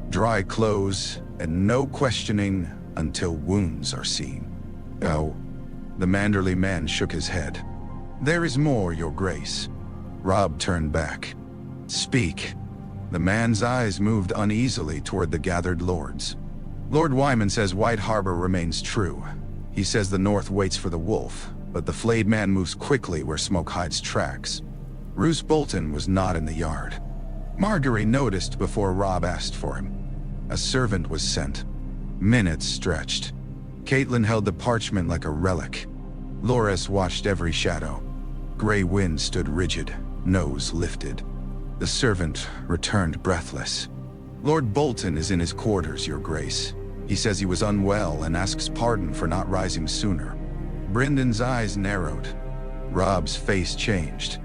dry clothes, and no questioning until wounds are seen." "Oh." The Manderly man shook his head. "There is more, Your Grace." Robb turned back. "Speak." The man's eyes moved uneasily toward the gathered lords. "Lord Wyman says White Harbor remains true. He says the north waits for the wolf, but the flayed man moves quickly where smoke hides tracks. Roose Bolton was not in the yard." Margaery noticed before Robb asked for him. A servant was sent. Minutes stretched. Catelyn held the parchment like a relic. Loras watched every shadow. Grey Wind stood rigid, nose lifted. The servant returned breathless. "Lord Bolton is in his quarters, Your Grace. He says he was unwell and asks pardon for not rising sooner." Bryndon's eyes narrowed. Robb's face changed.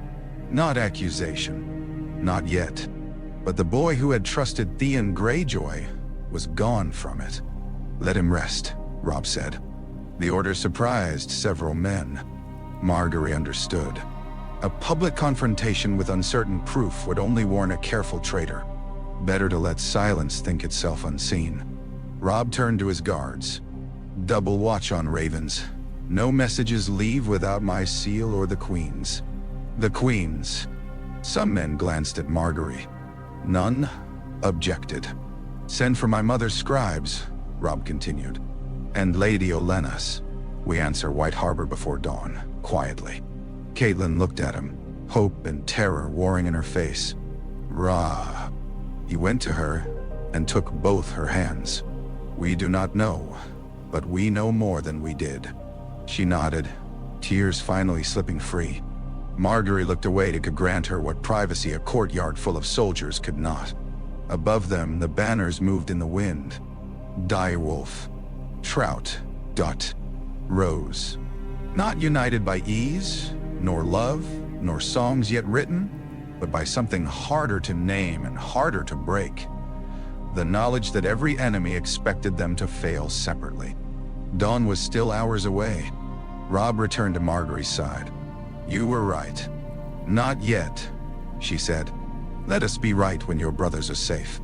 Not accusation. Not yet. But the boy who had trusted Theon Greyjoy was gone from it. "Let him rest," Robb said. The order surprised several men. Margaery understood. A public confrontation with uncertain proof would only warn a careful traitor. Better to let silence think itself unseen. Robb turned to his guards. "Double watch on Ravens. No messages leave without my seal or the Queen's." The Queen's. Some men glanced at Margaery. None objected. "Send for my mother's scribes," Robb continued. "And Lady Olenna's. We answer White Harbor before dawn," quietly. Catelyn looked at him, hope and terror warring in her face. "Robb." He went to her and took both her hands. "We do not know, but we know more than we did." She nodded, tears finally slipping free. Margaery looked away to grant her what privacy a courtyard full of soldiers could not. Above them, the banners moved in the wind. Direwolf, Trout, Dot, Rose. Not united by ease, nor love, nor songs yet written, but by something harder to name and harder to break. The knowledge that every enemy expected them to fail separately. Dawn was still hours away. Robb returned to Margaery's side. "You were right. Not yet," she said. "Let us be right when your brothers are safe."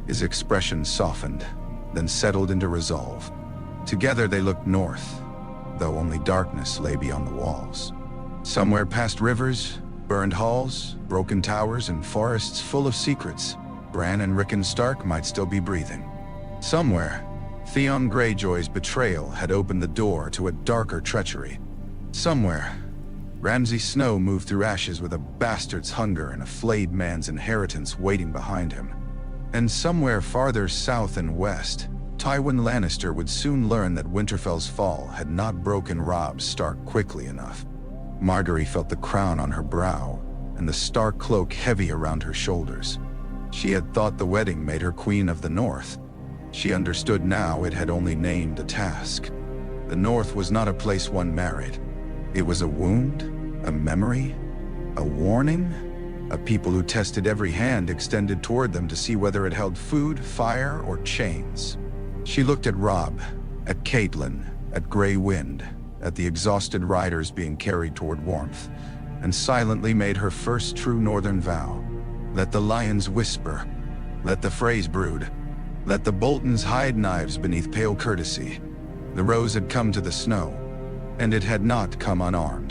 His expression softened, then settled into resolve. Together they looked north, though only darkness lay beyond the walls. Somewhere past rivers, burned halls, broken towers, and forests full of secrets, Bran and Rickon Stark might still be breathing. Somewhere, Theon Greyjoy's betrayal had opened the door to a darker treachery. Somewhere, Ramsay Snow moved through ashes with a bastard's hunger and a flayed man's inheritance waiting behind him. And somewhere farther south and west, Tywin Lannister would soon learn that Winterfell's fall had not broken Robb Stark quickly enough. Margaery felt the crown on her brow and the Stark cloak heavy around her shoulders. She had thought the wedding made her Queen of the North. She understood now it had only named a task. The North was not a place one married. It was a wound, a memory, a warning, a people who tested every hand extended toward them to see whether it held food, fire, or chains. She looked at Robb, at Catelyn, at Grey Wind, at the exhausted riders being carried toward warmth, and silently made her first true northern vow. Let the lions whisper. Let the Freys brood. Let the Boltons hide knives beneath pale courtesy. The rose had come to the snow, and it had not come unarmed.